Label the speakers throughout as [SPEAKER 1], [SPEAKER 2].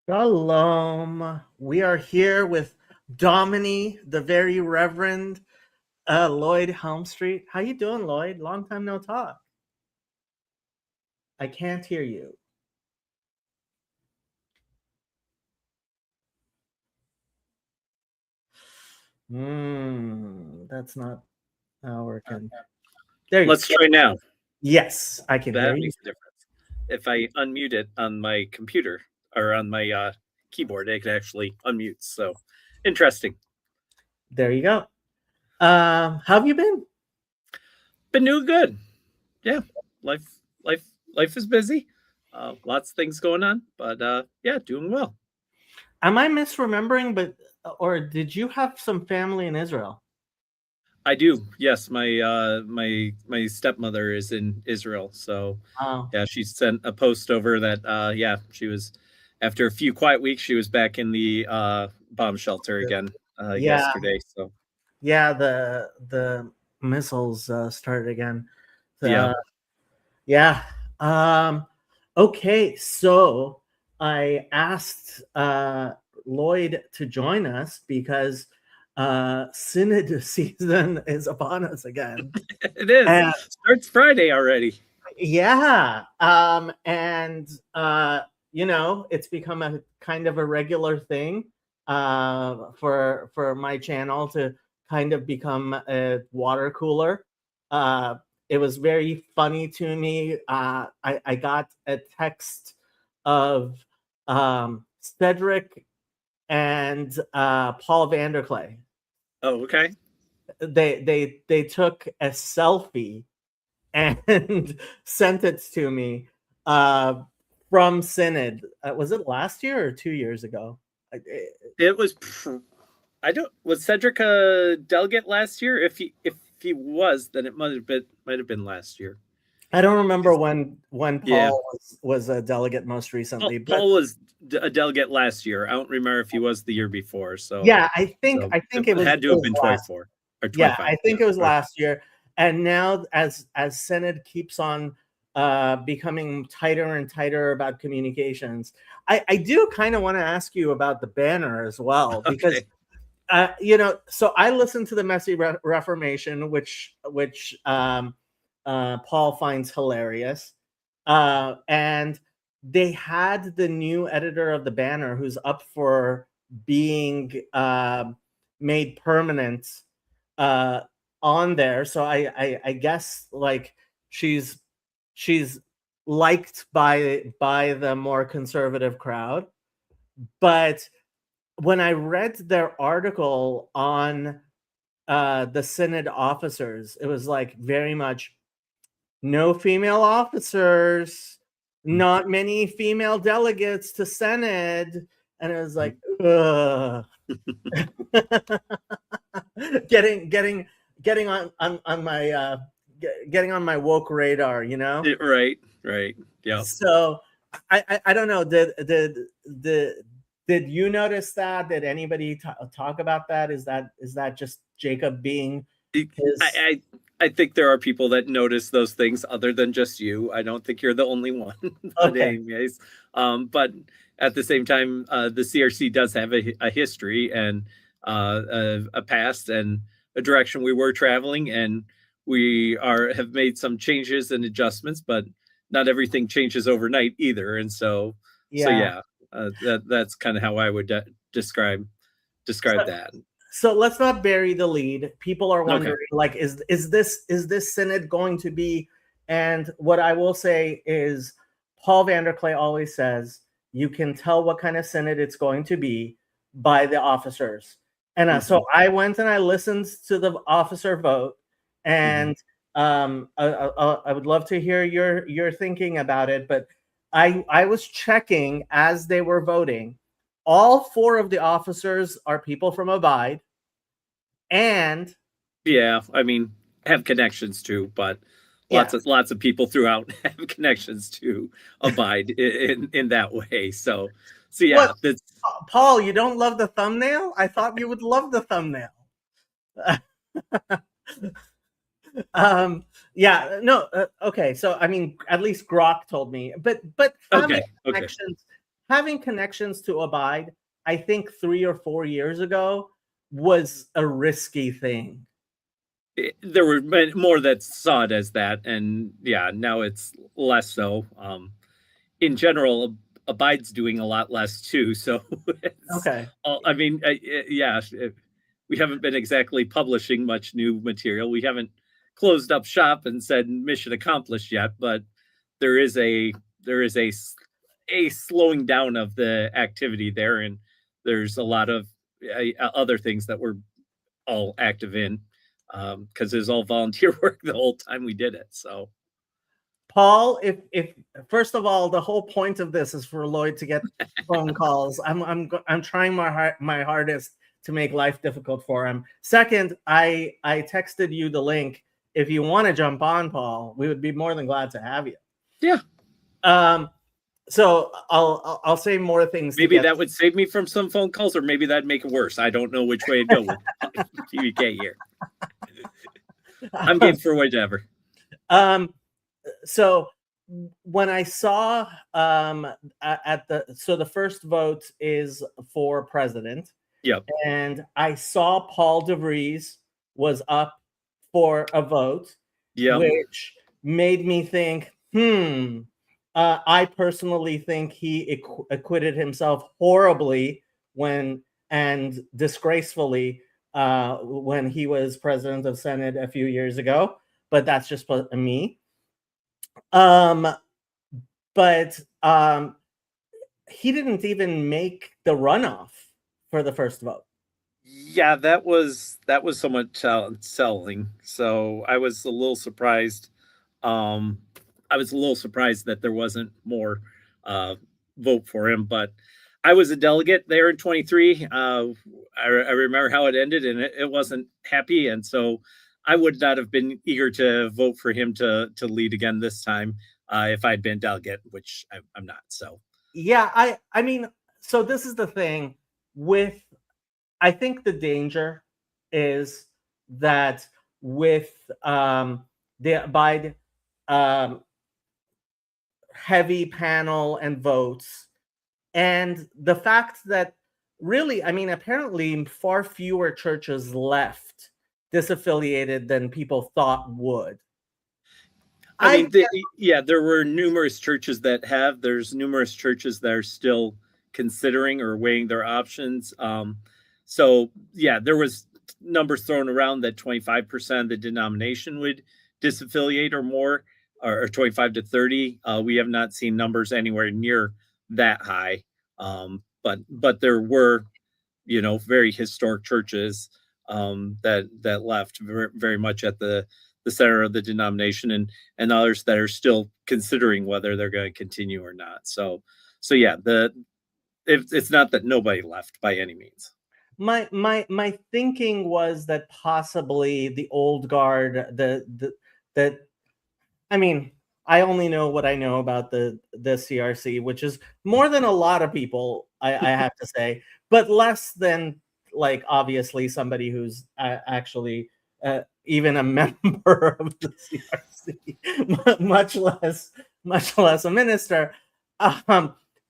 [SPEAKER 1] Shalom. We are here with Domini, the very Reverend Lloyd Helmstreet. How you doing, Lloyd? Long time no talk. I can't hear you. That's not working. There you
[SPEAKER 2] Let's
[SPEAKER 1] go.
[SPEAKER 2] try now.
[SPEAKER 1] Yes, I can hear
[SPEAKER 2] That
[SPEAKER 1] you.
[SPEAKER 2] makes a difference. If I unmute it on my computer or on my keyboard, it can actually unmute. So interesting.
[SPEAKER 1] There you go. How have you been?
[SPEAKER 2] Been doing good. Yeah, life is busy. Lots of things going on, but yeah, doing well.
[SPEAKER 1] Am I misremembering? Or did you have some family in Israel?
[SPEAKER 2] I do. Yes, my stepmother is in Israel, so
[SPEAKER 1] Oh,
[SPEAKER 2] yeah, she sent a post over that. Yeah, she was after a few quiet weeks, she was back in the bomb shelter again
[SPEAKER 1] yeah,
[SPEAKER 2] yesterday. So
[SPEAKER 1] yeah. The missiles started again.
[SPEAKER 2] yeah.
[SPEAKER 1] Uh, Yeah. Um, okay. So I asked Lloyd to join us because Synod season is upon us again.
[SPEAKER 2] It is.
[SPEAKER 1] And
[SPEAKER 2] Starts Friday already.
[SPEAKER 1] yeah. And it's become a kind of a regular thing for my channel to kind of become a water cooler. Uh, it was very funny to me. I got a text of Cedric and Paul Vanderklay.
[SPEAKER 2] Oh, okay.
[SPEAKER 1] They took a selfie and sent it to me from Synod. Was it last year or 2 years ago?
[SPEAKER 2] It was. I don't. Was Cedric a delegate last year? If he was, then it might have been last year.
[SPEAKER 1] I don't remember when
[SPEAKER 2] Yeah.
[SPEAKER 1] Paul was a delegate most recently, but
[SPEAKER 2] Paul was a delegate last year. I don't remember if he was the year before. So
[SPEAKER 1] yeah, I think
[SPEAKER 2] it
[SPEAKER 1] it
[SPEAKER 2] had to
[SPEAKER 1] it
[SPEAKER 2] have
[SPEAKER 1] was
[SPEAKER 2] been
[SPEAKER 1] last.
[SPEAKER 2] 24 or
[SPEAKER 1] Yeah,
[SPEAKER 2] 25.
[SPEAKER 1] I
[SPEAKER 2] Yeah.
[SPEAKER 1] think it was
[SPEAKER 2] Okay.
[SPEAKER 1] last year. And now, as Synod keeps on becoming tighter and tighter about communications, I do kind of want to ask you about the banner as well, because
[SPEAKER 2] Okay.
[SPEAKER 1] so I listened to the Messy Reformation, which Paul finds hilarious, and they had the new editor of the banner who's up for being made permanent uh, on there. So I guess like she's she's liked by the more conservative crowd, but when I read their article on the Synod officers, it was like very much no female officers, not many female delegates to Synod, and it was like, ugh. getting on my getting on my woke radar, you know.
[SPEAKER 2] Right. Right. Yeah.
[SPEAKER 1] So I don't know. Did you notice that? Did anybody talk about that? Is that just Jacob being
[SPEAKER 2] I,
[SPEAKER 1] his?
[SPEAKER 2] I I think there are people that notice those things other than just you. I don't think you're the only one. But
[SPEAKER 1] Okay.
[SPEAKER 2] anyways, but at the same time, the CRC does have a history and a past and a direction we were traveling, and we have made some changes and adjustments, but not everything changes overnight either. And so
[SPEAKER 1] Yeah.
[SPEAKER 2] yeah, that's kind of how I would describe
[SPEAKER 1] So,
[SPEAKER 2] that.
[SPEAKER 1] so let's not bury the lead. People are
[SPEAKER 2] Okay.
[SPEAKER 1] wondering, like, is this Synod going to be? And what I will say is, Paul Vanderklay always says you can tell what kind of Synod it's going to be by the officers. And
[SPEAKER 2] Mm-hmm.
[SPEAKER 1] so I went and I listened to the officer vote,
[SPEAKER 2] Mm-hmm.
[SPEAKER 1] and I would love to hear your thinking about it. But I was checking as they were voting. All four of the officers are people from Abide, and
[SPEAKER 2] Yeah, I mean, have connections too, but
[SPEAKER 1] yeah.
[SPEAKER 2] lots of people throughout have connections to Abide in that way. So
[SPEAKER 1] What,
[SPEAKER 2] yeah, that's
[SPEAKER 1] Paul? You don't love the thumbnail? I thought you would love the thumbnail. um, yeah, no, okay. So I mean, at least Grok told me, but having
[SPEAKER 2] okay. Okay.
[SPEAKER 1] connections, having connections to Abide, I think 3 or 4 years ago was a risky thing.
[SPEAKER 2] There were more that saw it as that, and yeah, now it's less so. In general, Abide's doing a lot less too. So it's,
[SPEAKER 1] Okay.
[SPEAKER 2] I mean, yeah, we haven't been exactly publishing much new material. We haven't closed up shop and said mission accomplished yet, but there is a there is a slowing down of the activity there, and there's a lot of other things that we're all active in because it was all volunteer work the whole time we did it. So
[SPEAKER 1] Paul, if first of all, the whole point of this is for Lloyd to get phone calls. I'm trying my hardest to make life difficult for him. Second, I texted you the link. If you want to jump on, Paul, we would be more than glad to have you.
[SPEAKER 2] yeah.
[SPEAKER 1] So I'll say more things.
[SPEAKER 2] Maybe that would save me from some phone calls, or maybe that'd make it worse. I don't know which way to go with PBK here. I'm game for whatever.
[SPEAKER 1] So when I saw at the first vote is for president.
[SPEAKER 2] Yep.
[SPEAKER 1] And I saw Paul DeVries was up for a vote,
[SPEAKER 2] yep.
[SPEAKER 1] Which made me think, I personally think he acquitted himself horribly and disgracefully when he was president of Synod a few years ago. But that's just me. But he didn't even make the runoff for the first vote.
[SPEAKER 2] Yeah, that was somewhat selling. So I was a little surprised. I was a little surprised that there wasn't more vote for him, but I was a delegate there in 23. I remember how it ended, and it wasn't happy, and so I would not have been eager to vote for him to lead again this time if I'd been delegate, which I'm not. So
[SPEAKER 1] yeah, I mean, so this is the thing with. I think the danger is that with the Abide heavy panel and votes, and the fact that really, I mean, apparently far fewer churches left disaffiliated than people thought would.
[SPEAKER 2] I mean, there were numerous churches that have. There's numerous churches that are still considering or weighing their options. So yeah, there was numbers thrown around that 25% of the denomination would disaffiliate or more, or 25 to 30. We have not seen numbers anywhere near that high. But there were, very historic churches that left very much at the center of the denomination, and others that are still considering whether they're going to continue or not. So yeah, it's not that nobody left by any means.
[SPEAKER 1] My thinking was that possibly the old guard, that I mean, I only know what I know about the CRC, which is more than a lot of people, I have to say, but less than, like, obviously somebody who's actually even a member of the CRC, much less a minister,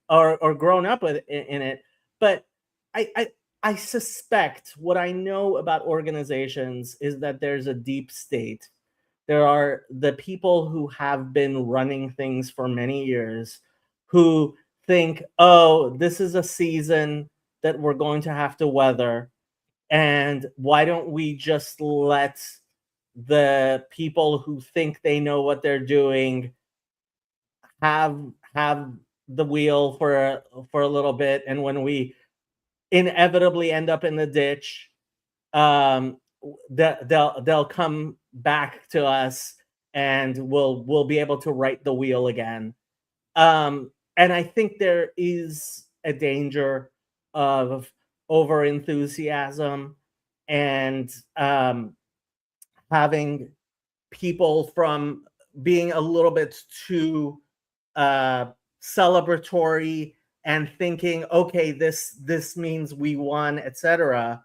[SPEAKER 1] or grown up in it. But I suspect what I know about organizations is that there's a deep state. There are the people who have been running things for many years who think, oh, this is a season that we're going to have to weather. And why don't we just let the people who think they know what they're doing have the wheel for a little bit, and when we inevitably end up in the ditch, they'll come back to us, and we'll be able to right the wheel again. And I think there is a danger of over enthusiasm and having people from being a little bit too celebratory and thinking, okay, this means we won, etc.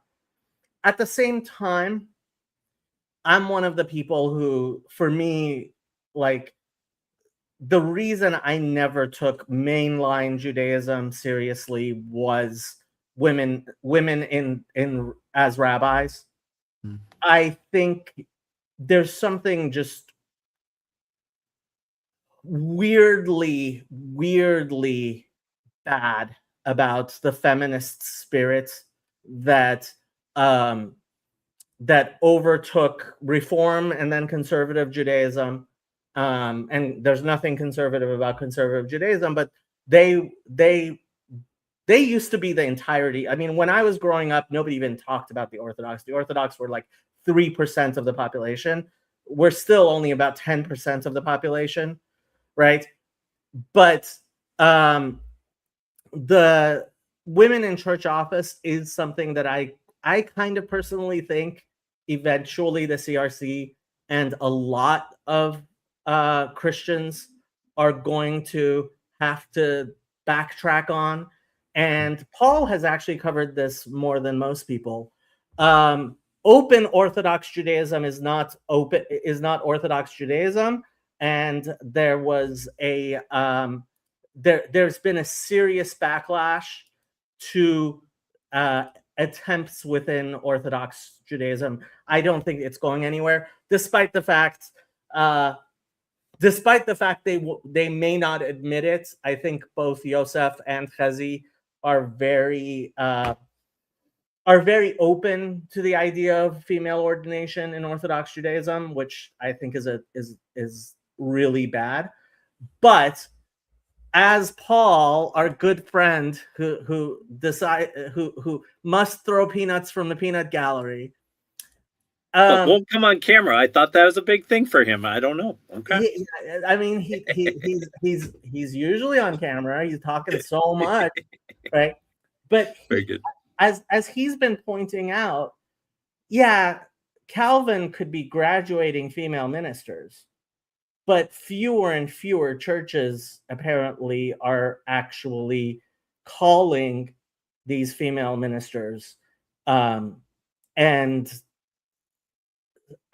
[SPEAKER 1] At the same time, I'm one of the people who, for me, like, the reason I never took mainline Judaism seriously was women in as rabbis.
[SPEAKER 2] Mm.
[SPEAKER 1] I think there's something just weirdly bad about the feminist spirit that um, that overtook Reform and then conservative Judaism. And there's nothing conservative about conservative Judaism, but they used to be the entirety. I mean, when I was growing up, nobody even talked about the Orthodox. The Orthodox were like 3% of the population. We're still only about 10% of the population, right? But the women in church office is something that I kind of personally think eventually the CRC and a lot of Christians are going to have to backtrack on. And Paul has actually covered this more than most people. Open Orthodox Judaism is not Orthodox Judaism, and there was a there's been a serious backlash to attempts within Orthodox Judaism. I don't think it's going anywhere, despite the fact they may not admit it. I think both Yosef and Chazi are very open to the idea of female ordination in Orthodox Judaism, which I think is really bad. But as Paul, our good friend who must throw peanuts from the peanut gallery.
[SPEAKER 2] But won't come on camera. I thought that was a big thing for him. I don't know. Okay.
[SPEAKER 1] I mean, he's usually on camera. He's talking so much, right? But
[SPEAKER 2] very good.
[SPEAKER 1] As he's been pointing out, yeah, Calvin could be graduating female ministers, but fewer and fewer churches apparently are actually calling these female ministers. And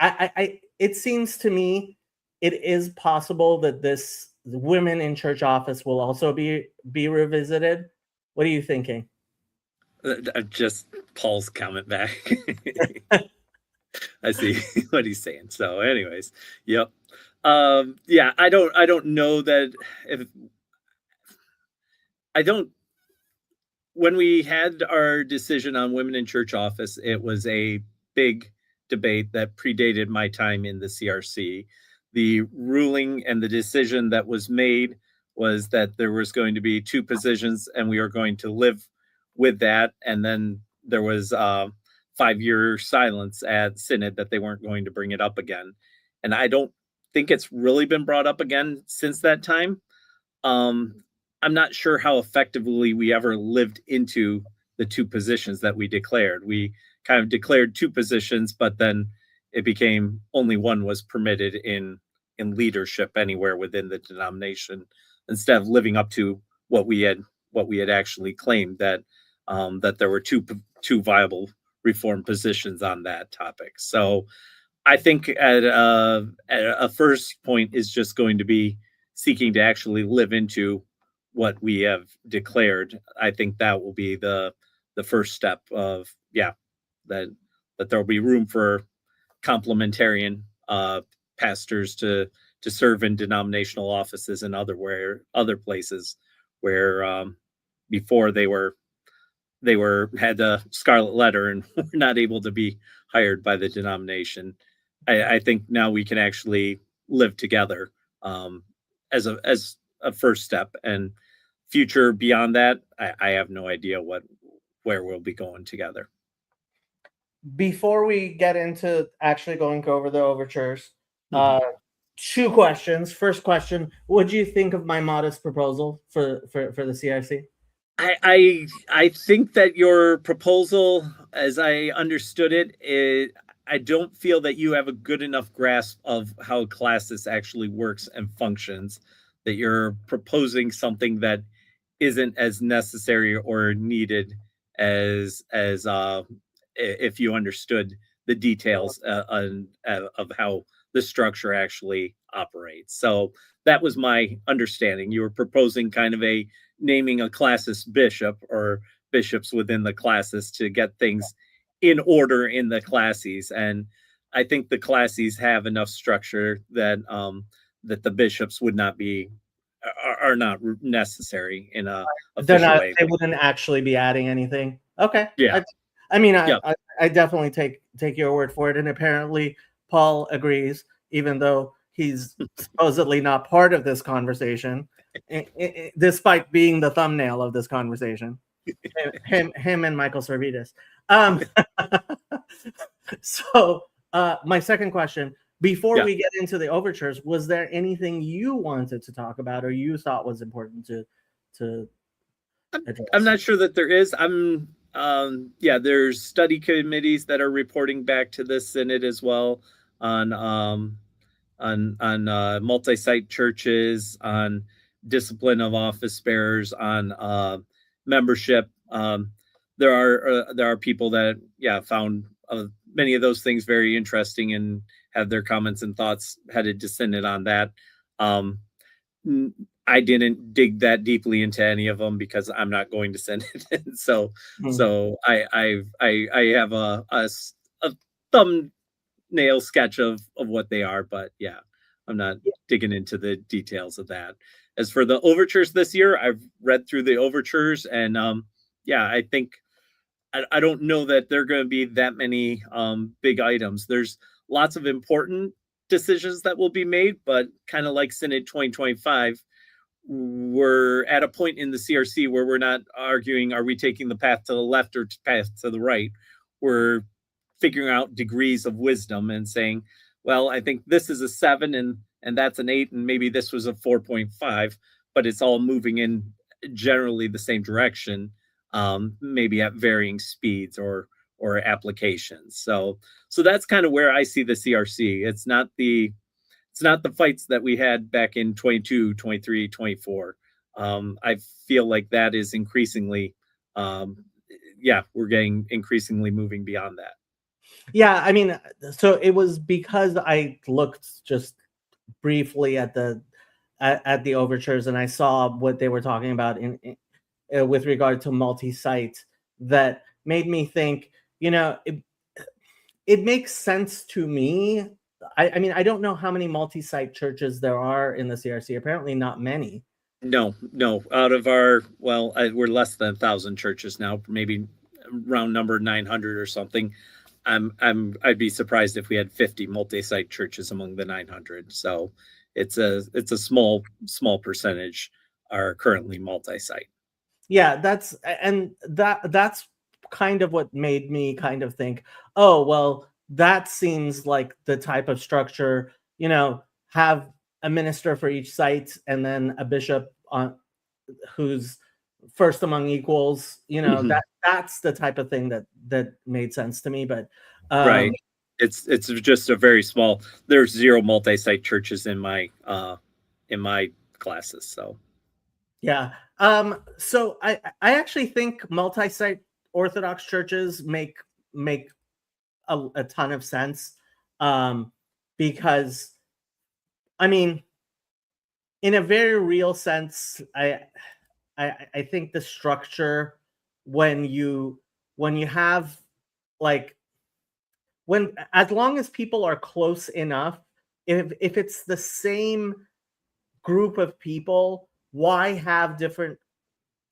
[SPEAKER 1] it seems to me it is possible that this women in church office will also be revisited. What are you thinking?
[SPEAKER 2] Just Paul's comment back. I see what he's saying. So anyways, yep. Yeah, I don't know that if I don't when we had our decision on women in church office, it was a big debate that predated my time in the CRC. The ruling and the decision that was made was that there was going to be 2 positions and we are going to live with that. And then there was 5-year silence at Synod that they weren't going to bring it up again. And I don't think it's really been brought up again since that time. I'm not sure how effectively we ever lived into the 2 positions that we declared. We kind of declared 2 positions, but then it became only one was permitted in leadership anywhere within the denomination, instead of living up to what we had actually claimed, that that there were two viable reform positions on that topic. So I think at a first point is just going to be seeking to actually live into what we have declared. I think that will be the first step of that there will be room for complementarian pastors to serve in denominational offices and other places where before they had a scarlet letter and were not able to be hired by the denomination. I think now we can actually live together as a first step, and future beyond that, I have no idea where we'll be going together.
[SPEAKER 1] Before we get into actually going over the overtures, 2 questions. First question: what do you think of my modest proposal for the CRC?
[SPEAKER 2] I think that your proposal, as I understood it, I don't feel that you have a good enough grasp of how classis actually works and functions, that you're proposing something that isn't as necessary or needed as if you understood the details of how the structure actually operates. So that was my understanding. You were proposing kind of a naming a classis bishop or bishops within the classis to get things in order in the classes. And I think the classes have enough structure that that the bishops would not be are not necessary in a
[SPEAKER 1] They're
[SPEAKER 2] official
[SPEAKER 1] not.
[SPEAKER 2] way.
[SPEAKER 1] They wouldn't actually be adding anything. Okay.
[SPEAKER 2] Yeah.
[SPEAKER 1] I mean,
[SPEAKER 2] Yeah.
[SPEAKER 1] I definitely take your word for it, and apparently Paul agrees, even though he's supposedly not part of this conversation, despite being the thumbnail of this conversation. Him and Michael Servetus. Um, so, my second question, before
[SPEAKER 2] Yeah.
[SPEAKER 1] we get into the overtures, was there anything you wanted to talk about or you thought was important to address?
[SPEAKER 2] I'm not sure that there is. Yeah, there's study committees that are reporting back to the synod as well on multi-site churches, on discipline of office bearers, on membership. There are people that found many of those things very interesting and have their comments and thoughts headed to synod on that. Um, I didn't dig that deeply into any of them because I'm not going to send it. So I have a thumbnail sketch of what they are, but yeah, I'm not digging into the details of that. As for the overtures this year, I've read through the overtures, and I think I don't know that there are going to be that many big items. There's lots of important decisions that will be made, but kind of like Synod 2025, we're at a point in the CRC where we're not arguing, are we taking the path to the left or path to the right? We're figuring out degrees of wisdom and saying, well, I think this is a 7 and that's an 8, and maybe this was a 4.5, but it's all moving in generally the same direction, maybe at varying speeds or applications. So that's kind of where I see the CRC. It's not the fights that we had back in 22, 23, 24. I feel like that is increasingly, we're getting increasingly moving beyond that.
[SPEAKER 1] Yeah, I mean, so it was because I looked just briefly at the overtures and I saw what they were talking about with regard to multi-site that made me think, it makes sense to me. I mean, I don't know how many multi-site churches there are in the CRC. Apparently not many.
[SPEAKER 2] No. Out of our, we're less than 1,000 churches now, maybe round number 900 or something. I'd be surprised if we had 50 multi-site churches among the 900. So it's a small percentage are currently multi-site.
[SPEAKER 1] Yeah, that's kind of what made me kind of think, oh, well, that seems like the type of structure, have a minister for each site and then a bishop who's first among equals, that's the type of thing that made sense to me. But
[SPEAKER 2] right, it's just a very small. There's 0 multi-site churches in my classes. So
[SPEAKER 1] yeah, so I actually think multi-site Orthodox churches make a ton of sense, because I mean, in a very real sense, I think the structure when you have like when as long as people are close enough, if it's the same group of people, why have different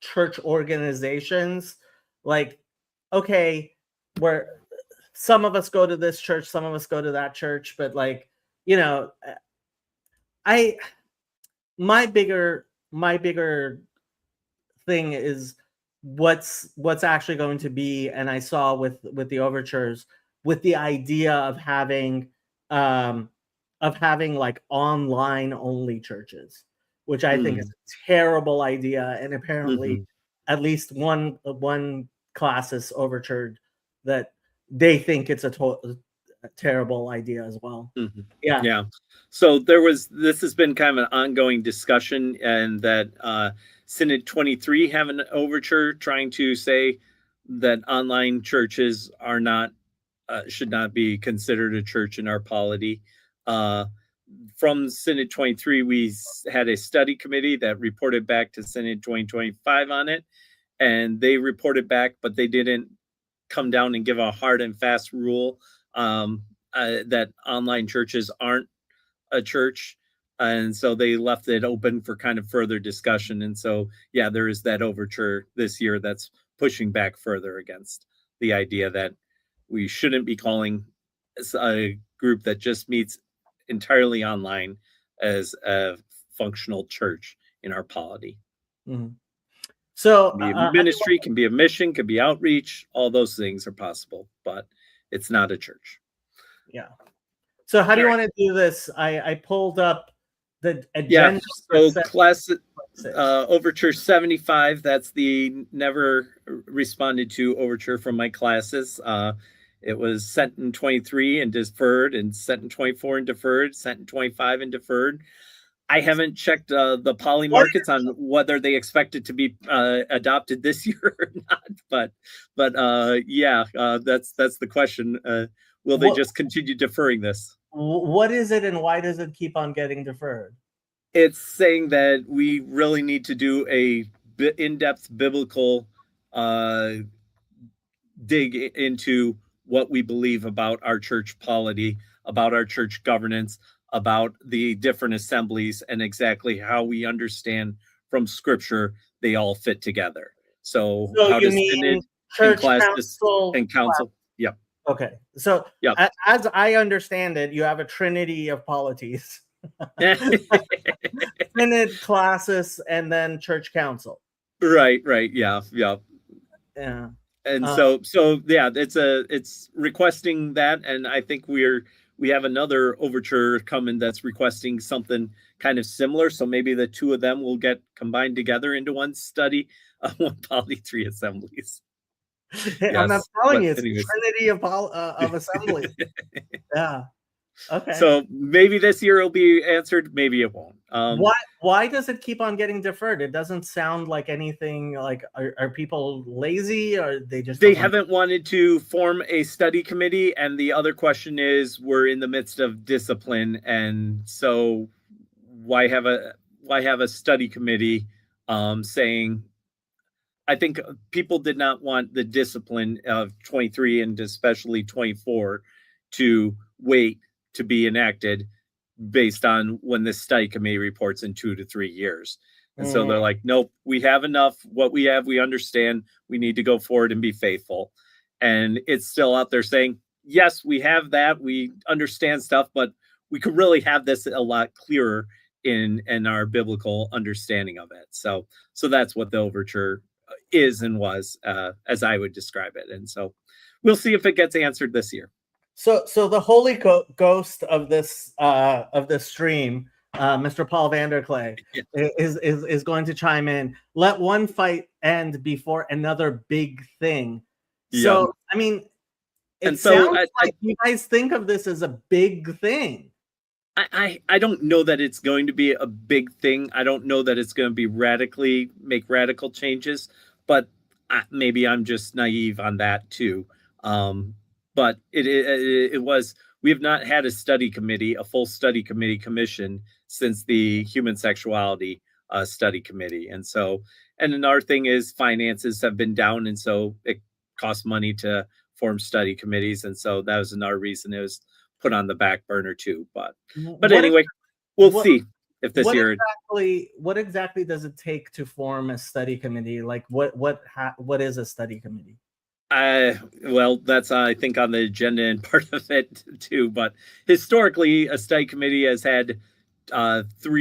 [SPEAKER 1] church organizations? Like, okay, where some of us go to this church, some of us go to that church, but like, I my bigger thing is what's actually going to be, and I saw with the overtures, with the idea of having like online only churches, which I think is a terrible idea, and apparently at least one classis overtured that they think it's a terrible idea as well.
[SPEAKER 2] Yeah. So this has been kind of an ongoing discussion, and that Synod 23 have an overture trying to say that online churches are not should not be considered a church in our polity. from Synod 23, we had a study committee that reported back to Synod 2025 on it, and they reported back, but they didn't come down and give a hard and fast rule that online churches aren't a church. And so they left it open for kind of further discussion. And so, yeah, there is that overture this year that's pushing back further against the idea that we shouldn't be calling a group that just meets entirely online as a functional church in our polity.
[SPEAKER 1] Mm-hmm. So
[SPEAKER 2] can be a ministry, can be a mission, can be outreach. All those things are possible, but it's not a church.
[SPEAKER 1] Yeah. So how do you want to do this? I pulled up the agenda.
[SPEAKER 2] Yeah. So class overture 75. That's the never responded to overture from my classes. It was sent in 23 and deferred, and sent in 24 and deferred, sent in 25 and deferred. I haven't checked the poly markets on whether they expect it to be adopted this year or not. But yeah, that's the question. Will they just continue deferring this?
[SPEAKER 1] What is it, and why does it keep on getting deferred?
[SPEAKER 2] It's saying that we really need to do a in-depth biblical dig into what we believe about our church polity, about our church governance, about the different assemblies, and exactly how we understand from Scripture they all fit together. So how does Synod
[SPEAKER 1] church council
[SPEAKER 2] and council? Yep.
[SPEAKER 1] Okay. So as I understand it, you have a trinity of polities. Synod, classis, and then church council.
[SPEAKER 2] Right. Yeah. And so yeah, it's requesting that, and I think we have another overture coming that's requesting something kind of similar. So maybe the two of them will get combined together into one study, one poly, 3 assemblies.
[SPEAKER 1] Yes, I'm not telling you, it's a trinity of assemblies. Yeah. Okay.
[SPEAKER 2] So maybe this year it'll be answered, maybe it won't.
[SPEAKER 1] Why does it keep on getting deferred? It doesn't sound like anything. Like, are people lazy, or they
[SPEAKER 2] haven't wanted to form a study committee? And the other question is, we're in the midst of discipline, and so why have a study committee saying? I think people did not want the discipline of 23 and especially 24 to wait to be enacted based on when this study committee reports in 2 to 3 years. And so they're like, nope, we have enough. What we have, we understand. We need to go forward and be faithful. And it's still out there saying, yes, we have that. We understand stuff, but we could really have this a lot clearer in our biblical understanding of it. So that's what the overture is and was, as I would describe it. And so we'll see if it gets answered this year.
[SPEAKER 1] So the Holy Ghost of this stream, Mr. Paul Vanderclay, is going to chime in. Let one fight end before another big thing. So I mean, it sounds like you guys think of this as a big thing.
[SPEAKER 2] I don't know that it's going to be a big thing. I don't know that it's going to be make radical changes, but maybe I'm just naive on that too. But it was, we have not had a study committee, a full study committee commission since the human sexuality study committee. And so, and another thing is finances have been down. And so it costs money to form study committees. And so that was another reason it was put on the back burner too. But anyway, we'll see if this year.
[SPEAKER 1] What exactly does it take to form a study committee? Like what is a study committee?
[SPEAKER 2] Well, that's I think on the agenda and part of it too. But historically, a study committee has had 2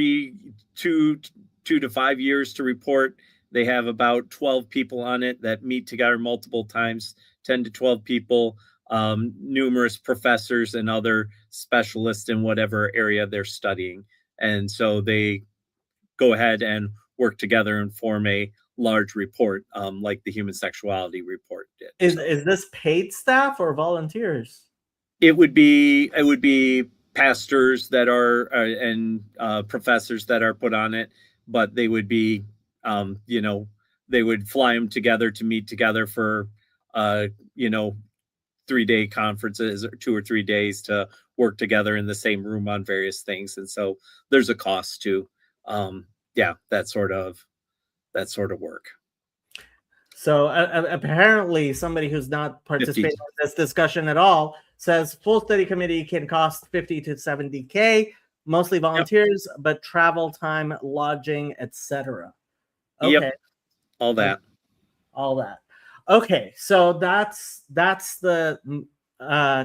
[SPEAKER 2] to 5 years to report. They have about 12 people on it that meet together multiple times, 10 to 12 people, numerous professors and other specialists in whatever area they're studying. And so they go ahead and work together and form a large report, like the human sexuality report did.
[SPEAKER 1] Is this paid staff or volunteers?
[SPEAKER 2] It would be pastors that are and professors that are put on it, but they would be, they would fly them together to meet together for, 3-day conferences or 2 or 3 days to work together in the same room on various things. And so there's a cost to, that sort of work.
[SPEAKER 1] So apparently, somebody who's not
[SPEAKER 2] 50.
[SPEAKER 1] participating in this discussion at all says full study committee can cost 50 to 70K, mostly volunteers, but travel time, lodging, etc. Okay,
[SPEAKER 2] Yep. All that.
[SPEAKER 1] all that. Okay, so that's the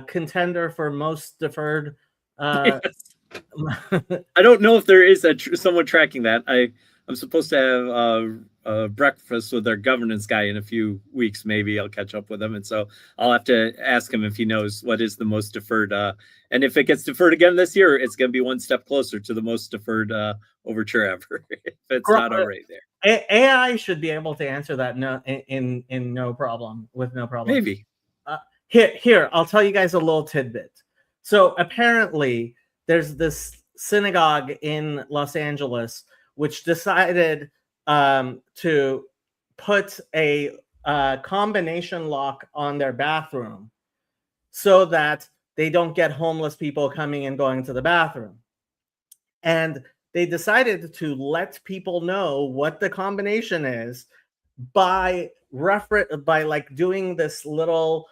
[SPEAKER 1] contender for most deferred.
[SPEAKER 2] Yes. I don't know if there is someone tracking that. I'm supposed to have a breakfast with our governance guy in a few weeks. Maybe I'll catch up with him, and so I'll have to ask him if he knows what is the most deferred. And if it gets deferred again this year, it's going to be one step closer to the most deferred overture ever. If it's not already there,
[SPEAKER 1] AI should be able to answer that in no problem, with no problem.
[SPEAKER 2] Maybe.
[SPEAKER 1] Here, I'll tell you guys a little tidbit. So apparently, there's this synagogue in Los Angeles which decided to put a combination lock on their bathroom so that they don't get homeless people coming and going to the bathroom. And they decided to let people know what the combination is by like doing this little,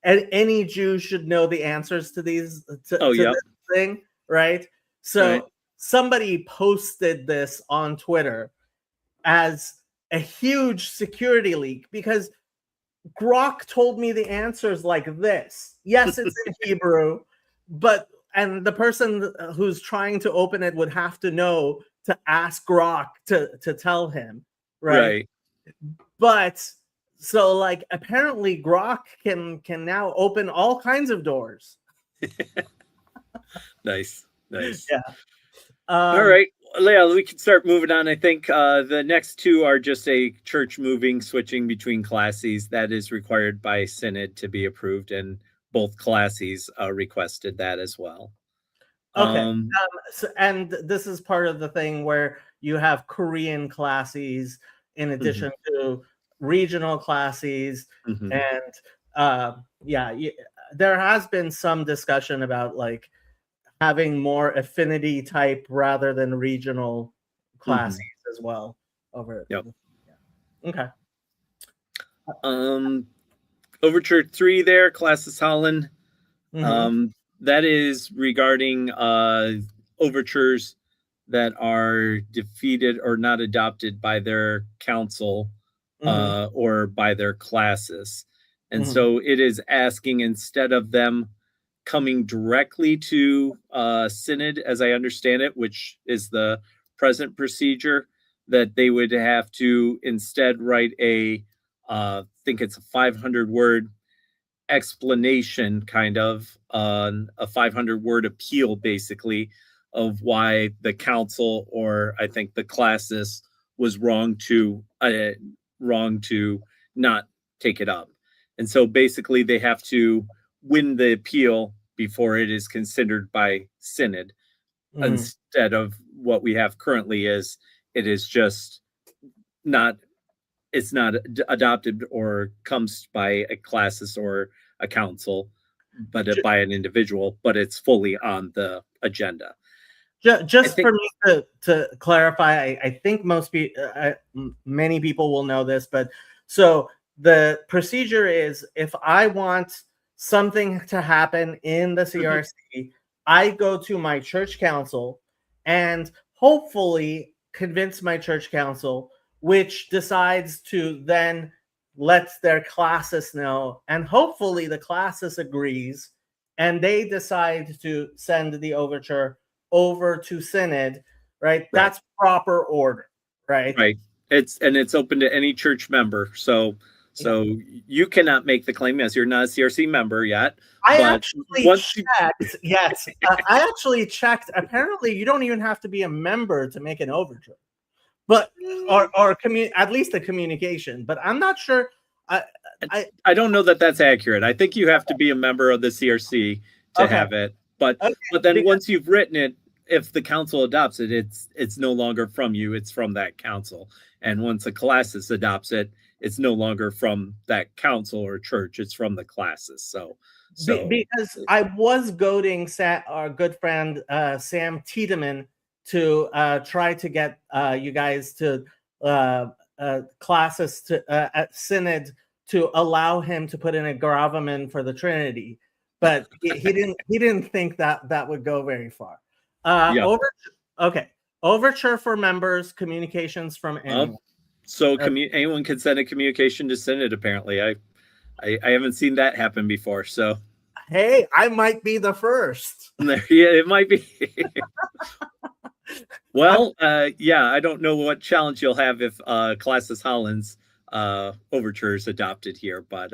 [SPEAKER 1] any Jew should know the answers to these to this thing, right? So somebody posted this on Twitter as a huge security leak because Grok told me the answers like this. Yes, it's in Hebrew, and the person who's trying to open it would have to know to ask Grok to tell him, right? But so like apparently Grok can now open all kinds of doors.
[SPEAKER 2] Nice.
[SPEAKER 1] Yeah.
[SPEAKER 2] All right, Leah, we can start moving on. I think the next two are just a church switching between classes that is required by Synod to be approved, and both classes requested that as well.
[SPEAKER 1] Okay, and this is part of the thing where you have Korean classes in addition to regional classes, and there has been some discussion about like having more affinity type rather than regional classes as well over it.
[SPEAKER 2] Yep.
[SPEAKER 1] Okay.
[SPEAKER 2] Overture 3 there, Classis Holland. That is regarding overtures that are defeated or not adopted by their council or by their classes. And so it is asking, instead of them coming directly to Synod, as I understand it, which is the present procedure, that they would have to instead write I think it's a 500-word explanation, kind of a 500-word appeal, basically, of why the council, or I think the classis, was wrong to not take it up. And so basically they have to win the appeal before it is considered by Synod, instead of what we have currently is it is just it's not adopted or comes by a classis or a council, but by an individual, but it's fully on the agenda.
[SPEAKER 1] Just for me to clarify, I think many people will know this, but so the procedure is, if I want something to happen in the CRC, I go to my church council and hopefully convince my church council, which decides to then let their classis know, and hopefully the classis agrees, and they decide to send the overture over to Synod, right? That's proper order, right?
[SPEAKER 2] Right. It's open to any church member. So you cannot make the claim, as you're not a CRC member yet.
[SPEAKER 1] I actually checked. Yes, I actually checked. Apparently, you don't even have to be a member to make an overture, but or at least a communication. But I'm not sure.
[SPEAKER 2] I don't know that that's accurate. I think you have to be a member of the CRC to have it. But then once you've written it, if the council adopts it, it's no longer from you. It's from that council. And once a classis adopts it, it's no longer from that council or church, it's from the classes. So
[SPEAKER 1] because I was goading our good friend Sam Tiedemann to try to get you guys to classes at Synod to allow him to put in a gravamen for the Trinity, but he didn't think that would go very far. Overture for members, communications from anyone.
[SPEAKER 2] So anyone can send a communication to Synod. Apparently, I haven't seen that happen before. So
[SPEAKER 1] hey, I might be the first.
[SPEAKER 2] Yeah, it might be. Well, yeah, I don't know what challenge you'll have if Classis Holland's overture is adopted here, but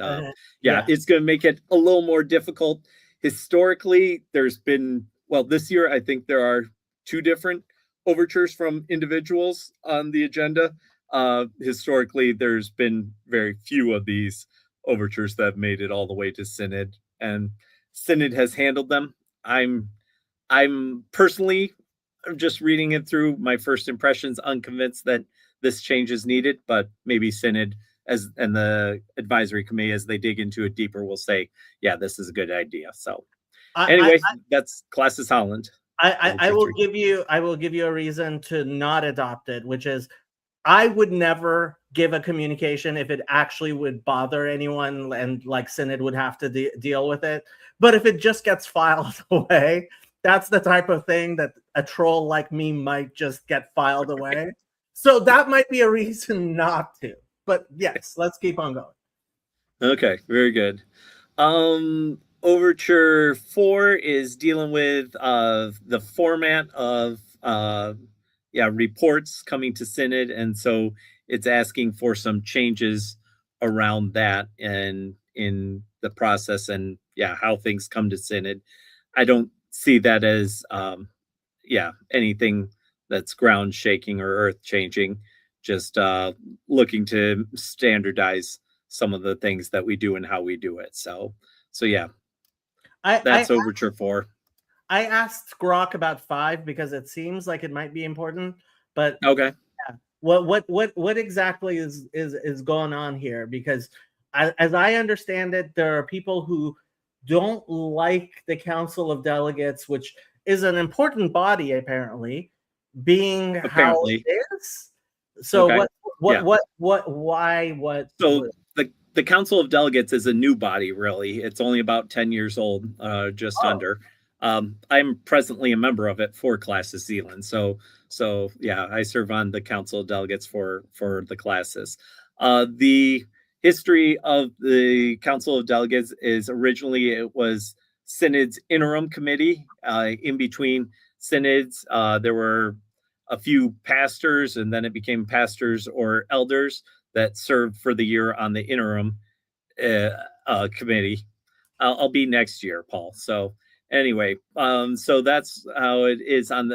[SPEAKER 2] yeah, it's going to make it a little more difficult. Historically, there's been, well, this year I think there are 2 different overtures from individuals on the agenda. Historically, there's been very few of these overtures that have made it all the way to Synod, and Synod has handled them. I'm personally just reading it through, my first impressions, unconvinced that this change is needed, but maybe Synod and the advisory committee, as they dig into it deeper, will say, yeah, this is a good idea. So anyway, that's Classis Holland.
[SPEAKER 1] I will give you a reason to not adopt it, which is I would never give a communication if it actually would bother anyone and like Synod would have to deal with it. But if it just gets filed away, that's the type of thing that a troll like me might just get filed away. So that might be a reason not to. But yes, let's keep on going.
[SPEAKER 2] Okay, very good. Overture 4 is dealing with the format of reports coming to Synod, and so it's asking for some changes around that and in the process and how things come to Synod. I don't see that as anything that's ground shaking or earth changing, just looking to standardize some of the things that we do and how we do it. So yeah, that's overture 4.
[SPEAKER 1] I asked Grok about 5 because it seems like it might be important, but
[SPEAKER 2] okay.
[SPEAKER 1] Yeah. What exactly is going on here? Because as I understand it, there are people who don't like the Council of Delegates, which is an important body apparently, being how it is. So
[SPEAKER 2] okay.
[SPEAKER 1] why?
[SPEAKER 2] So the Council of Delegates is a new body, really. It's only about 10 years old, under. I'm presently a member of it for Classis Zealand. So yeah, I serve on the Council of Delegates for the classes. The history of the Council of Delegates is originally it was Synod's interim committee. In between synods, there were a few pastors, and then it became pastors or elders that served for the year on the interim committee. I'll be next year, Paul. So anyway, so that's how it is on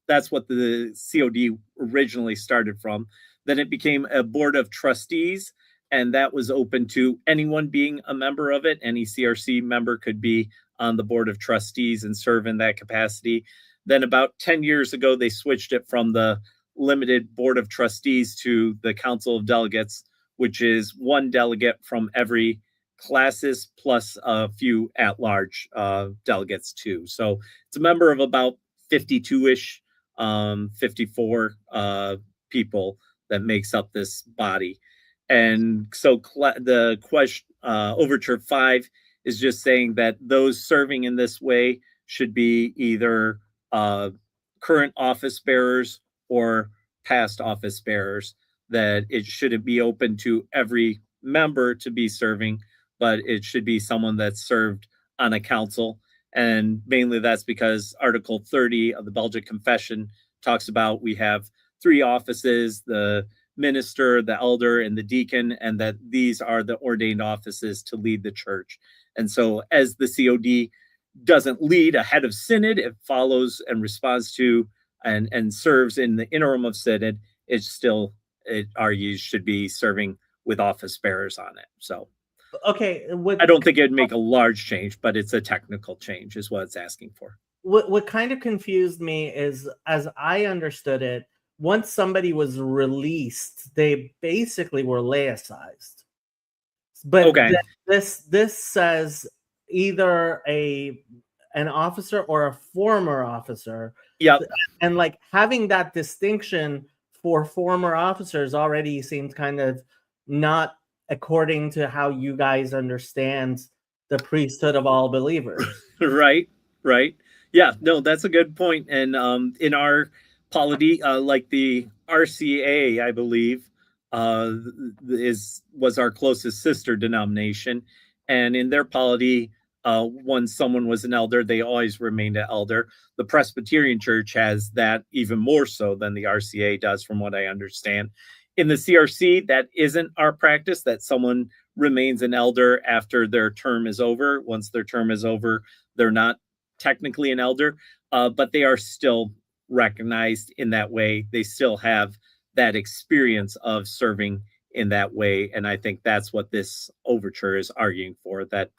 [SPEAKER 2] that's what the COD originally started from. Then it became a board of trustees, and that was open to anyone being a member of it. Any CRC member could be on the board of trustees and serve in that capacity. Then about 10 years ago, they switched it from the limited board of trustees to the Council of Delegates, which is one delegate from every classes plus a few at-large delegates too. So it's a member of about 52-ish, 54 people that makes up this body. And so the question, Overture 5 is just saying that those serving in this way should be either current office bearers or past office bearers, that it shouldn't be open to every member to be serving, but it should be someone that's served on a council. And mainly that's because Article 30 of the Belgic Confession talks about we have 3 offices, the minister, the elder, and the deacon, and that these are the ordained offices to lead the church. And so as the COD doesn't lead a head of synod, it follows and responds to and serves in the interim of synod, it argues should be serving with office bearers on it. So
[SPEAKER 1] okay,
[SPEAKER 2] I don't think it'd make a large change, but it's a technical change is what it's asking for.
[SPEAKER 1] What kind of confused me is, as I understood it, once somebody was released, they basically were laicized. But
[SPEAKER 2] Okay.
[SPEAKER 1] this says either an officer or a former officer.
[SPEAKER 2] Yep.
[SPEAKER 1] And like having that distinction for former officers already seems kind of not according to how you guys understand the priesthood of all believers.
[SPEAKER 2] Right. Right. Yeah. No, that's a good point. And in our polity, like the RCA, I believe, was our closest sister denomination, and in their polity, once someone was an elder, they always remained an elder. The Presbyterian Church has that even more so than the RCA does, from what I understand. In the CRC, that isn't our practice, that someone remains an elder after their term is over. Once their term is over, they're not technically an elder, but they are still recognized in that way. They still have that experience of serving in that way. And I think that's what this overture is arguing for, that,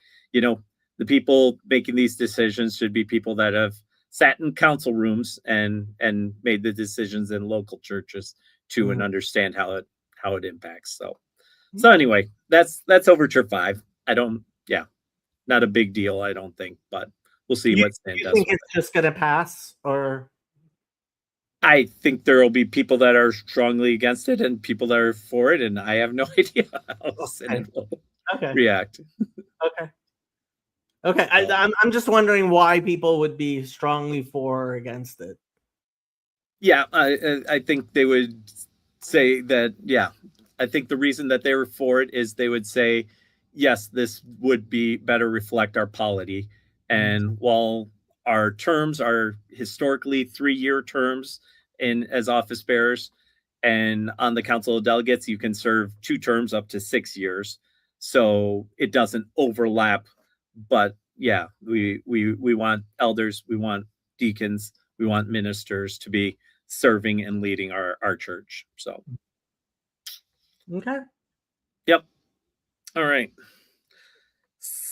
[SPEAKER 2] the people making these decisions should be people that have sat in council rooms and made the decisions in local churches too, and understand how it impacts. So anyway, that's overture 5. Not a big deal, I don't think, but we'll see what Stan does.
[SPEAKER 1] You think it's just going to pass, or?
[SPEAKER 2] I think there will be people that are strongly against it and people that are for it, and I have no idea how the Synod will react.
[SPEAKER 1] Okay. I'm just wondering why people would be strongly for or against it.
[SPEAKER 2] Yeah, I think they would say that. Yeah, I think the reason that they were for it is they would say, yes, this would be better reflect our polity. And while our terms are historically 3-year terms as office bearers, and on the Council of Delegates, you can serve 2 terms up to 6 years. So it doesn't overlap. But yeah, we want elders, we want deacons, we want ministers to be serving and leading our church. So.
[SPEAKER 1] Okay.
[SPEAKER 2] Yep. All right.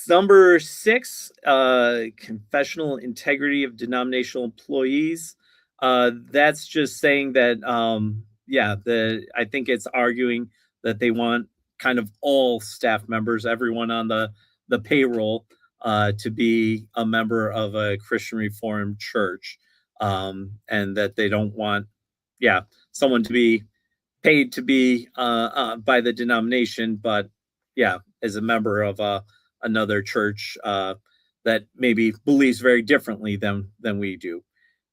[SPEAKER 2] Number 6, confessional integrity of denominational employees. That's just saying that, I think it's arguing that they want kind of all staff members, everyone on the payroll, to be a member of a Christian Reformed church, and that they don't want, someone to be paid to be by the denomination, but as a member of another church that maybe believes very differently than we do.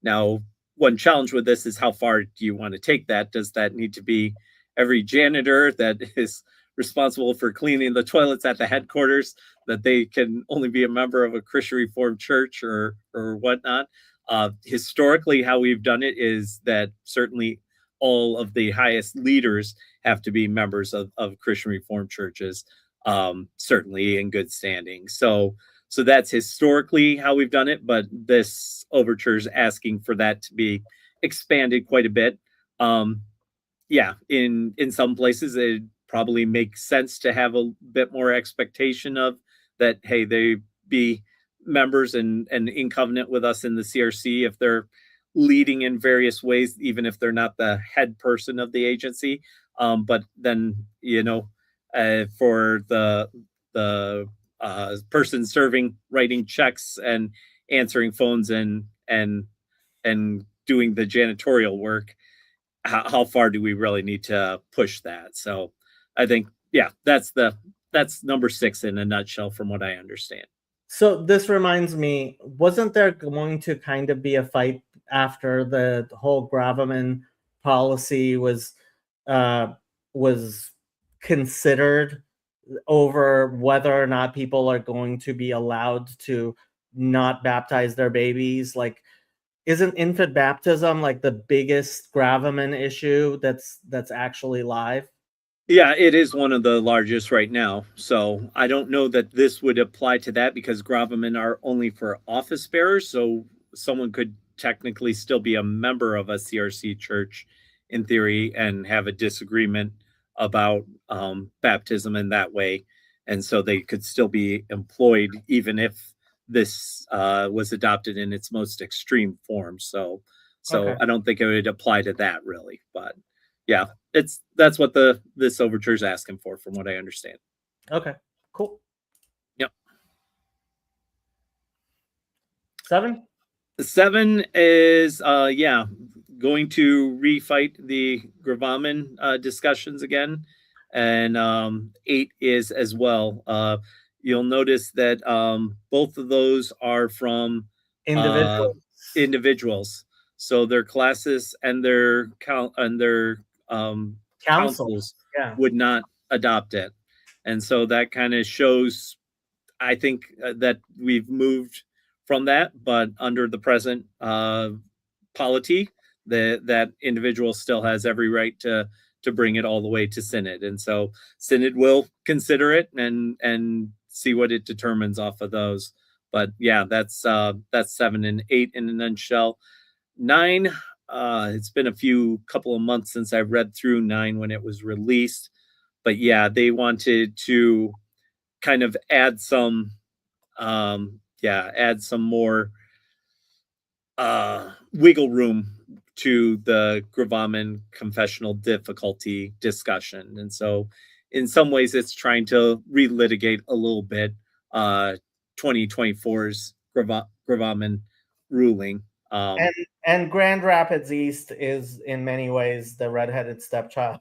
[SPEAKER 2] Now, one challenge with this is, how far do you want to take that? Does that need to be every janitor that is responsible for cleaning the toilets at the headquarters, that they can only be a member of a Christian Reformed church or whatnot? Historically, how we've done it is that certainly all of the highest leaders have to be members of Christian Reformed churches, certainly in good standing. So that's historically how we've done it, but this overture is asking for that to be expanded quite a bit. In some places, it probably makes sense to have a bit more expectation of that, hey, they be members and in covenant with us in the CRC if they're leading in various ways, even if they're not the head person of the agency. But then, for the person serving, writing checks and answering phones and doing the janitorial work, how far do we really need to push that? So I think, that's number 6 in a nutshell, from what I understand.
[SPEAKER 1] So this reminds me, wasn't there going to kind of be a fight after the whole gravamen policy was considered, over whether or not people are going to be allowed to not baptize their babies? Like, isn't infant baptism like the biggest gravamen issue that's actually live?
[SPEAKER 2] Yeah, it is one of the largest right now. So I don't know that this would apply to that, because gravamen are only for office bearers. So someone could technically still be a member of a CRC church in theory and have a disagreement about baptism in that way. And so they could still be employed even if this was adopted in its most extreme form. So So
[SPEAKER 1] Okay.
[SPEAKER 2] I don't think it would apply to that really, but yeah, that's what this overture is asking for, from what I understand.
[SPEAKER 1] Okay, cool.
[SPEAKER 2] Yep.
[SPEAKER 1] 7?
[SPEAKER 2] 7 is going to refight the gravamen discussions again, and 8 is as well. You'll notice that both of those are from
[SPEAKER 1] Individual.
[SPEAKER 2] individuals, so their classes and their
[SPEAKER 1] Council.
[SPEAKER 2] councils
[SPEAKER 1] Yeah.
[SPEAKER 2] would not adopt it, and so that kind of shows, I think, that we've moved from that, but under the present polity, that individual still has every right to bring it all the way to Synod, and so Synod will consider it and see what it determines off of those. But yeah, that's 7 and 8 in a nutshell. 9, it's been a couple of months since I've read through 9 when it was released, but yeah, they wanted to kind of add some more wiggle room to the gravamen confessional difficulty discussion, and so in some ways it's trying to relitigate a little bit 2024's gravamen ruling.
[SPEAKER 1] And Grand Rapids East is in many ways the redheaded stepchild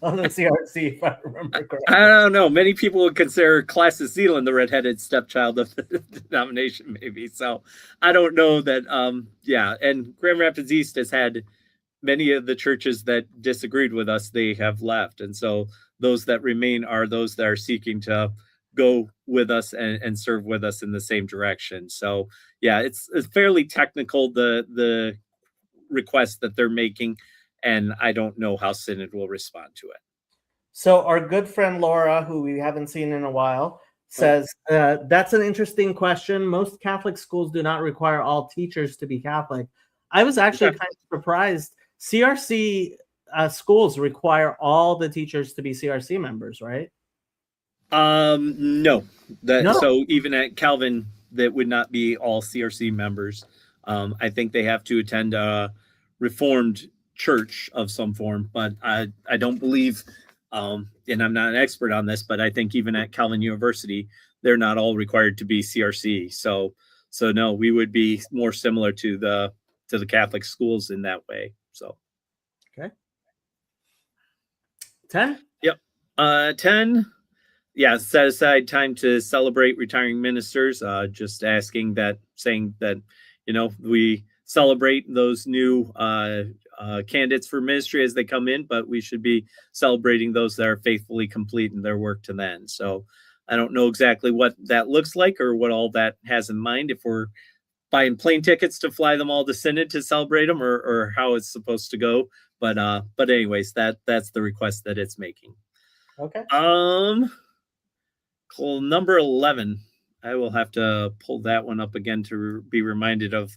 [SPEAKER 1] of the CRC, if I remember correctly.
[SPEAKER 2] I don't know. Many people would consider Classis Zealand the redheaded stepchild of the denomination, maybe. So I don't know that. And Grand Rapids East has had many of the churches that disagreed with us. They have left, and so those that remain are those that are seeking to go with us and serve with us in the same direction. So yeah, it's fairly technical, the request that they're making, and I don't know how Synod will respond to it.
[SPEAKER 1] So our good friend Laura, who we haven't seen in a while, says, that's an interesting question. Most Catholic schools do not require all teachers to be Catholic. I was actually kind of surprised. CRC schools require all the teachers to be CRC members, right?
[SPEAKER 2] No. So even at Calvin, that would not be all CRC members. I think they have to attend a Reformed church of some form, but I don't believe, and I'm not an expert on this, but I think even at Calvin University, they're not all required to be CRC. So no, we would be more similar to the Catholic schools in that way. So
[SPEAKER 1] okay. 10?
[SPEAKER 2] Yep. 10. Yeah, set aside time to celebrate retiring ministers. Just saying that, we celebrate those new candidates for ministry as they come in, but we should be celebrating those that are faithfully completing their work to then. So I don't know exactly what that looks like or what all that has in mind, if we're buying plane tickets to fly them all to Synod to celebrate them, or how it's supposed to go. But anyways, that's the request that it's making.
[SPEAKER 1] Okay.
[SPEAKER 2] Number 11, I will have to pull that one up again to be reminded of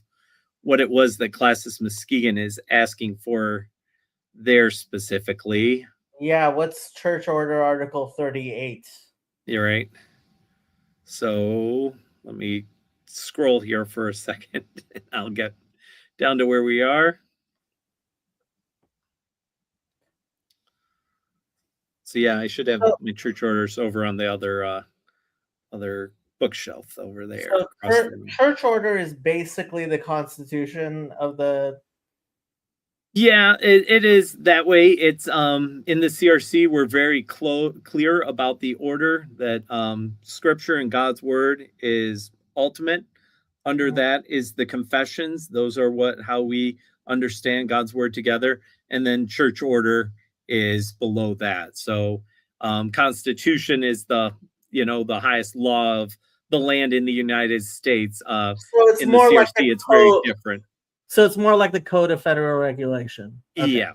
[SPEAKER 2] what it was that Classis Muskegon is asking for there specifically.
[SPEAKER 1] Yeah, what's Church Order Article 38?
[SPEAKER 2] You're right. So let me scroll here for a second, and I'll get down to where we are. So yeah, I should have my church orders over on the other bookshelf over there.
[SPEAKER 1] So church order is basically the constitution of the.
[SPEAKER 2] Yeah, it is that way. It's in the CRC, we're very clear about the order that Scripture and God's Word is ultimate. Under that is the confessions. Those are how we understand God's Word together, and then church order is below that. So Constitution is the highest law of the land in the United States.
[SPEAKER 1] So it's
[SPEAKER 2] in
[SPEAKER 1] more
[SPEAKER 2] the CRC,
[SPEAKER 1] like
[SPEAKER 2] it's very different.
[SPEAKER 1] So it's more like the Code of Federal Regulation.
[SPEAKER 2] Okay.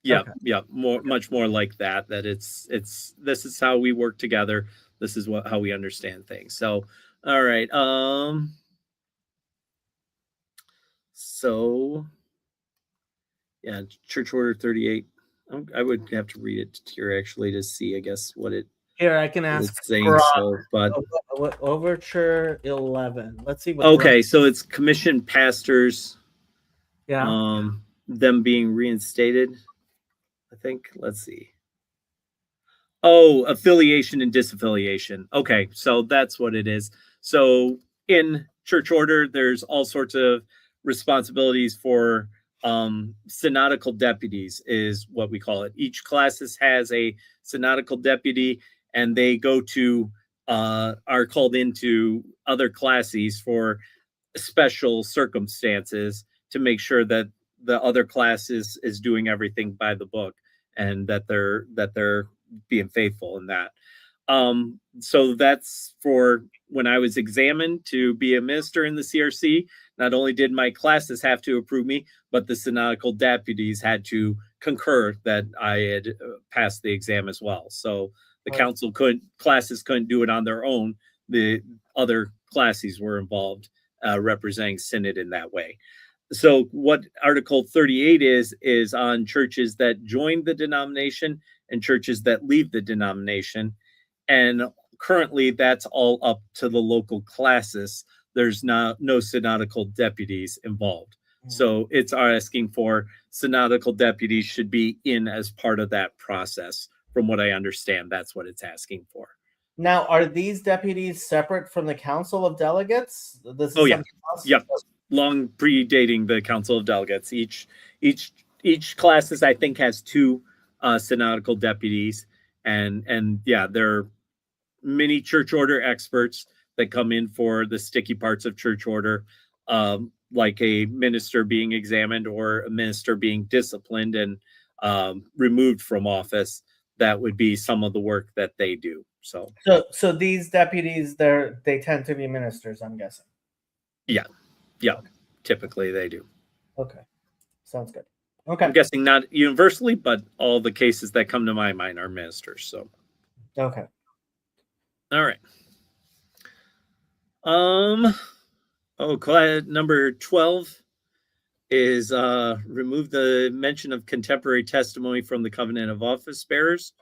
[SPEAKER 2] Yeah. Much more like that. That it's this is how we work together. This is how we understand things. So, all right. So, yeah, Church Order 38. I would have to read it here actually to see, I guess, what it.
[SPEAKER 1] Here, I can ask.
[SPEAKER 2] Saying so, but
[SPEAKER 1] Overture 11. Let's see.
[SPEAKER 2] Okay, so it's commissioned pastors
[SPEAKER 1] Yeah.
[SPEAKER 2] Them being reinstated, I think. Let's see. Oh, affiliation and disaffiliation. Okay, so that's what it is. So in church order, there's all sorts of responsibilities for synodical deputies, is what we call it. Each classis has a synodical deputy, and they go to are called into other classes for special circumstances to make sure that the other class is doing everything by the book, and that they're being faithful in that. So that's for when I was examined to be a minister in the CRC. Not only did my classes have to approve me, but the synodical deputies had to concur that I had passed the exam as well. So the classes couldn't do it on their own. The other classes were involved, representing Synod in that way. So what Article 38 is on churches that join the denomination and churches that leave the denomination. And currently that's all up to the local classis. There's no synodical deputies involved. So it's asking for synodical deputies should be in as part of that process. From what I understand, that's what it's asking for.
[SPEAKER 1] Now, are these deputies separate from the Council of Delegates?
[SPEAKER 2] This is yep. Long predating the Council of Delegates. Each classes, I think, has two synodical deputies, and yeah, there are many church order experts that come in for the sticky parts of church order, like a minister being examined or a minister being disciplined and removed from office. That would be some of the work that they do.
[SPEAKER 1] So these deputies, they tend to be ministers, I'm guessing.
[SPEAKER 2] Yeah. Typically they do.
[SPEAKER 1] Okay, sounds good. Okay,
[SPEAKER 2] I'm guessing not universally, but all the cases that come to my mind are ministers. So
[SPEAKER 1] okay,
[SPEAKER 2] all right. Number 12 is remove the mention of contemporary testimony from the covenant of office bearers.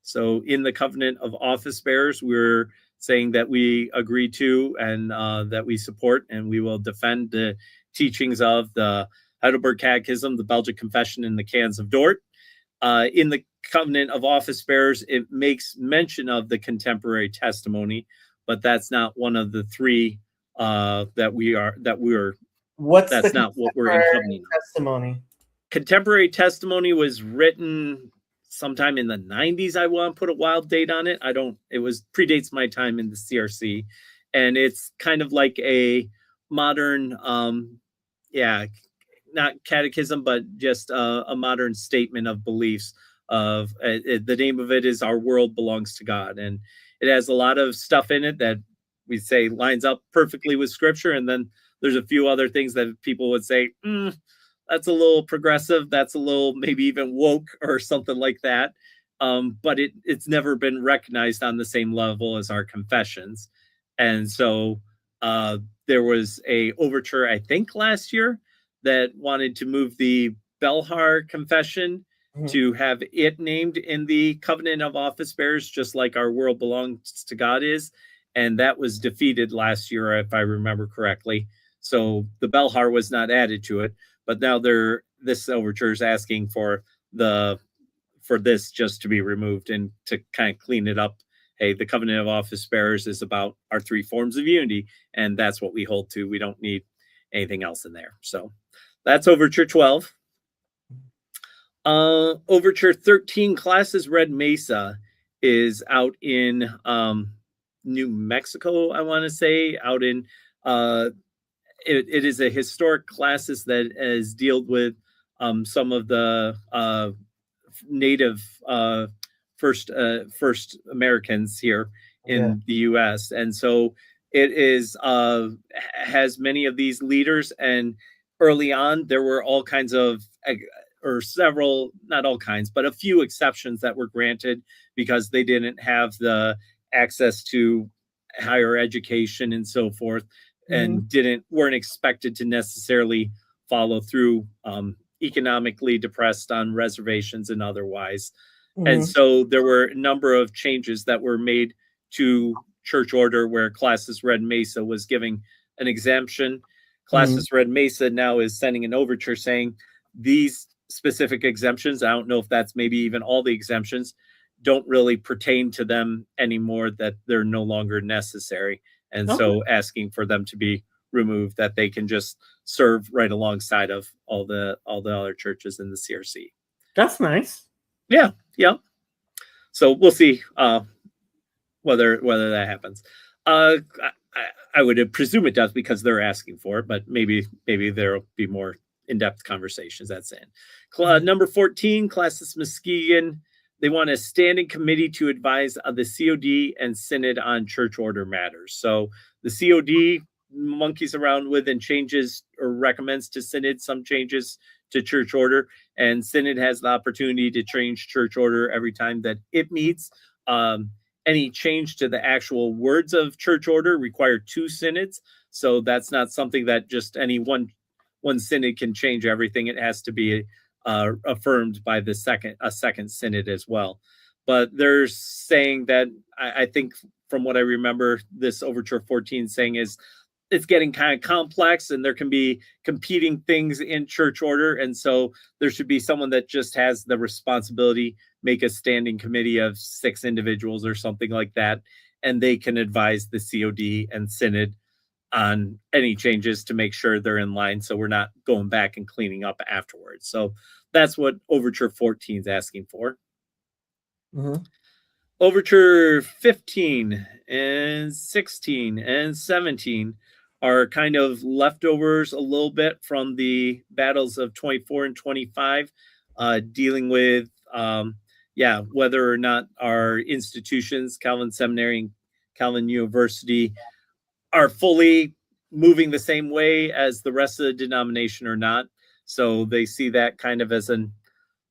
[SPEAKER 2] So in the covenant of office bearers, we're saying that we agree to and that we support and we will defend the teachings of the Heidelberg Catechism, the Belgic Confession, and the Canons of Dort. In the covenant of office bearers, it makes mention of the contemporary testimony, but that's not one of the three that we're.
[SPEAKER 1] What's
[SPEAKER 2] that's not what we're in covenant
[SPEAKER 1] testimony?
[SPEAKER 2] Contemporary testimony was written sometime in the 90s. I want to put a wild date on it. It predates my time in the CRC, and it's kind of like a modern, not catechism, but just a modern statement of beliefs of the name of it is Our World Belongs to God. And it has a lot of stuff in it that we say lines up perfectly with scripture. And then there's a few other things that people would say, that's a little progressive. That's a little maybe even woke or something like that. But it's never been recognized on the same level as our confessions. And so there was a overture, I think last year, that wanted to move the Belhar Confession to have it named in the covenant of office bearers, just like Our World Belongs to God is. And that was defeated last year, if I remember correctly. So the Belhar was not added to it, but now this overture is asking for this just to be removed and to kind of clean it up. Hey, the covenant of office bearers is about our three forms of unity, and that's what we hold to. We don't need anything else in there. So that's Overture 12. Overture 13, Classes Red Mesa, is out in New Mexico, I want to say, out in it is a historic classes that is dealt with some of the native first Americans here in the U.S. And so it is has many of these leaders. And early on, there were all kinds of or several, not all kinds, but a few exceptions that were granted because they didn't have the access to higher education and so forth, and weren't expected to necessarily follow through, economically depressed on reservations and otherwise. And so there were a number of changes that were made to church order where Classes Red Mesa was giving an exemption. Classis Red Mesa now is sending an overture saying these specific exemptions, I don't know if that's maybe even all the exemptions, don't really pertain to them anymore, that they're no longer necessary. And so asking for them to be removed, that they can just serve right alongside of all the other churches in the CRC.
[SPEAKER 1] That's nice.
[SPEAKER 2] Yeah. So we'll see whether that happens. I would presume it does because they're asking for it, but maybe there'll be more in-depth conversations. That's in. Number 14, Classis Muskegon. They want a standing committee to advise the COD and Synod on church order matters. So the COD monkeys around with and changes or recommends to Synod some changes to church order, and Synod has the opportunity to change church order every time that it meets. Any change to the actual words of church order require 2 synods, so that's not something that just any one synod can change everything. It has to be affirmed by a second synod as well. But they're saying that, I think from what I remember, this Overture 14 saying is it's getting kind of complex and there can be competing things in church order. And so there should be someone that just has the responsibility, make a standing committee of 6 individuals or something like that. And they can advise the COD and Synod on any changes to make sure they're in line. So we're not going back and cleaning up afterwards. So that's what Overture 14 is asking for. Overture 15 and 16 and 17 are kind of leftovers a little bit from the battles of 24 and 25, dealing with, whether or not our institutions, Calvin Seminary and Calvin University, are fully moving the same way as the rest of the denomination or not. So they see that kind of as an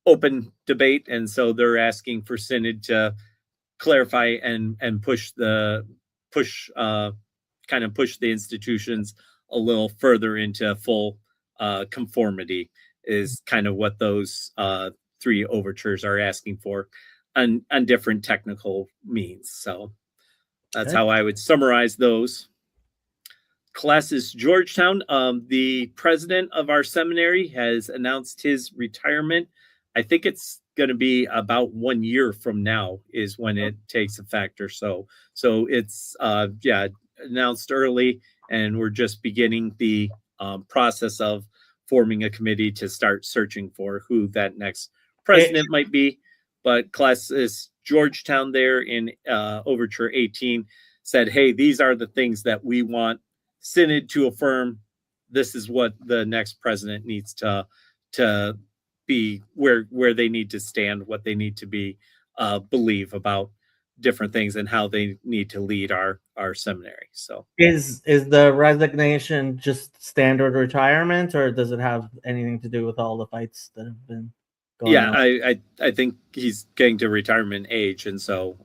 [SPEAKER 2] open debate. And so they're asking for Synod to clarify and push the institutions a little further into full conformity is kind of what those 3 overtures are asking for on different technical means. So that's how I would summarize those. Classis Georgetown, the president of our seminary has announced his retirement. I think it's going to be about 1 year from now is when it takes effect or so. So it's announced early, and we're just beginning the process of forming a committee to start searching for who that next president might be. But Classis Georgetown there in Overture 18 said, hey, these are the things that we want Synod to affirm. This is what the next president needs to be, where they need to stand, what they need to be believe about different things and how they need to lead our seminary. So
[SPEAKER 1] is the resignation just standard retirement, or does it have anything to do with all the fights that have been going on?
[SPEAKER 2] I think he's getting to retirement age, and so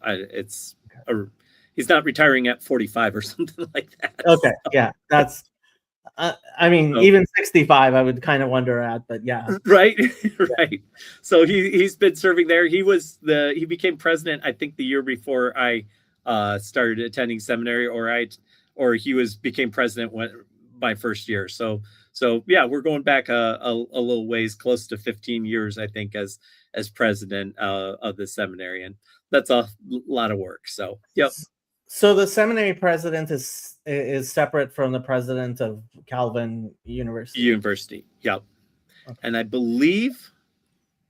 [SPEAKER 2] he's not retiring at 45 or something like that.
[SPEAKER 1] Okay, so. Yeah, that's even 65 I would kind of wonder at, but yeah.
[SPEAKER 2] Right. So he's been serving there. He became president, I think, the year before I started attending seminary, or he became president my first year. So yeah, we're going back a little ways, close to 15 years, I think, as president of the seminary, and that's a lot of work. So yep.
[SPEAKER 1] So the seminary president is separate from the president of Calvin University.
[SPEAKER 2] Yep. Okay. And I believe,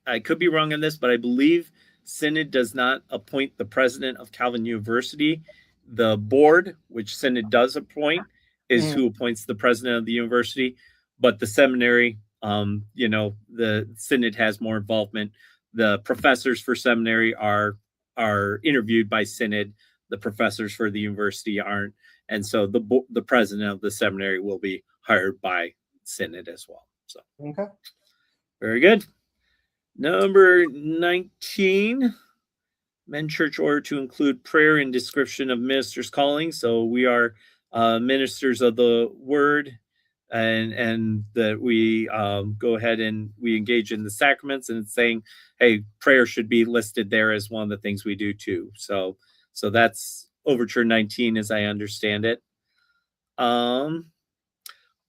[SPEAKER 2] I could be wrong on this, but I believe Synod does not appoint the president of Calvin University. The board, which Synod does appoint, is who appoints the president of the university. But the seminary, the Synod has more involvement. The professors for seminary are interviewed by Synod. The professors for the university aren't. And so the president of the seminary will be hired by Synod as well. So,
[SPEAKER 1] okay.
[SPEAKER 2] Very good. Number 19, men church order to include prayer in description of ministers' calling. So we are ministers of the word, and that we go ahead and we engage in the sacraments, and it's saying, hey, prayer should be listed there as one of the things we do too. So that's Overture 19, as I understand it.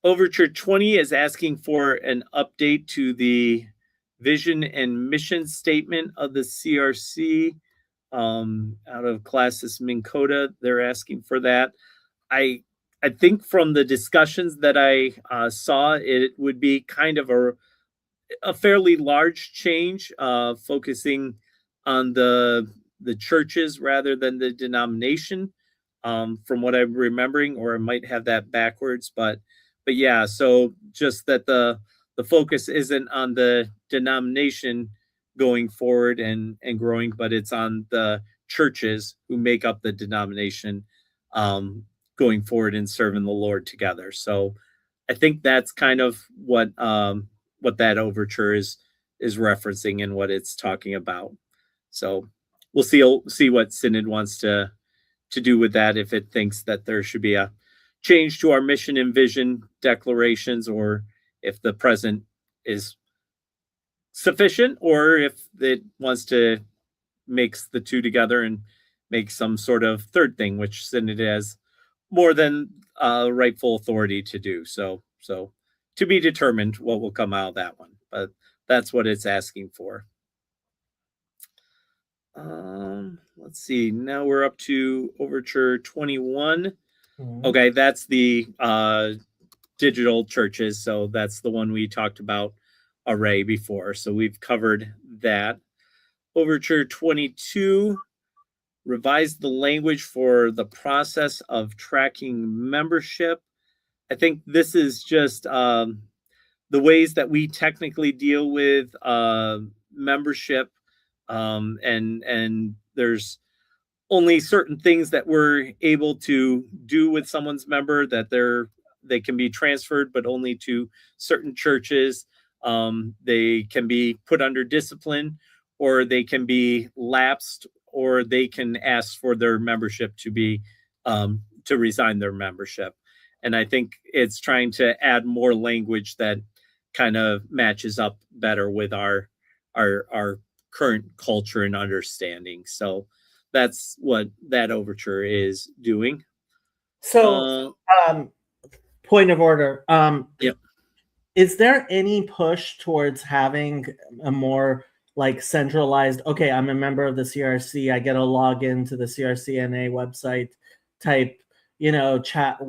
[SPEAKER 2] Overture 20 is asking for an update to the vision and mission statement of the CRC. Out of Classis Minn Kota, they're asking for that. I think from the discussions that I saw, it would be kind of a fairly large change, focusing on the churches rather than the denomination, from what I'm remembering, or I might have that backwards, but yeah. So just that the focus isn't on the denomination going forward and growing, but it's on the churches who make up the denomination, going forward and serving the Lord together. So I think that's kind of what that overture is referencing and what it's talking about. So we'll see what Synod wants to do with that, if it thinks that there should be a change to our mission and vision declarations, or if the present is sufficient, or if it wants to mix the two together and make some sort of third thing, which Synod has more than rightful authority to do. So to be determined what will come out of that one, but that's what it's asking for. Let's see. Now we're up to Overture 21. Mm-hmm. Okay, that's the digital churches. So that's the one we talked about already before. So we've covered that. Overture 22, revise the language for the process of tracking membership. I think this is just the ways that we technically deal with membership, and there's only certain things that we're able to do with someone's member, that they can be transferred, but only to certain churches. They can be put under discipline, or they can be lapsed, or they can ask for their membership to be to resign their membership. And I think it's trying to add more language that kind of matches up better with our current culture and understanding. So that's what that overture is doing.
[SPEAKER 1] So, point of order.
[SPEAKER 2] Yep.
[SPEAKER 1] Is there any push towards having a more like centralized, okay, I'm a member of the CRC, I get to log into the CRCNA website type, chat,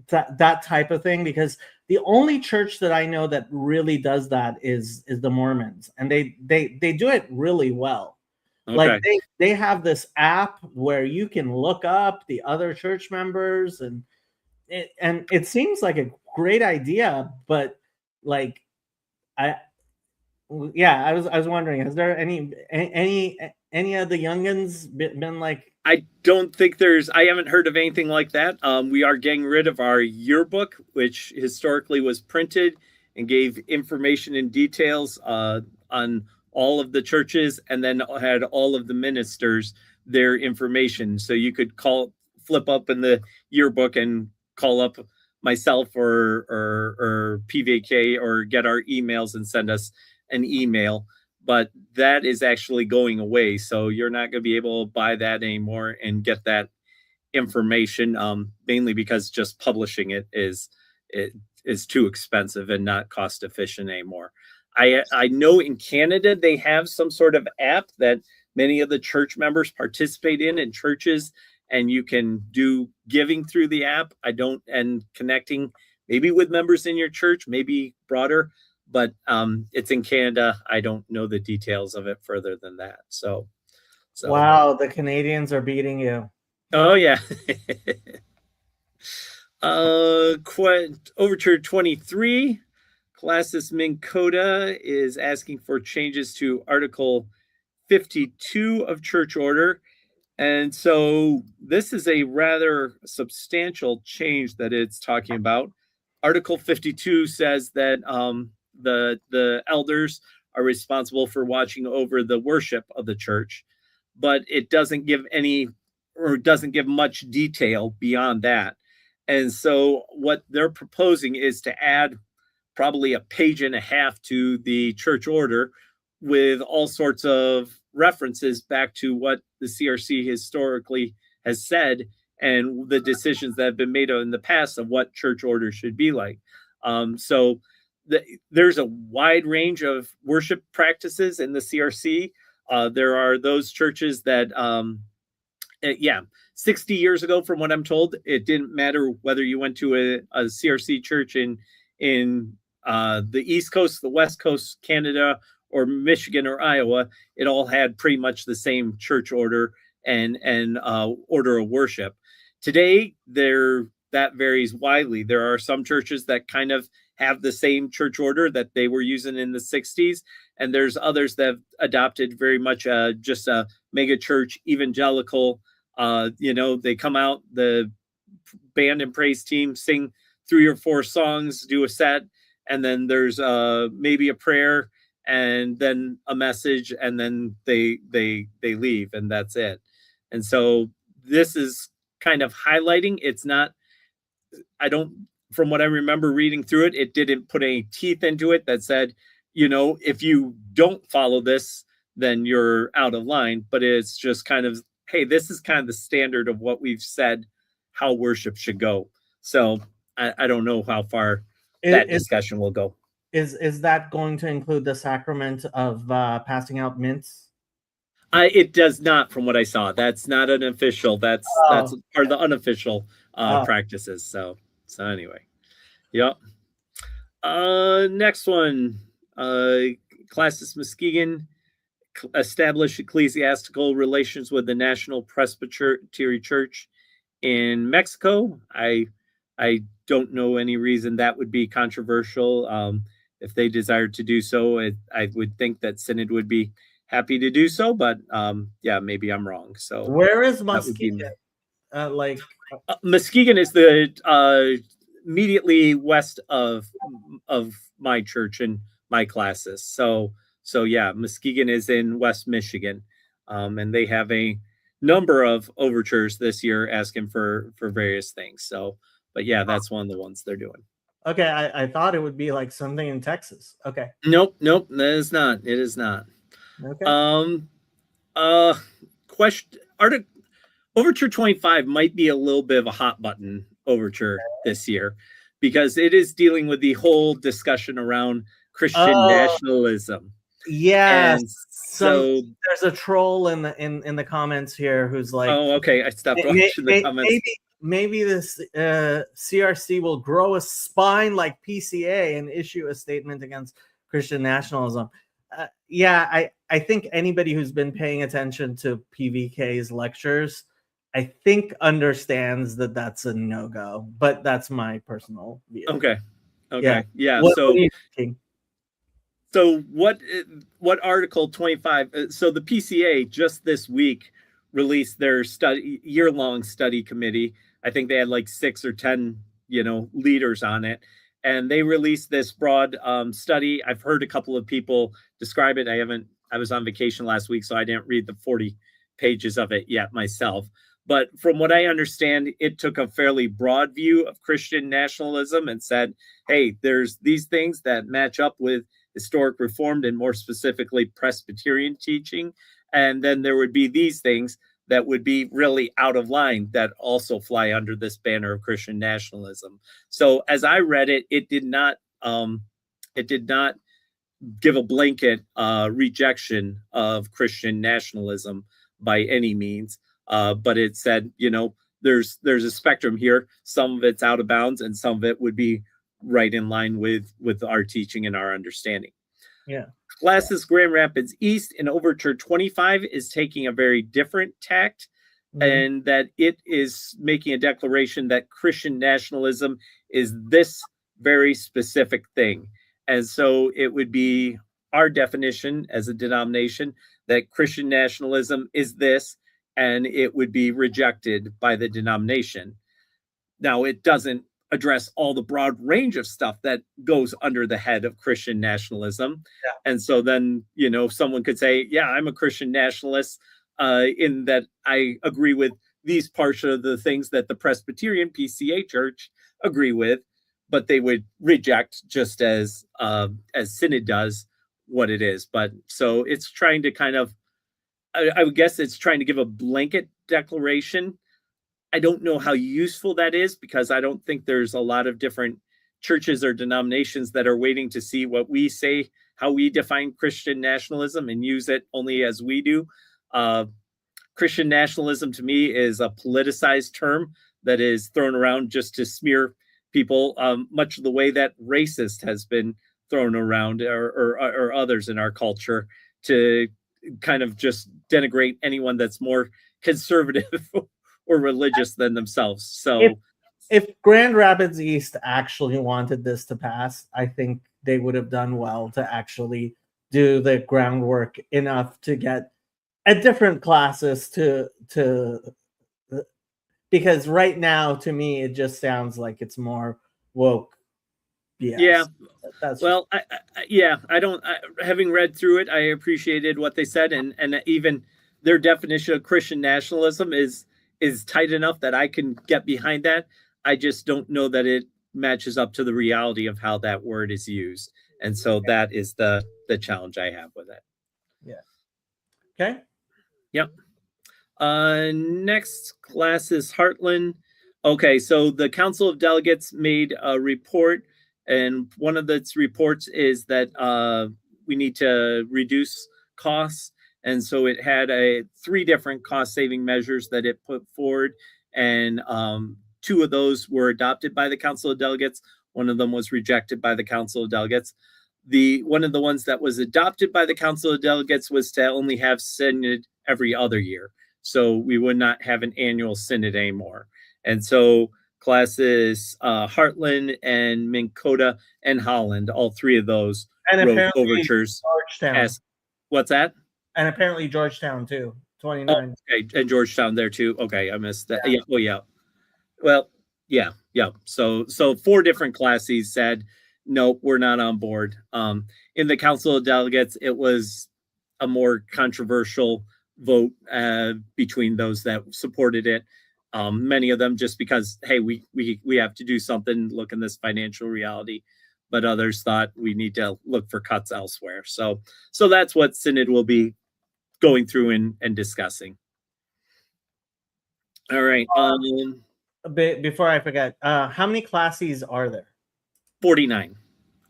[SPEAKER 1] that type of thing? Because the only church that I know that really does that is the Mormons, and they do it really well. Okay. Like they have this app where you can look up the other church members, and it seems like a great idea, but like I was wondering, has there any of the youngins been like?
[SPEAKER 2] I don't think I haven't heard of anything like that. We are getting rid of our yearbook, which historically was printed and gave information and details on all of the churches, and then had all of the ministers their information. So you could flip up in the yearbook and call up myself or PVK, or get our emails and send us an email. But that is actually going away. So you're not going to be able to buy that anymore and get that information, mainly because just publishing it is too expensive and not cost efficient anymore. I know in Canada they have some sort of app that many of the church members participate in churches, and you can do giving through the app. And connecting maybe with members in your church, maybe broader, but it's in Canada. I don't know the details of it further than that. So
[SPEAKER 1] wow, the Canadians are beating you.
[SPEAKER 2] Oh yeah. Overture 23, Classis Minn Kota is asking for changes to Article 52 of Church Order. And so this is a rather substantial change that it's talking about. Article 52 says that the elders are responsible for watching over the worship of the church, but it doesn't give much detail beyond that. And so what they're proposing is to add probably a page and a half to the church order, with all sorts of references back to what the CRC historically has said and the decisions that have been made in the past of what church order should be like. So there's a wide range of worship practices in the CRC. There are those churches that, 60 years ago, from what I'm told, it didn't matter whether you went to a CRC church in the East Coast, the West Coast, Canada, or Michigan or Iowa. It all had pretty much the same church order and order of worship. Today, that varies widely. There are some churches that kind of have the same church order that they were using in the 60s, and there's others that have adopted very much just a mega church evangelical. They come out, the band and praise team sing 3 or 4 songs, do a set, and then there's maybe a prayer and then a message, and then they leave, and that's it. And so this is kind of highlighting. It's not, from what I remember reading through it, it didn't put any teeth into it that said, if you don't follow this, then you're out of line. But it's just kind of, hey, this is kind of the standard of what we've said how worship should go. So I don't know how far that discussion will go.
[SPEAKER 1] Is that going to include the sacrament of passing out mints?
[SPEAKER 2] It does not, from what I saw. That's not an official. That's part of the unofficial practices. So anyway, yep. Next one, Classis Muskegon establish ecclesiastical relations with the National Presbytery Church in Mexico. I don't know any reason that would be controversial. If they desired to do so, I would think that Synod would be happy to do so, but maybe I'm wrong. So
[SPEAKER 1] where is Muskegon?
[SPEAKER 2] Muskegon is the immediately west of my church and my classes. So Muskegon is in West Michigan, and they have a number of overtures this year asking for various things. So, but that's one of the ones they're doing.
[SPEAKER 1] Okay, I thought it would be like something in Texas. Okay.
[SPEAKER 2] Nope, that is not. It is not.
[SPEAKER 1] Okay.
[SPEAKER 2] Question. Overture 25 might be a little bit of a hot button overture this year, because it is dealing with the whole discussion around Christian nationalism.
[SPEAKER 1] Yes. So there's a troll in the comments here who's like,
[SPEAKER 2] "Oh, okay, I stopped watching the comments."
[SPEAKER 1] Maybe this CRC will grow a spine like PCA and issue a statement against Christian nationalism. I think anybody who's been paying attention to PVK's lectures, I think understands that that's a no-go, but that's my personal view.
[SPEAKER 2] Okay. Yeah.
[SPEAKER 1] What are you thinking?
[SPEAKER 2] So what Article 25? So the PCA just this week released their year-long study committee. I think they had like 6 or 10, leaders on it, and they released this broad study. I've heard a couple of people describe it. I was on vacation last week, so I didn't read the 40 pages of it yet myself. But from what I understand, it took a fairly broad view of Christian nationalism and said, hey, there's these things that match up with historic Reformed and more specifically Presbyterian teaching. And then there would be these things that would be really out of line that also fly under this banner of Christian nationalism. So as I read it, it did not give a blanket rejection of Christian nationalism by any means. But it said, there's a spectrum here. Some of it's out of bounds and some of it would be right in line with our teaching and our understanding.
[SPEAKER 1] Yeah.
[SPEAKER 2] Classis Grand Rapids East in Overture 25 is taking a very different tact, and that it is making a declaration that Christian nationalism is this very specific thing. And so it would be our definition as a denomination that Christian nationalism is this, and it would be rejected by the denomination. Now, it doesn't address all the broad range of stuff that goes under the head of Christian nationalism. Yeah. And so then, someone could say, yeah, I'm a Christian nationalist in that I agree with these parts of the things that the Presbyterian PCA church agree with, but they would reject just as Synod does what it is. But so it's trying to kind of, I would guess it's trying to give a blanket declaration I don't know how useful that is, because I don't think there's a lot of different churches or denominations that are waiting to see what we say, how we define Christian nationalism, and use it only as we do. Christian nationalism to me is a politicized term that is thrown around just to smear people, much of the way that racist has been thrown around, or others in our culture, to kind of just denigrate anyone that's more conservative or religious than themselves. So
[SPEAKER 1] if Grand Rapids East actually wanted this to pass, I think they would have done well to actually do the groundwork enough to get at different classes to because right now to me it just sounds like it's more woke. Yes.
[SPEAKER 2] Yeah.
[SPEAKER 1] That's
[SPEAKER 2] well, I don't. Having read through it, I appreciated what they said, and even their definition of Christian nationalism is tight enough that I can get behind that. I just don't know that it matches up to the reality of how that word is used, and so that is the challenge I have with it.
[SPEAKER 1] Yeah. Okay.
[SPEAKER 2] Yep. Next class is Heartland. Okay, so the Council of Delegates made a report, and one of its reports is that we need to reduce costs. And so it had 3 different cost-saving measures that it put forward, and 2 of those were adopted by the Council of Delegates. One of them was rejected by the Council of Delegates. One of the ones that was adopted by the Council of Delegates was to only have synod every other year. So we would not have an annual synod anymore. And so classes Heartland and Minn Kota and Holland, all 3 of those wrote overtures.
[SPEAKER 1] Georgetown.
[SPEAKER 2] What's that?
[SPEAKER 1] And apparently Georgetown too. 29.
[SPEAKER 2] Oh, okay, and Georgetown there too. Okay, I missed that. Yeah. Well, yeah. Well, yeah. So 4 different classes said, nope, we're not on board. In the Council of Delegates, it was a more controversial vote between those that supported it. Many of them just because, hey, we have to do something, look in this financial reality. But others thought we need to look for cuts elsewhere. So that's what Synod will be going through and discussing. All right.
[SPEAKER 1] Before I forget, how many classes are there?
[SPEAKER 2] 49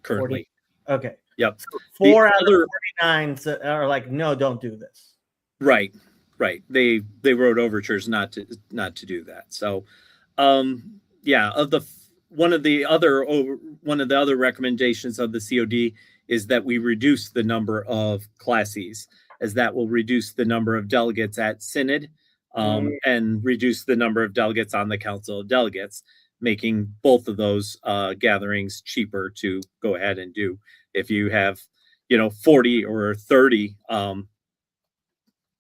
[SPEAKER 2] currently.
[SPEAKER 1] 40? Okay.
[SPEAKER 2] Yep.
[SPEAKER 1] So 4 out of 49 are like, no, don't do this.
[SPEAKER 2] Right. They wrote overtures not to do that. So, one of the other recommendations of the COD is that we reduce the number of classes, as that will reduce the number of delegates at Synod, and reduce the number of delegates on the Council of Delegates, making both of those gatherings cheaper to go ahead and do. If you have, 40 or 30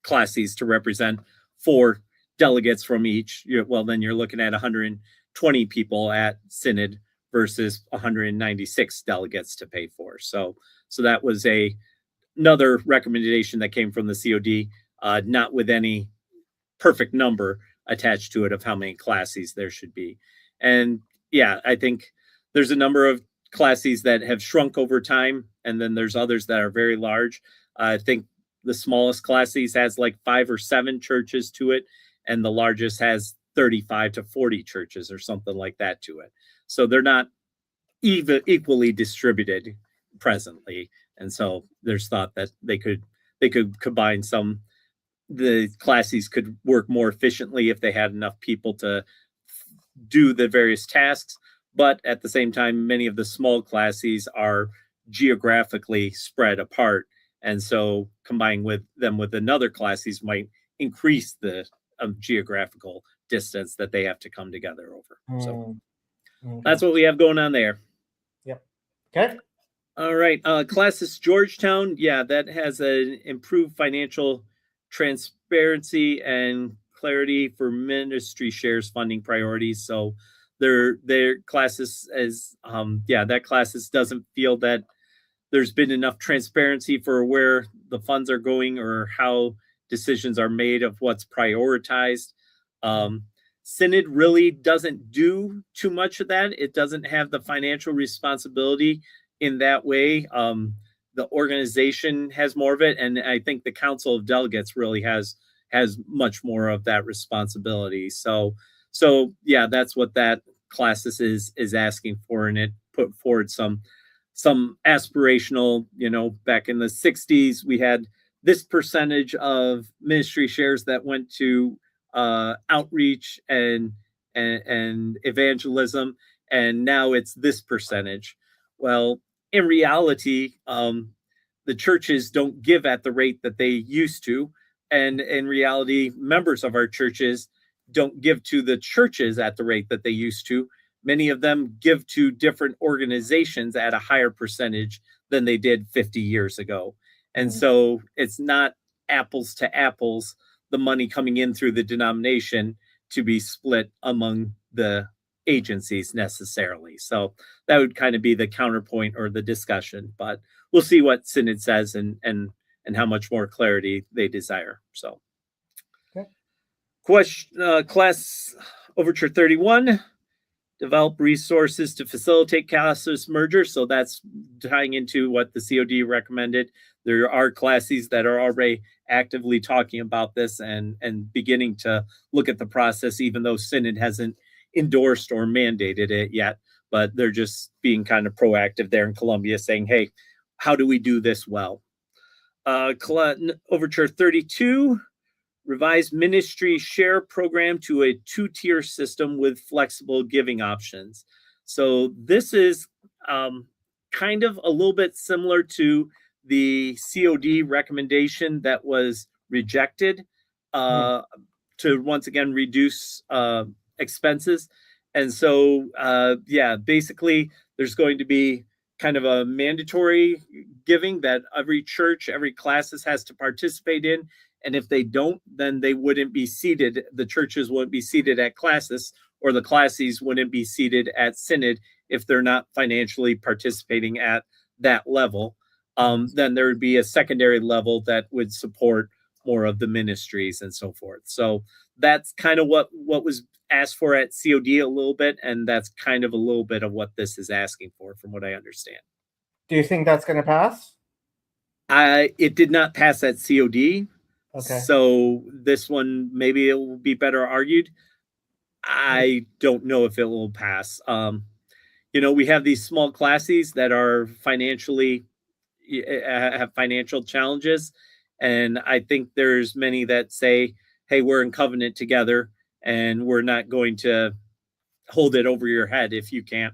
[SPEAKER 2] classes to represent 4 delegates from each, then you're looking at 120 people at Synod versus 196 delegates to pay for. So that was another recommendation that came from the COD, not with any perfect number attached to it of how many classes there should be. And I think there's a number of classes that have shrunk over time, and then there's others that are very large. I think the smallest classes has like 5 or 7 churches to it, and the largest has 35 to 40 churches or something like that to it. So they're not equally distributed presently. And so there's thought that they could combine the classes could work more efficiently if they had enough people to do the various tasks. But at the same time, many of the small classes are geographically spread apart. And so combining them with another classes might increase the geographical distance that they have to come together over. So that's what we have going on there.
[SPEAKER 1] Yep. Okay.
[SPEAKER 2] All right. Classes Georgetown. Yeah, that has an improved financial transparency and clarity for ministry shares funding priorities. So their classes that classes doesn't feel that there's been enough transparency for where the funds are going or how decisions are made of what's prioritized. Synod really doesn't do too much of that. It doesn't have the financial responsibility in that way. The organization has more of it, and I think the Council of Delegates really has much more of that responsibility. So So yeah, that's what that classis is asking for, and it put forward some aspirational, back in the 60s we had this percentage of ministry shares that went to outreach and evangelism, and now it's this percentage. Well, in reality, the churches don't give at the rate that they used to, and in reality, members of our churches don't give to the churches at the rate that they used to. Many of them give to different organizations at a higher percentage than they did 50 years ago. And so it's not apples to apples, the money coming in through the denomination to be split among the agencies necessarily. So that would kind of be the counterpoint or the discussion, but we'll see what Synod says and how much more clarity they desire. So question, class overture 31, develop resources to facilitate classis mergers. So that's tying into what the COD recommended. There are classes that are already actively talking about this and beginning to look at the process, even though Synod hasn't endorsed or mandated it yet, but they're just being kind of proactive there in Columbia, saying, hey, how do we do this well? Overture 32, revised ministry share program to a 2-tier system with flexible giving options. So this is kind of a little bit similar to the COD recommendation that was rejected to once again reduce expenses. And so, basically there's going to be kind of a mandatory giving that every church, every classis has to participate in. And if they don't, then they wouldn't be seated. The churches wouldn't be seated at classis, or the classes wouldn't be seated at Synod if they're not financially participating at that level. Then there would be a secondary level that would support more of the ministries and so forth. So that's kind of what was asked for at COD a little bit, and that's kind of a little bit of what this is asking for, from what I understand.
[SPEAKER 1] Do you think that's going to pass?
[SPEAKER 2] It did not pass at COD.
[SPEAKER 1] Okay.
[SPEAKER 2] So this one, maybe it will be better argued. I don't know if it will pass. We have these small classes that are financially have financial challenges, and I think there's many that say, hey, we're in covenant together and we're not going to hold it over your head if you can't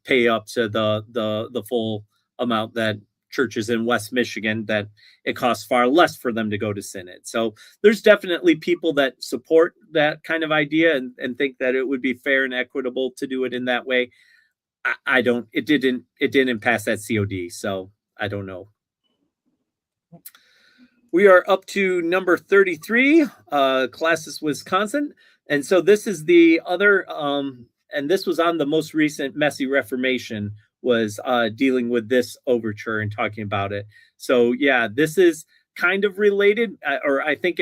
[SPEAKER 2] pay up to the full amount that churches in West Michigan, that it costs far less for them to go to Synod. So there's definitely people that support that kind of idea and think that it would be fair and equitable to do it in that way. I don't, it didn't pass that COD, so I don't know. We are up to number 33, Classis Wisconsin. And so this is the other, and this was on the most recent Messy Reformation, was dealing with this overture and talking about it. So yeah, this is kind of related, or I think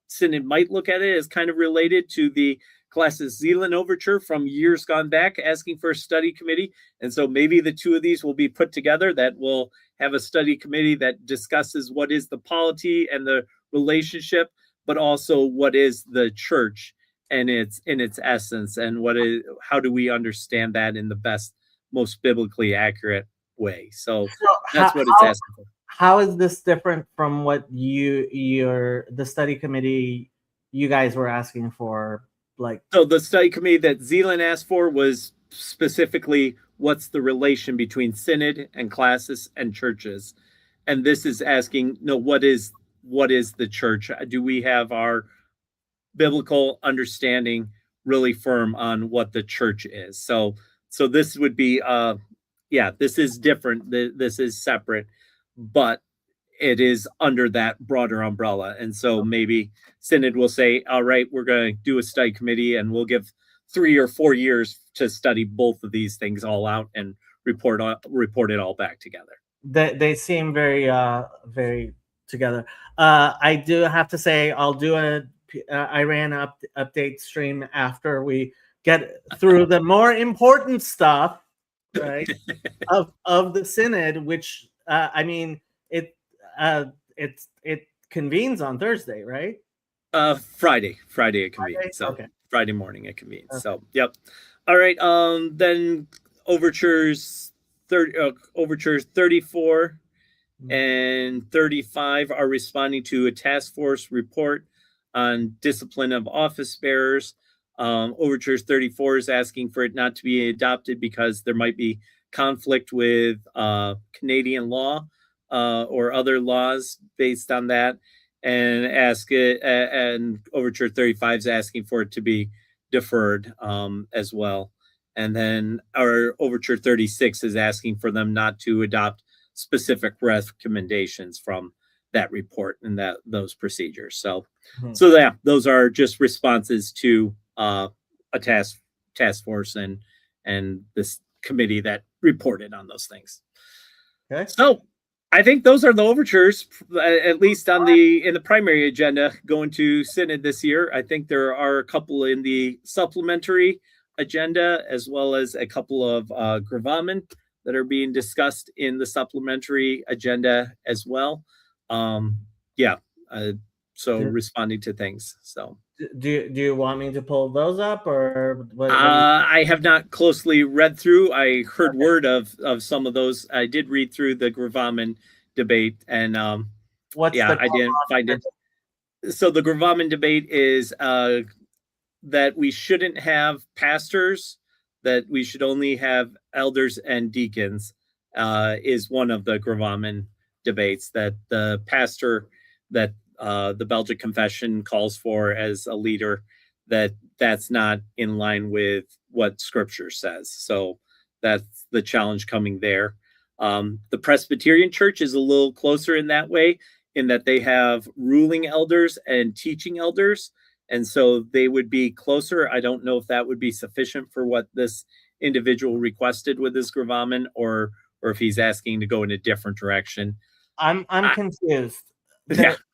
[SPEAKER 2] Synod might look at it as kind of related to the Classis Zealand overture from years gone back, asking for a study committee. And so maybe the two of these will be put together, that will have a study committee that discusses what is the polity and the relationship, but also what is the church and its essence, and how do we understand that in the best, most biblically accurate way. So that's what it's asking for.
[SPEAKER 1] How is this different from what the study committee you guys were asking for?
[SPEAKER 2] So the study committee that Zealand asked for was specifically what's the relation between Synod and classis and churches, and this is asking, what is the church? Do we have our biblical understanding really firm on what the church is? So this would be this is different. This is separate, but it is under that broader umbrella. And so maybe Synod will say, all right, we're going to do a study committee and we'll give 3 or 4 years to study both of these things all out and report it all back together.
[SPEAKER 1] They seem very together. I do have to say, I'll do a Iran update stream after we get through the more important stuff, right, of the Synod, which it convenes on Thursday, right?
[SPEAKER 2] Friday it convenes. So.
[SPEAKER 1] Okay.
[SPEAKER 2] Friday morning it convenes. Okay. So, yep. All right. Then overtures 34 and 35 are responding to a task force report on discipline of office bearers. Overtures 34 is asking for it not to be adopted because there might be conflict with Canadian law or other laws based on that, and Overture 35 is asking for it to be deferred as well. And then our Overture 36 is asking for them not to adopt specific recommendations from that report and those procedures. So, those are just responses to a task force and this committee that reported on those things.
[SPEAKER 1] Okay.
[SPEAKER 2] So I think those are the overtures, at least in the primary agenda going to Synod this year. I think there are a couple in the supplementary agenda, as well as a couple of gravamen that are being discussed in the supplementary agenda as well. Responding to things. So,
[SPEAKER 1] do you want me to pull those up, or what?
[SPEAKER 2] I have not closely read through. I heard word of some of those. I did read through the gravamen debate, and I didn't find it. So the gravamen debate is that we shouldn't have pastors, that we should only have elders and deacons, is one of the gravamen debates, that the pastor that the Belgian Confession calls for as a leader, that's not in line with what Scripture says. So that's the challenge coming there. The Presbyterian Church is a little closer in that way, in that they have ruling elders and teaching elders, and so they would be closer. I don't know if that would be sufficient for what this individual requested with this gravamen, or if he's asking to go in a different direction.
[SPEAKER 1] I'm confused.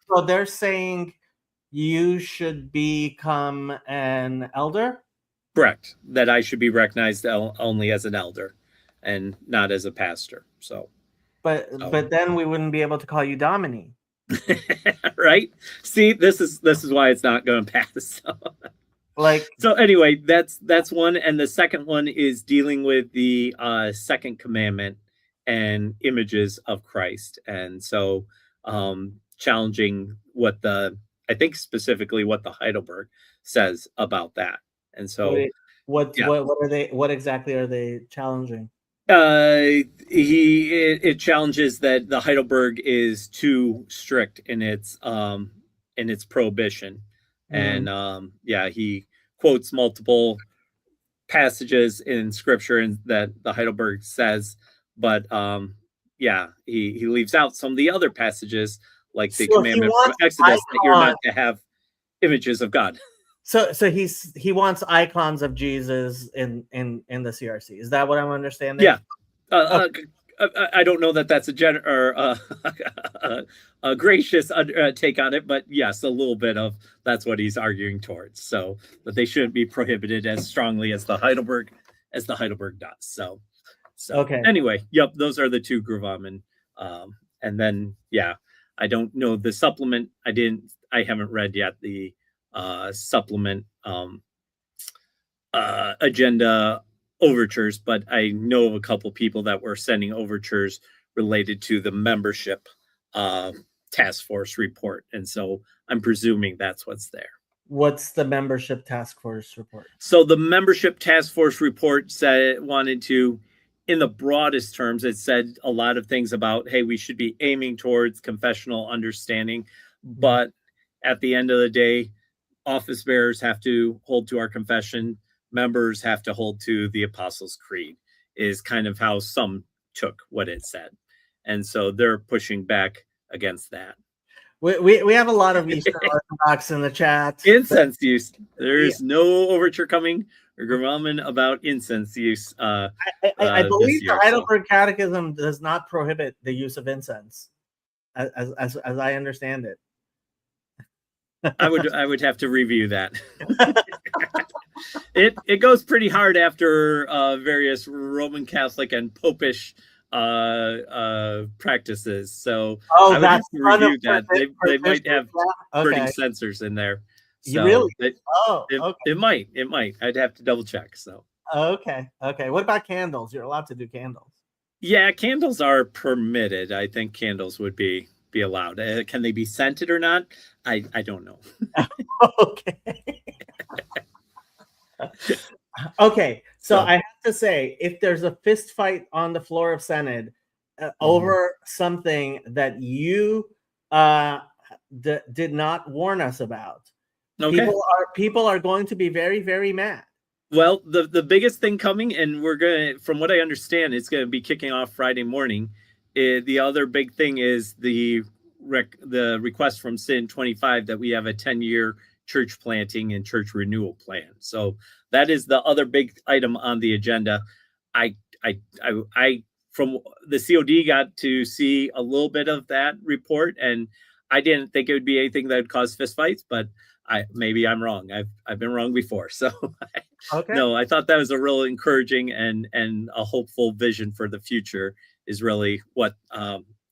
[SPEAKER 1] So they're saying you should become an elder?
[SPEAKER 2] Correct. That I should be recognized only as an elder and not as a pastor. So,
[SPEAKER 1] but then we wouldn't be able to call you Domini.
[SPEAKER 2] Right? See, this is why it's not going to pass.
[SPEAKER 1] So
[SPEAKER 2] anyway, that's one, and the second one is dealing with the second commandment and images of Christ, and so challenging I think specifically what the Heidelberg says about that. And so
[SPEAKER 1] what exactly are they challenging?
[SPEAKER 2] It challenges that the Heidelberg is too strict in its prohibition. And he quotes multiple passages in Scripture and that the Heidelberg says, but he leaves out some of the other passages, like the commandment from Exodus that you're not to have images of God.
[SPEAKER 1] So he wants icons of Jesus in the CRC. Is that what I'm understanding?
[SPEAKER 2] Yeah. I don't know that that's a gracious take on it, but yes, a little bit of that's what he's arguing towards. So that they shouldn't be prohibited as strongly as the Heidelberg does. So
[SPEAKER 1] okay.
[SPEAKER 2] Anyway, yep, those are the two gravamen. And then I don't know the supplement. I haven't read yet the supplement agenda overtures, but I know of a couple people that were sending overtures related to the membership task force report, and so I'm presuming that's what's there.
[SPEAKER 1] What's the membership task force report?
[SPEAKER 2] So the membership task force report said it wanted to, in the broadest terms, it said a lot of things about, hey, we should be aiming towards confessional understanding, but at the end of the day, office bearers have to hold to our confession, members have to hold to the Apostles' Creed, is kind of how some took what it said. And so they're pushing back against that.
[SPEAKER 1] We have a lot of Eastern Orthodox in the chat.
[SPEAKER 2] Incense use. There's no overture coming or gravamen about incense use.
[SPEAKER 1] I believe the Heidelberg Catechism does not prohibit the use of incense, as I understand it.
[SPEAKER 2] I would have to review that. It goes pretty hard after various Roman Catholic and Popish practices. So I would have to review that. They might have burning censers in there.
[SPEAKER 1] You really?
[SPEAKER 2] it,
[SPEAKER 1] Oh, okay.
[SPEAKER 2] it might. I'd have to double check. So
[SPEAKER 1] Okay. What about candles? You're allowed to do candles.
[SPEAKER 2] yeah, candles are permitted. I think candles would be allowed. Can they be scented or not? I don't know.
[SPEAKER 1] Okay. Okay. So I have to say, if there's a fist fight on the floor of Synod over something that you did not warn us about,
[SPEAKER 2] Okay.
[SPEAKER 1] people are going to be very, very mad.
[SPEAKER 2] Well, the biggest thing coming, and we're gonna, from what I understand, it's gonna be kicking off Friday morning. The other big thing is the request from Sin 25 that we have a 10-year church planting and church renewal plan. So that is the other big item on the agenda. I from the COD got to see a little bit of that report, and I didn't think it would be anything that would cause fistfights, but maybe I'm wrong. I've been wrong before. So
[SPEAKER 1] Okay.
[SPEAKER 2] no, I thought that was a real encouraging and a hopeful vision for the future. Is really what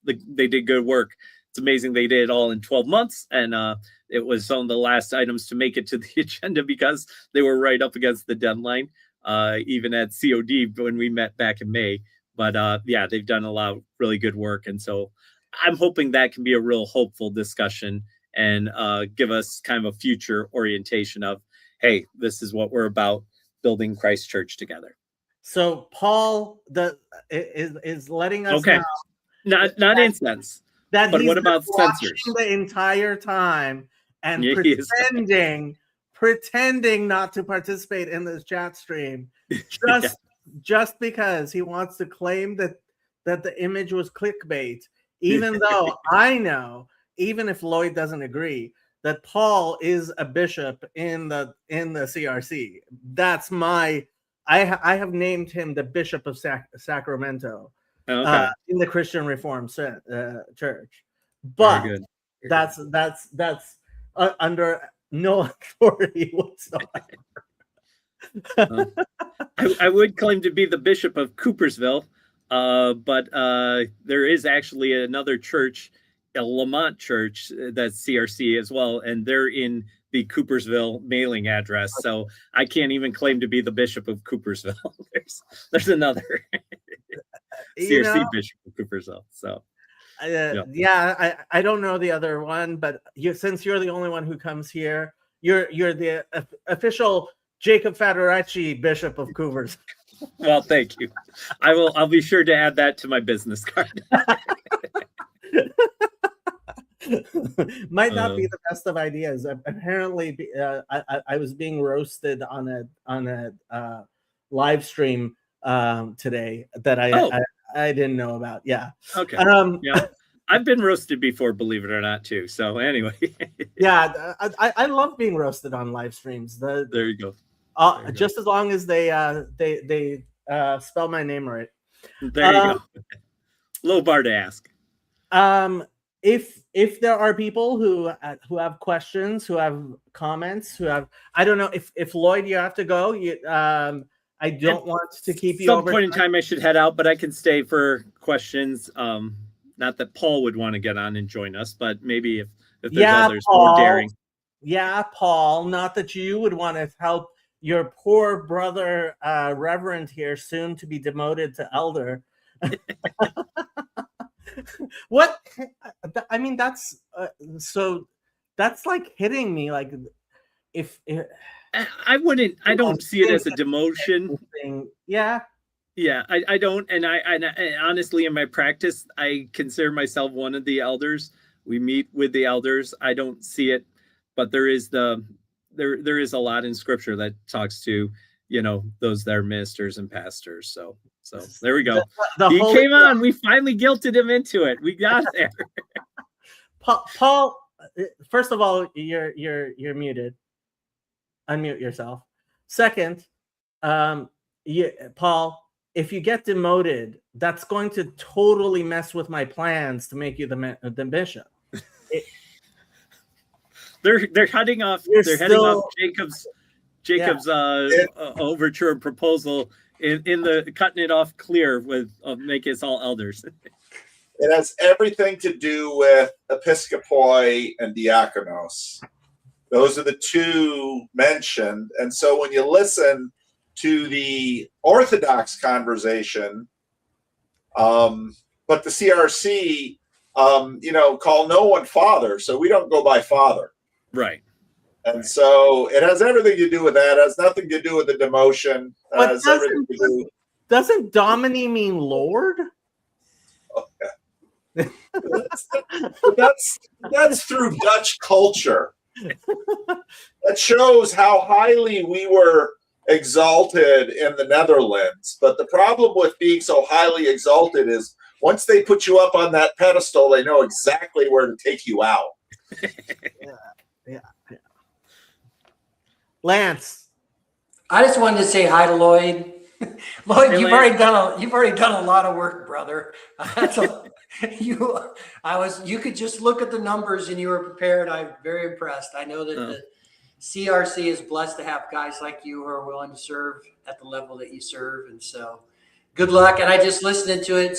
[SPEAKER 2] they did good work. It's amazing they did it all in 12 months, and it was some of the last items to make it to the agenda because they were right up against the deadline, even at COD when we met back in May. But yeah, they've done a lot of really good work, and so I'm hoping that can be a real hopeful discussion and give us kind of a future orientation of, hey, this is what we're about, building Christ Church together.
[SPEAKER 1] So Paul is letting us
[SPEAKER 2] know. Not incense.
[SPEAKER 1] That
[SPEAKER 2] but
[SPEAKER 1] he's
[SPEAKER 2] what about
[SPEAKER 1] watching
[SPEAKER 2] censors?
[SPEAKER 1] the entire time and
[SPEAKER 2] Yeah,
[SPEAKER 1] pretending not to participate in this chat stream just because he wants to claim that the image was clickbait, even though I know, even if Lloyd doesn't agree, that Paul is a bishop in the CRC. That's my I have named him the Bishop of Sacramento in the Christian Reformed Church, but that's under no authority whatsoever.
[SPEAKER 2] I would claim to be the Bishop of Coopersville, but there is actually another church, a Lamont church, that's CRC as well, and they're in the Coopersville mailing address. So I can't even claim to be the Bishop of Coopersville. There's another CRC Bishop of Coopersville. So
[SPEAKER 1] I don't know the other one, but since you're the only one who comes here, you're the official Jacob Federacci, Bishop of Coopers.
[SPEAKER 2] Well, thank you. I'll be sure to add that to my business card.
[SPEAKER 1] Might not be the best of ideas. Apparently, I was being roasted on a live stream today that I didn't know about. Yeah.
[SPEAKER 2] Okay. Yeah. I've been roasted before, believe it or not, too. So anyway.
[SPEAKER 1] Yeah, I love being roasted on live streams. There
[SPEAKER 2] you go.
[SPEAKER 1] Just as long as they spell my name right.
[SPEAKER 2] There you go. Low bar to ask.
[SPEAKER 1] If there are people who have questions, who have comments, who have, I don't know, if Lloyd, you have to go. I don't want to keep you.
[SPEAKER 2] At some point in time, I should head out, but I can stay for questions. Not that Paul would want to get on and join us, but maybe if there's others more daring.
[SPEAKER 1] Yeah, Paul. Not that you would want to help your poor brother, Reverend here, soon to be demoted to elder. What? I mean, that's so. That's like hitting me. Like, if
[SPEAKER 2] I don't see it as a demotion.
[SPEAKER 1] Yeah.
[SPEAKER 2] Yeah, I don't, and I honestly, in my practice, I consider myself one of the elders. We meet with the elders. I don't see it, but there is there is a lot in Scripture that talks to, those that are ministers and pastors. So there we go. He came on. We finally guilted him into it. We got there.
[SPEAKER 1] Paul, first of all, you're muted. Unmute yourself. Second, Paul, if you get demoted, that's going to totally mess with my plans to make you the bishop.
[SPEAKER 2] They're heading off. They're heading off Jacob's overture proposal in the cutting it off clear with make us all elders.
[SPEAKER 3] It has everything to do with episcopoi and diakonos. Those are the two mentioned. And so when you listen to the Orthodox conversation, but the CRC, call no one father, so we don't go by father.
[SPEAKER 2] Right.
[SPEAKER 3] And so it has everything to do with that. It has nothing to do with the demotion. It has everything to do.
[SPEAKER 1] Doesn't Domini mean Lord?
[SPEAKER 3] Okay. That's through Dutch culture. That shows how highly we were exalted in the Netherlands. But the problem with being so highly exalted is once they put you up on that pedestal, they know exactly where to take you out.
[SPEAKER 1] Yeah. Lance,
[SPEAKER 4] I just wanted to say hi to Lloyd. Lloyd,
[SPEAKER 2] Hey,
[SPEAKER 4] you've already done a lot of work, brother. You could just look at the numbers and you were prepared. I'm very impressed. I know that the CRC is blessed to have guys like you who are willing to serve at the level that you serve, and so good luck. And I just listened to it.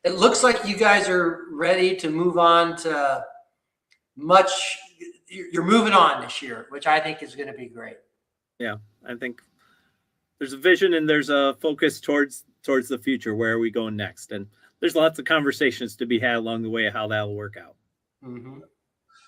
[SPEAKER 4] It looks like you guys are ready to move on to much. You're moving on this year, which I think is going to be great.
[SPEAKER 2] Yeah, I think there's a vision and there's a focus towards the future. Where are we going next? And there's lots of conversations to be had along the way of how that will work out.
[SPEAKER 4] Mm-hmm.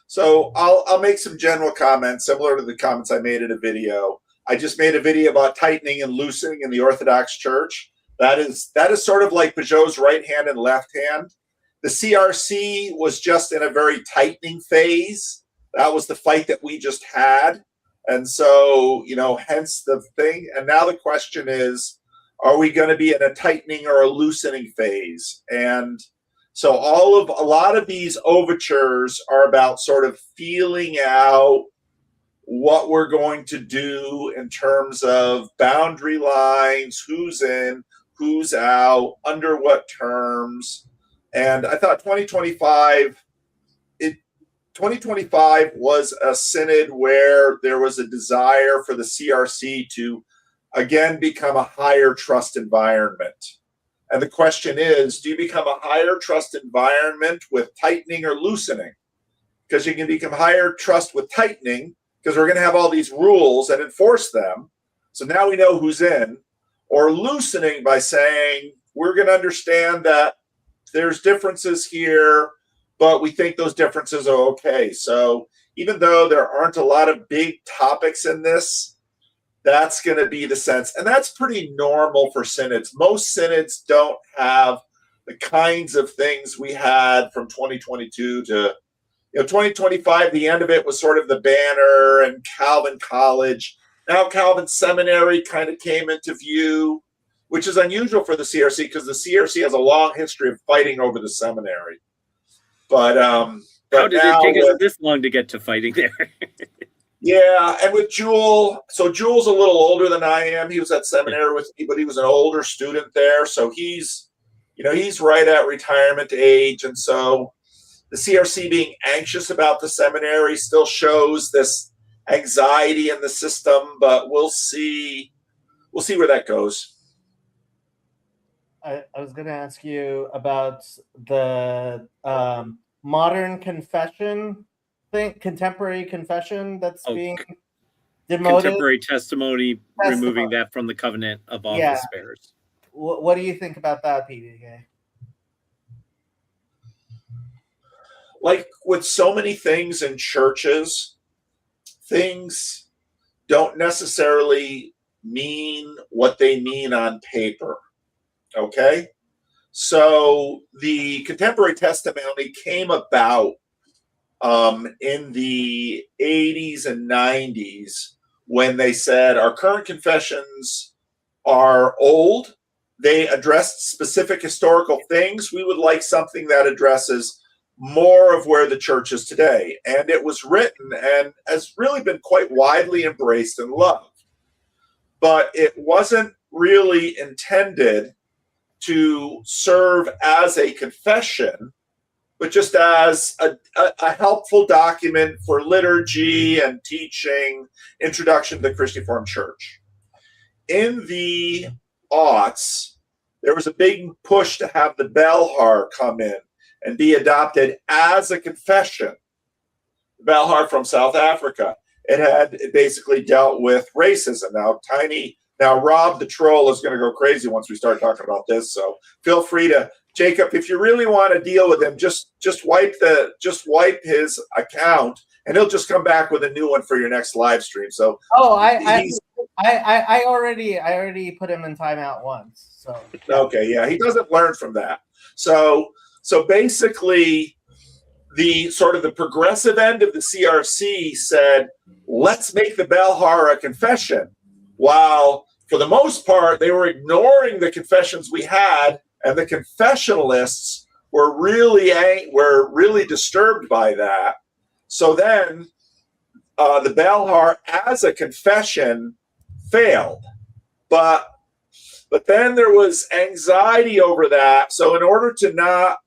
[SPEAKER 3] So I'll make some general comments similar to the comments I made in a video. I just made a video about tightening and loosening in the Orthodox Church. That is sort of like Peugeot's right hand and left hand. The CRC was just in a very tightening phase. That was the fight that we just had. And so, hence the thing. And now the question is, are we going to be in a tightening or a loosening phase? And so a lot of these overtures are about sort of feeling out what we're going to do in terms of boundary lines, who's in, who's out, under what terms. And I thought 2025 was a synod where there was a desire for the CRC to again become a higher trust environment. And the question is, do you become a higher trust environment with tightening or loosening? Because you can become higher trust with tightening because we're going to have all these rules and enforce them. So now we know who's in. Or loosening by saying, we're going to understand that there's differences here, but we think those differences are okay. So even though there aren't a lot of big topics in this, that's going to be the sense. And that's pretty normal for synods. Most synods don't have the kinds of things we had from 2022 to 2025. The end of it was sort of the banner and Calvin College. Now Calvin Seminary kind of came into view, which is unusual for the CRC because the CRC has a long history of fighting over the seminary. But
[SPEAKER 2] how did it take us this long to get to fighting there?
[SPEAKER 3] Yeah, and with Jewel, so Jewel's a little older than I am. He was at seminary with me, but he was an older student there. So he's right at retirement age. And so the CRC being anxious about the seminary still shows this anxiety in the system, but we'll see where that goes.
[SPEAKER 1] I was going to ask you about the modern confession thing, contemporary confession that's being demoted.
[SPEAKER 2] Contemporary testimony, removing that from the covenant of office bearers.
[SPEAKER 1] What do you think about that, PDK?
[SPEAKER 3] Like with so many things in churches, things don't necessarily mean what they mean on paper. Okay? So the contemporary testimony came about in the 80s and 90s when they said our current confessions are old. They addressed specific historical things. We would like something that addresses more of where the church is today. And it was written and has really been quite widely embraced and loved. But it wasn't really intended to serve as a confession, but just as a helpful document for liturgy and teaching, introduction to the Christian Reformed Church. In the aughts, there was a big push to have the Belhar come in and be adopted as a confession. Belhar from South Africa. it basically dealt with racism. Now Rob the troll is going to go crazy once we start talking about this. So feel free to, Jacob, if you really want to deal with him, just wipe his account, and he'll just come back with a new one for your next live stream. So
[SPEAKER 1] I already put him in timeout once. So yeah.
[SPEAKER 3] Okay, yeah, he doesn't learn from that. So basically, the sort of the progressive end of the CRC said, let's make the Belhar a confession, while for the most part they were ignoring the confessions we had, and the confessionalists were really disturbed by that. So then the Belhar as a confession failed, but then there was anxiety over that. So in order to not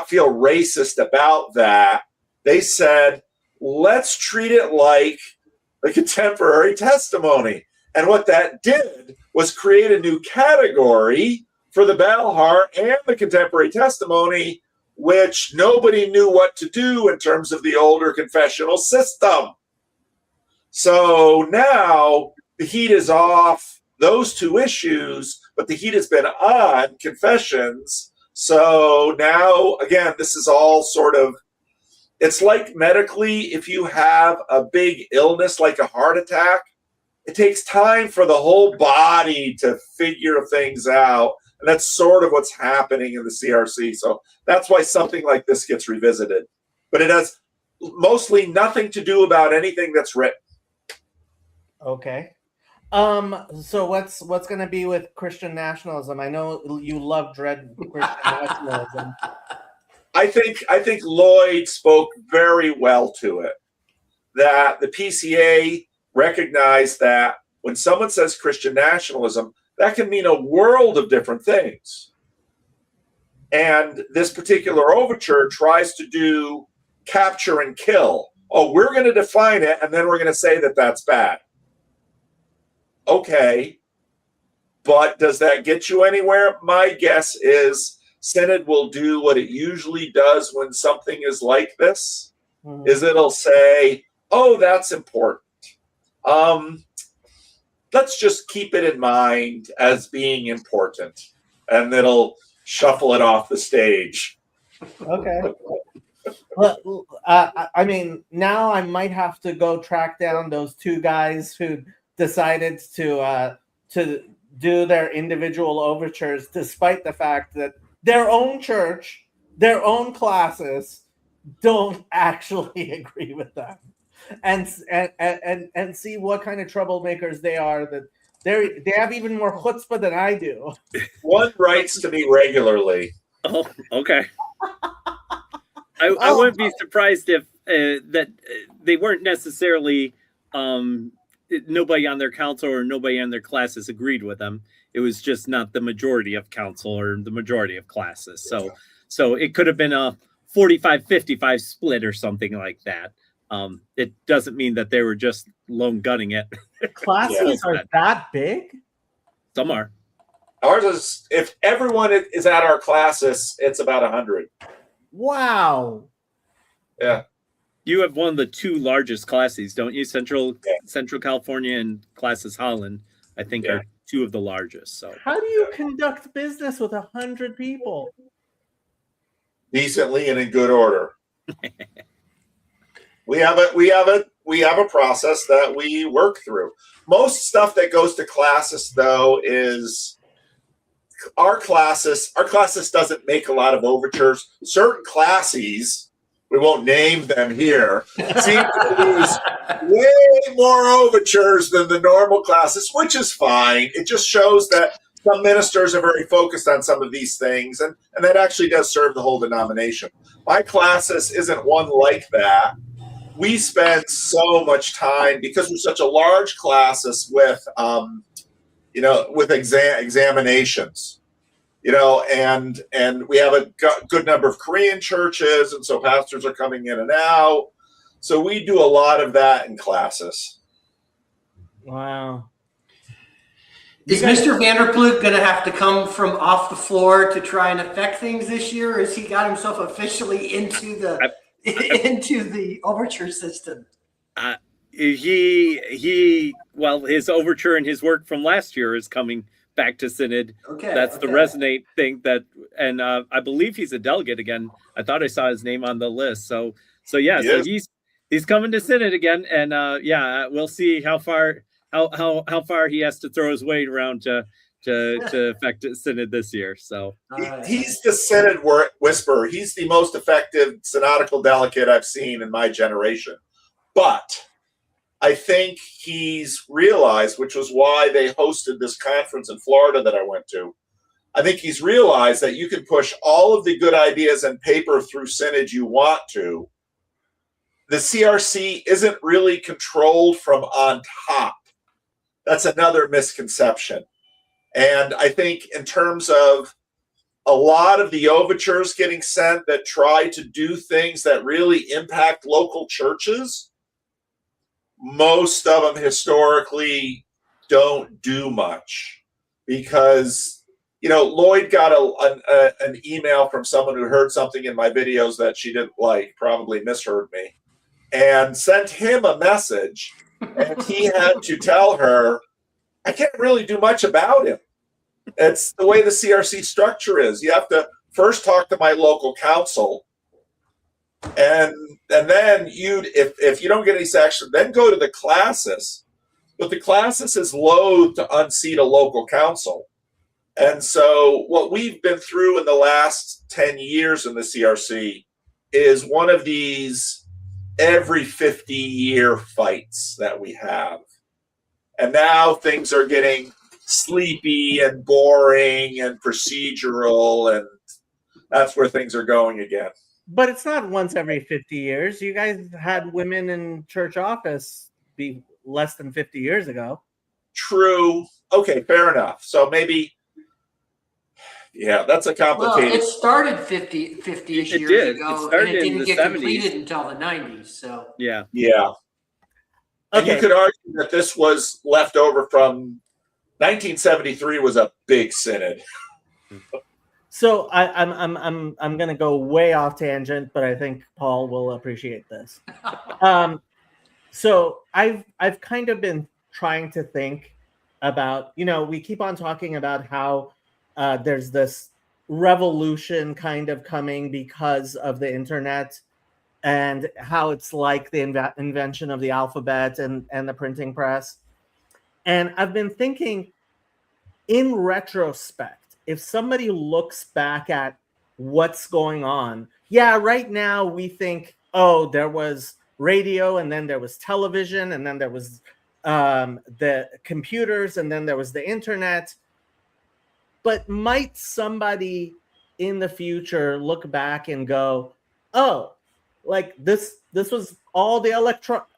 [SPEAKER 3] feel racist about that, they said, let's treat it like the contemporary testimony. And what that did was create a new category for the Belhar and the contemporary testimony, which nobody knew what to do in terms of the older confessional system. So now the heat is off those two issues, but the heat has been on confessions. So now, again, this is all sort of, it's like medically, if you have a big illness like a heart attack, it takes time for the whole body to figure things out. And that's sort of what's happening in the CRC. So that's why something like this gets revisited. But it has mostly nothing to do about anything that's written.
[SPEAKER 1] Okay. So what's going to be with Christian nationalism? I know you love Christian nationalism.
[SPEAKER 3] I think Lloyd spoke very well to it, that the PCA recognized that when someone says Christian nationalism, that can mean a world of different things. And this particular overture tries to do capture and kill. Oh, we're going to define it, and then we're going to say that that's bad. Okay, but does that get you anywhere? My guess is Synod will do what it usually does when something is like this, is it'll say, oh, that's important. Let's just keep it in mind as being important, and it'll shuffle it off the stage.
[SPEAKER 1] Okay. Well, I mean, now I might have to go track down those two guys who decided to do their individual overtures, despite the fact that their own church, their own classes don't actually agree with them, and see what kind of troublemakers they are. That they have even more chutzpah than I do.
[SPEAKER 3] One writes to me regularly.
[SPEAKER 2] Oh, okay. I wouldn't be surprised if that they weren't necessarily nobody on their council or nobody on their classes agreed with them. It was just not the majority of council or the majority of classes. So it could have been a 45-55 split or something like that. It doesn't mean that they were just lone gunning it.
[SPEAKER 1] Classes are that big?
[SPEAKER 2] Some are.
[SPEAKER 3] Ours is, if everyone is at our classes, it's about 100.
[SPEAKER 1] Wow.
[SPEAKER 3] Yeah.
[SPEAKER 2] You have one of the two largest classes, don't you? Central California and Classes Holland, I think, are two of the largest. So
[SPEAKER 1] how do you conduct business with 100 people?
[SPEAKER 3] Decently and in good order. We have a process that we work through. Most stuff that goes to classes, though, is our classes doesn't make a lot of overtures. Certain classes, we won't name them here, seem to use way more overtures than the normal classes, which is fine. It just shows that some ministers are very focused on some of these things, and that actually does serve the whole denomination. My classes isn't one like that. We spend so much time, because we're such a large classes with examinations, and we have a good number of Korean churches, and so pastors are coming in and out. So we do a lot of that in classes.
[SPEAKER 1] Wow.
[SPEAKER 4] Is Mr. Vanderploeg going to have to come from off the floor to try and affect things this year? Or has he got himself officially into the into the overture system?
[SPEAKER 2] Well, his overture and his work from last year is coming back to Synod.
[SPEAKER 4] Okay.
[SPEAKER 2] That's the Resonate thing and I believe he's a delegate again. I thought I saw his name on the list. So he's coming to Synod again, and we'll see how far he has to throw his weight around to affect Synod this year. So
[SPEAKER 3] he's the Synod whisperer. He's the most effective synodical delegate I've seen in my generation. But I think he's realized, which was why they hosted this conference in Florida that I went to. I think he's realized that you can push all of the good ideas and paper through Synod you want to. The CRC isn't really controlled from on top. That's another misconception. And I think in terms of a lot of the overtures getting sent that try to do things that really impact local churches, most of them historically don't do much because, Lloyd got an email from someone who heard something in my videos that she didn't like, probably misheard me, and sent him a message, and he had to tell her, I can't really do much about him. It's the way the CRC structure is. You have to first talk to my local council, and then if you don't get any section, then go to the classis. But the classis is loath to unseat a local council. And so what we've been through in the last 10 years in the CRC is one of these every 50-year fights that we have. And now things are getting sleepy and boring and procedural, and that's where things are going again.
[SPEAKER 1] But it's not once every 50 years. You guys had women in church office be less than 50 years ago.
[SPEAKER 3] True. Okay, fair enough. So maybe, that's a complicated.
[SPEAKER 4] Well, it started 50-ish years ago, and it didn't get completed until the 90s. So
[SPEAKER 3] yeah.
[SPEAKER 1] Okay.
[SPEAKER 3] And you could argue that this was left over from 1973 was a big synod.
[SPEAKER 1] So I'm going to go way off tangent, but I think Paul will appreciate this. So I've kind of been trying to think about, we keep on talking about how there's this revolution kind of coming because of the internet and how it's like the invention of the alphabet and the printing press. And I've been thinking, in retrospect, if somebody looks back at what's going on, right now we think, there was radio, and then there was television, and then there was the computers, and then there was the internet. But might somebody in the future look back and go, like this was all the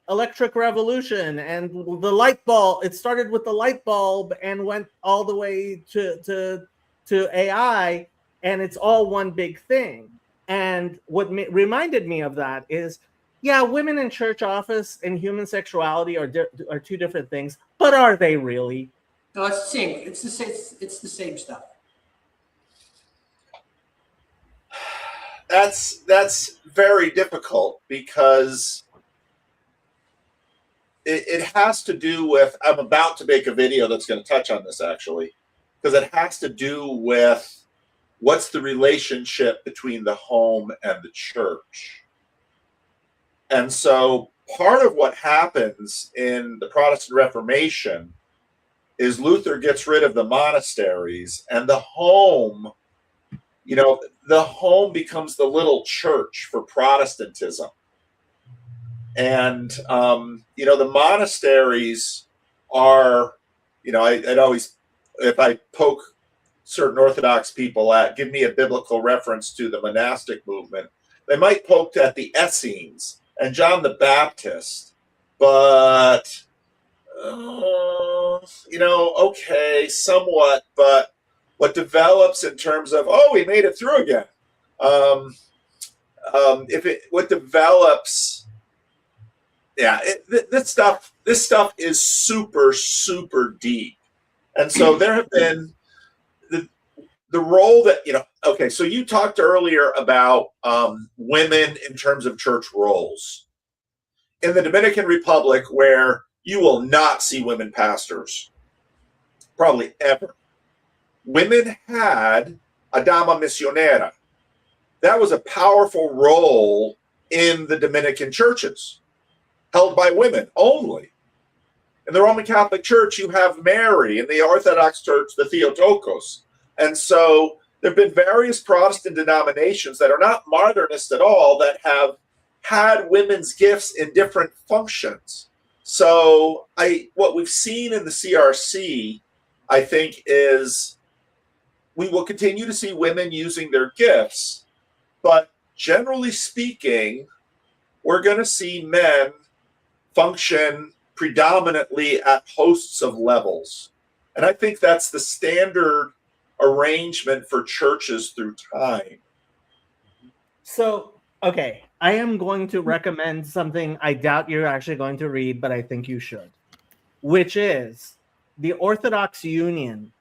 [SPEAKER 1] electric revolution, and the light bulb, it started with the light bulb and went all the way to AI, and it's all one big thing. And what reminded me of that is, women in church office and human sexuality are two different things, but are they really?
[SPEAKER 4] No, it's the same. It's the same stuff.
[SPEAKER 3] That's very difficult because it has to do with, I'm about to make a video that's going to touch on this actually, because it has to do with what's the relationship between the home and the church. And so part of what happens in the Protestant Reformation is Luther gets rid of the monasteries, and the home, the home becomes the little church for Protestantism. And, the monasteries are, I'd always, if I poke certain Orthodox people give me a biblical reference to the monastic movement, they might poke at the Essenes and John the Baptist, but, okay, somewhat, but what develops in terms of, we made it through again. What develops, this stuff is super, super deep. And so there have been the role that, Okay, so you talked earlier about women in terms of church roles. In the Dominican Republic, where you will not see women pastors, probably ever, women had a dama misionera. That was a powerful role in the Dominican churches, held by women only. In the Roman Catholic Church, you have Mary. In the Orthodox Church, the Theotokos. And so there have been various Protestant denominations that are not modernist at all that have had women's gifts in different functions. So what we've seen in the CRC, I think, is we will continue to see women using their gifts, but generally speaking, we're going to see men function predominantly at hosts of levels. And I think that's the standard arrangement for churches through time.
[SPEAKER 1] So, okay, I am going to recommend something I doubt you're actually going to read, but I think you should, which is the Orthodox Union,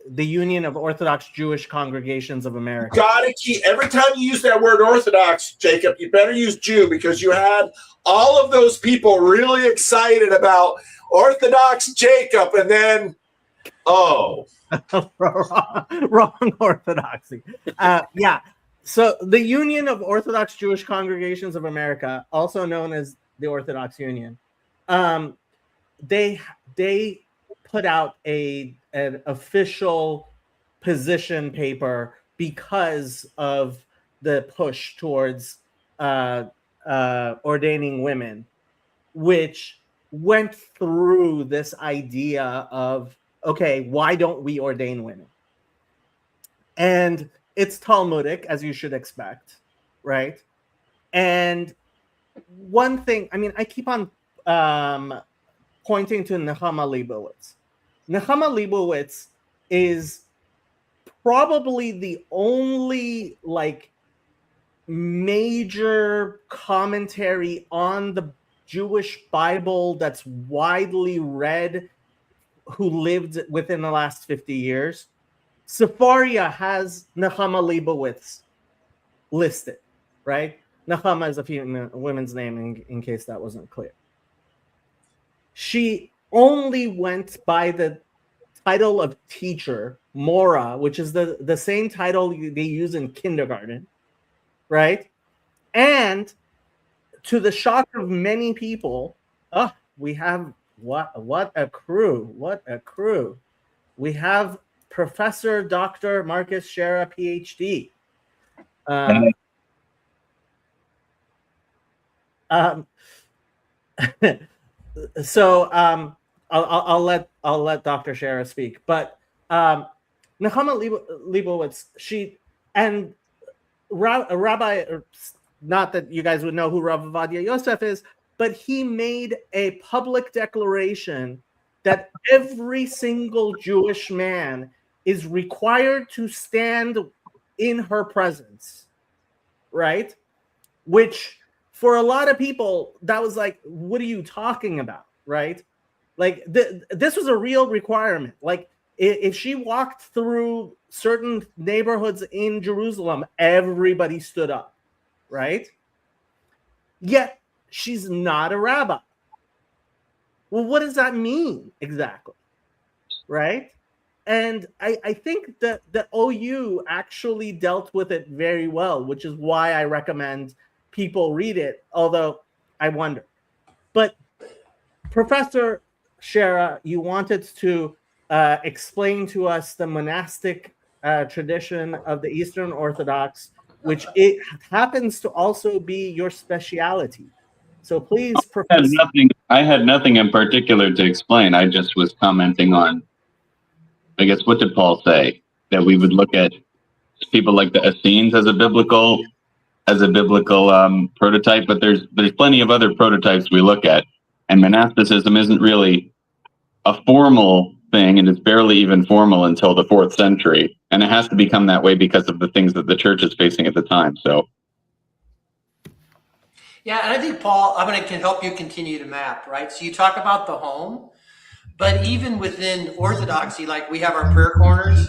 [SPEAKER 1] the Union of Orthodox Jewish Congregations of America.
[SPEAKER 3] Gotta keep, every time you use that word Orthodox, Jacob, you better use Jew, because you had all of those people really excited about Orthodox Jacob, and then,
[SPEAKER 1] wrong orthodoxy. Yeah. So the Union of Orthodox Jewish Congregations of America, also known as the Orthodox Union, they put out an official position paper because of the push towards ordaining women, which went through this idea of, okay, why don't we ordain women? And it's Talmudic, as you should expect, right? And one thing, I mean, I keep on pointing to Nechama Leibowitz. Nechama Leibowitz is probably the only major commentary on the Jewish Bible that's widely read who lived within the last 50 years. Sefaria has Nechama Leibowitz listed, right? Nechama is a women's name, in case that wasn't clear. She only went by the title of teacher, Mora, which is the same title they use in kindergarten, right? And to the shock of many people, we have what a crew. We have Professor Dr. Marcus Shera, PhD. So I'll let Dr. Shera speak, but Nechama Leibowitz, she and Rabbi, not that you guys would know who Rav Ovadia Yosef is, but he made a public declaration that every single Jewish man is required to stand in her presence, right? Which for a lot of people, that was like, what are you talking about, right? Like this was a real requirement. Like if she walked through certain neighborhoods in Jerusalem, everybody stood up, right? Yet she's not a rabbi. Well, what does that mean exactly, right? And I think that the OU actually dealt with it very well, which is why I recommend people read it, although I wonder. But Professor Shera, you wanted to explain to us the monastic tradition of the Eastern Orthodox, which it happens to also be your speciality. So please, Professor.
[SPEAKER 5] I had nothing in particular to explain. I just was commenting on, I guess, what did Paul say? That we would look at people like the Essenes as a biblical prototype, but there's plenty of other prototypes we look at, and monasticism isn't really a formal thing, and it's barely even formal until the 4th century, and it has to become that way because of the things that the church is facing at the time. So
[SPEAKER 4] yeah, and I think Paul, can help you continue to map, right? So you talk about the home, But even within Orthodoxy, like we have our prayer corners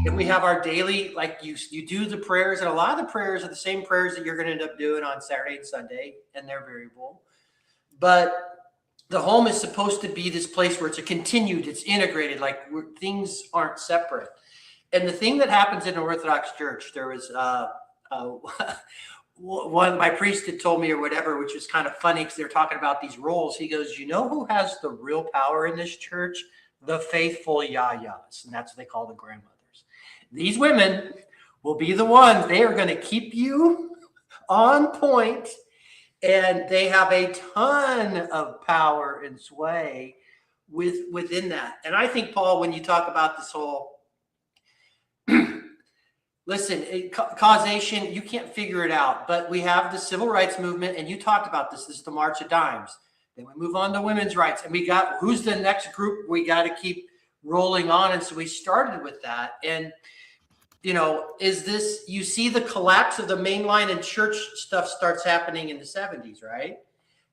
[SPEAKER 4] and we have our daily, like you do the prayers, and a lot of the prayers are the same prayers that you're going to end up doing on Saturday and Sunday, and they're variable. But the home is supposed to be this place where it's it's integrated, like things aren't separate. And the thing that happens in an Orthodox church, there was one of my priests had told me or whatever, which was kind of funny because they're talking about these roles. He goes, you know who has the real power in this church? The faithful yayas. And that's what they call the grandmothers. These women will be the ones. They are going to keep you on point. And they have a ton of power and sway within that. And I think, Paul, when you talk about this whole, listen, causation, you can't figure it out. But we have the civil rights movement, and you talked about this. This is the March of Dimes. Then we move on to women's rights. And we got, who's the next group we got to keep rolling on? And so we started with that. And, you know, is this, you see the collapse of the mainline and church stuff starts happening in the 70s, right?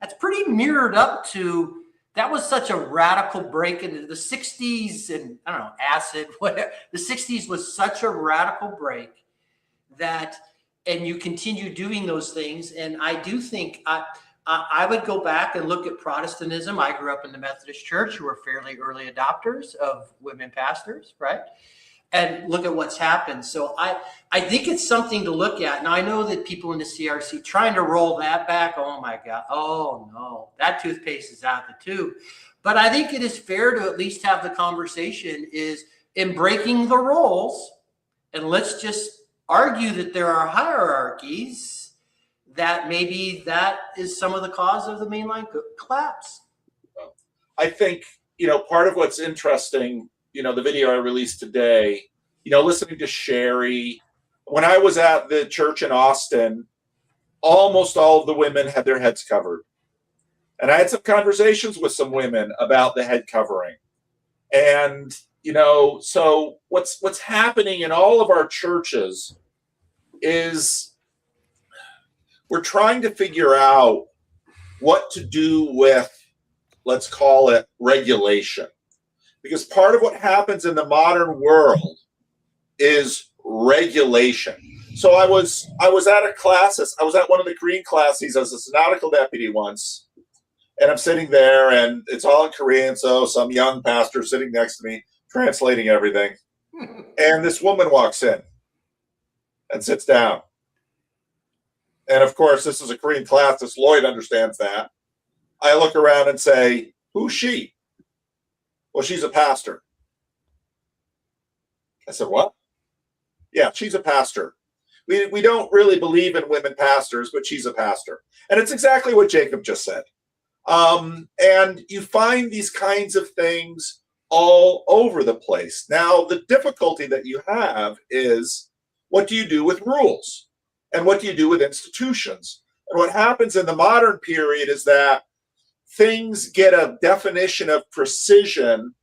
[SPEAKER 4] That's pretty mirrored up to, that was such a radical break into the 60s and I don't know, acid, whatever. The 60s was such a radical break that, and you continue doing those things. And I do think I would go back and look at Protestantism. I grew up in the Methodist Church, who were fairly early adopters of women pastors, right? And look at what's happened. So I think it's something to look at. Now, I know that people in the CRC trying to roll that back. Oh, my God. Oh, no. That toothpaste is out the tube. But I think it is fair to at least have the conversation is in breaking the roles. And let's just argue that there are hierarchies that maybe that is some of the cause of the mainline collapse.
[SPEAKER 3] I think, you know, part of what's interesting, you know, the video I released today, you know, listening to Sherry, when I was at the church in Austin, almost all of the women had their heads covered. And I had some conversations with some women about the head covering. And, you know, so what's happening in all of our churches is we're trying to figure out what to do with, let's call it regulation. Because part of what happens in the modern world is regulation. So I was at a class, I was at one of the Korean classes as a synodical deputy once, and I'm sitting there and it's all in Korean, so some young pastor sitting next to me translating everything. And this woman walks in and sits down. And of course, this is a Korean class, this Lloyd understands that. I look around and say, who's she? Well, she's a pastor. I said, what? Yeah, she's a pastor. We don't really believe in women pastors, but she's a pastor. And it's exactly what Jacob just said. And you find these kinds of things all over the place. Now, the difficulty that you have is, what do you do with rules? And what do you do with institutions? And what happens in the modern period is that things get a definition of precision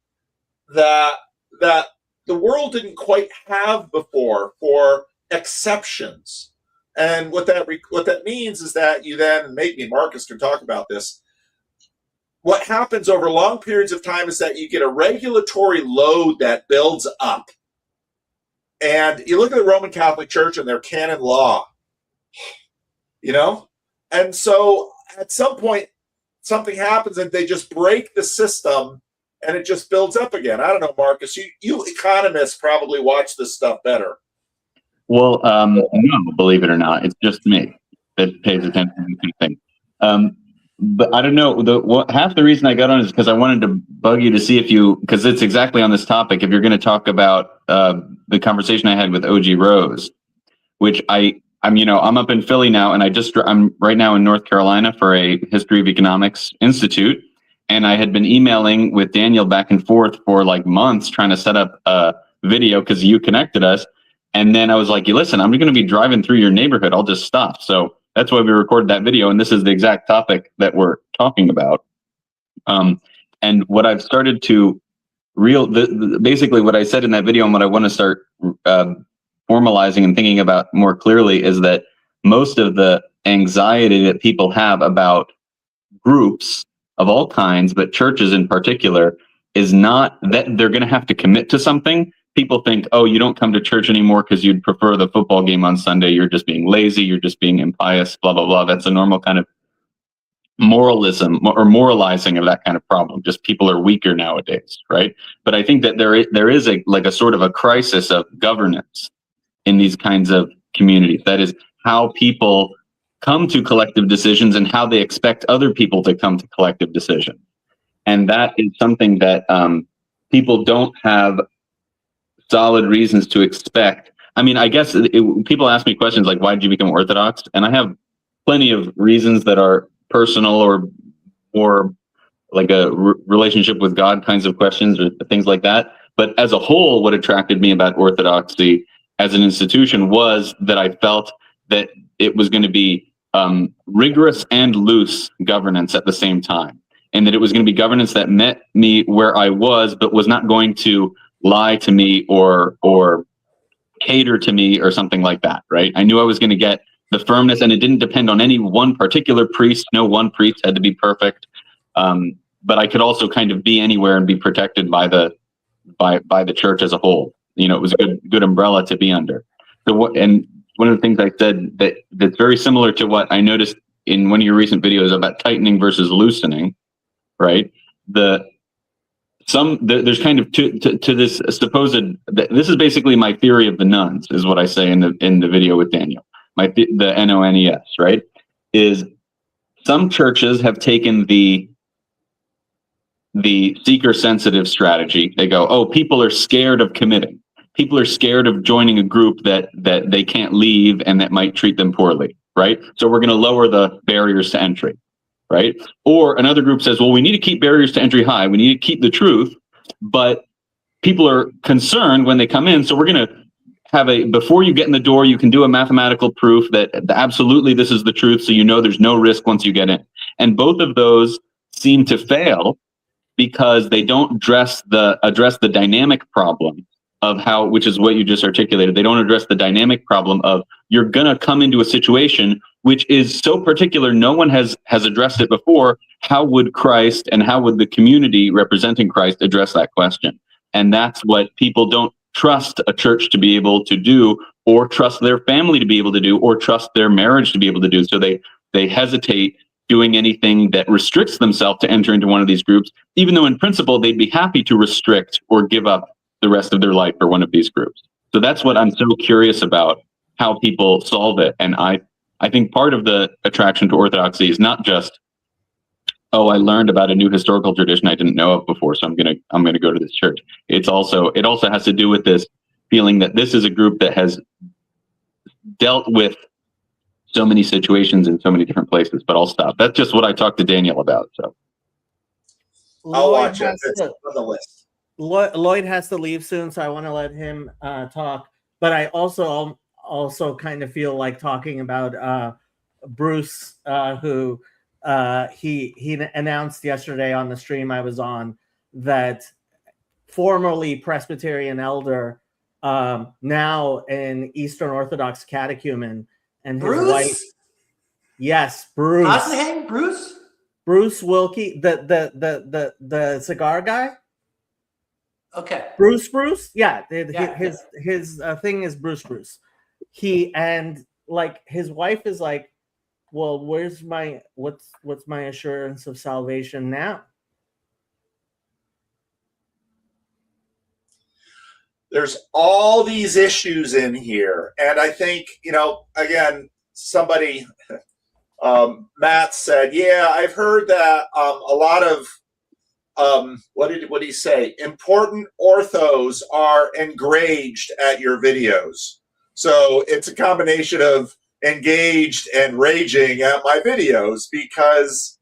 [SPEAKER 3] that the world didn't quite have before for exceptions. And what that means is that you then, and maybe Marcus can talk about this, what happens over long periods of time is that you get a regulatory load that builds up. And you look at the Roman Catholic Church and their canon law, you know? And so at some point, something happens and they just break the system and it just builds up again. I don't know, Marcus, you economists probably watch this stuff better.
[SPEAKER 5] Well, no, believe it or not, it's just me that pays attention to these things. But I don't know, half the reason I got on is because I wanted to bug you to see if you, because it's exactly on this topic, if you're going to talk about the conversation I had with OG Rose, which I'm up in Philly now, and I'm right now in North Carolina for a History of Economics Institute, and I had been emailing with Daniel back and forth for like months trying to set up a video because you connected us, and then I was like, listen, I'm going to be driving through your neighborhood, I'll just stop. So that's why we recorded that video, and this is the exact topic that we're talking about. And what I've started to basically what I said in that video and what I want to start formalizing and thinking about more clearly is that most of the anxiety that people have about groups of all kinds, but churches in particular, is not that they're going to have to commit to something. People think, oh, you don't come to church anymore because you'd prefer the football game on Sunday. You're just being lazy. You're just being impious, blah, blah, blah. That's a normal kind of moralism or moralizing of that kind of problem. Just people are weaker nowadays, right? But I think that there is a sort of a crisis of governance in these kinds of communities. That is how people come to collective decisions and how they expect other people to come to collective decisions. And that is something that people don't have solid reasons to expect. I mean, I guess people ask me questions like, why did you become Orthodox? And I have plenty of reasons that are personal or more like a relationship with God kinds of questions or things like that. But as a whole, what attracted me about Orthodoxy as an institution was that I felt that it was going to be rigorous and loose governance at the same time. And that it was going to be governance that met me where I was, but was not going to lie to me or cater to me or something like that, right? I knew I was going to get the firmness, and it didn't depend on any one particular priest. No one priest had to be perfect, but I could also kind of be anywhere and be protected by the church as a whole. You know, it was a good umbrella to be under. So and one of the things I said that's very similar to what I noticed in one of your recent videos about tightening versus loosening, right? There's kind of to this supposed, this is basically my theory of the nuns, is what I say in the video with Daniel. The NONES, right? Is some churches have taken the seeker sensitive strategy. They go, oh, people are scared of committing. People are scared of joining a group that they can't leave and that might treat them poorly, right? So we're going to lower the barriers to entry, right? Or another group says, well, we need to keep barriers to entry high. We need to keep the truth, but people are concerned when they come in. So we're going to have before you get in the door, you can do a mathematical proof that absolutely this is the truth. So you know there's no risk once you get in. And both of those seem to fail because they don't address the dynamic problem of how, which is what you just articulated. They don't address the dynamic problem of you're going to come into a situation which is so particular. No one has addressed it before. How would Christ and how would the community representing Christ address that question? And that's what people don't trust a church to be able to do, or trust their family to be able to do, or trust their marriage to be able to do. So they hesitate doing anything that restricts themselves to enter into one of these groups, even though in principle they'd be happy to restrict or give up the rest of their life for one of these groups. So that's what I'm so curious about, how people solve it. And I think part of the attraction to Orthodoxy is not just, oh, I learned about a new historical tradition I didn't know of before, so I'm gonna go to this church. It also has to do with this feeling that this is a group that has dealt with so many situations in so many different places. But I'll stop. That's just what I talked to Daniel about. So
[SPEAKER 3] I'll watch it. It's on the list.
[SPEAKER 1] Lloyd has to leave soon, so I want to let him talk. But I also kind of feel like talking about Bruce, who he announced yesterday on the stream I was on that formerly Presbyterian elder, now an Eastern Orthodox catechumen, and his
[SPEAKER 4] Bruce?
[SPEAKER 1] wife. Yes, Bruce.
[SPEAKER 4] How's the name? Bruce?
[SPEAKER 1] Bruce Wilkie, the cigar guy.
[SPEAKER 4] Okay.
[SPEAKER 1] Bruce. Yeah, his thing is Bruce. He and like his wife is like, well, what's my assurance of salvation now?
[SPEAKER 3] There's all these issues in here. And I think, again, somebody, Matt said, yeah, I've heard that a lot of, what did he say? Important orthos are enraged at your videos. So it's a combination of engaged and raging at my videos, because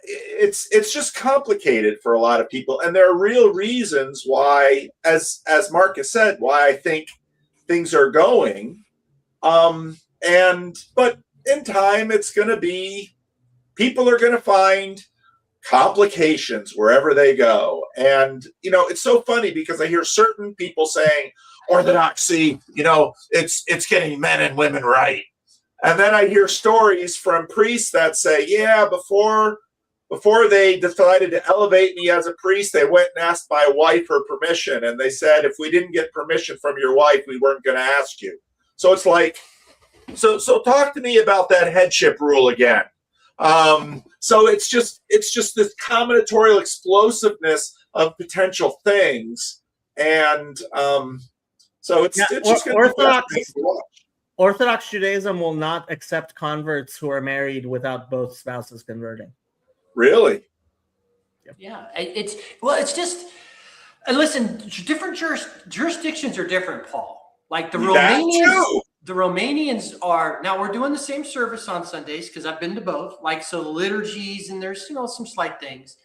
[SPEAKER 3] it's just complicated for a lot of people, and there are real reasons why, as Marcus said, why I think things are going. But in time, it's going to be, people are going to find complications wherever they go. And it's so funny because I hear certain people saying Orthodoxy, it's getting men and women right. And then I hear stories from priests that say, yeah, before before they decided to elevate me as a priest, they went and asked my wife her permission. And they said, if we didn't get permission from your wife, we weren't going to ask you. So it's like, so talk to me about that headship rule again. So it's just this combinatorial explosiveness of potential things. And so it's just going to be
[SPEAKER 1] Orthodox Judaism will not accept converts who are married without both spouses converting.
[SPEAKER 3] Really?
[SPEAKER 4] Yeah, it's just, listen, different jurisdictions are different, Paul. Like the Romanians are, now we're doing the same service on Sundays because I've been to both, like, so the liturgies and there's, some slight things,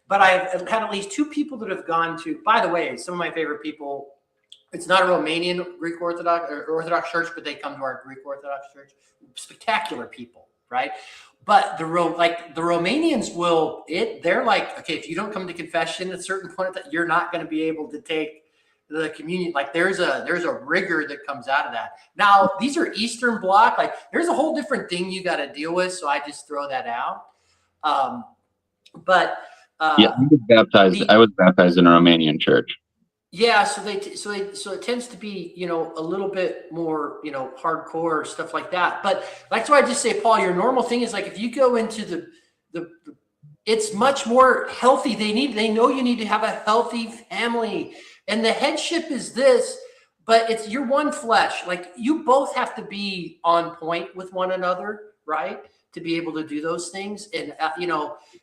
[SPEAKER 4] but I've had at least 2 people that have gone to, by the way, some of my favorite people. It's not a Romanian Greek Orthodox or Orthodox church, but they come to our Greek Orthodox church. Spectacular people, right? But the Romanians will, they're like, okay, if you don't come to confession at a certain point, that you're not going to be able to take the communion. Like there's a rigor that comes out of that. Now, these are Eastern Bloc. Like there's a whole different thing you got to deal with. So I just throw that out.
[SPEAKER 5] I was baptized in a Romanian church.
[SPEAKER 4] Yeah, so it tends to be, a little bit more, hardcore stuff like that. But that's why I just say, Paul, your normal thing is like if you go into the it's much more healthy. They know you need to have a healthy family, and the headship is this, but you're one flesh. Like you both have to be on point with one another, right? To be able to do those things. And,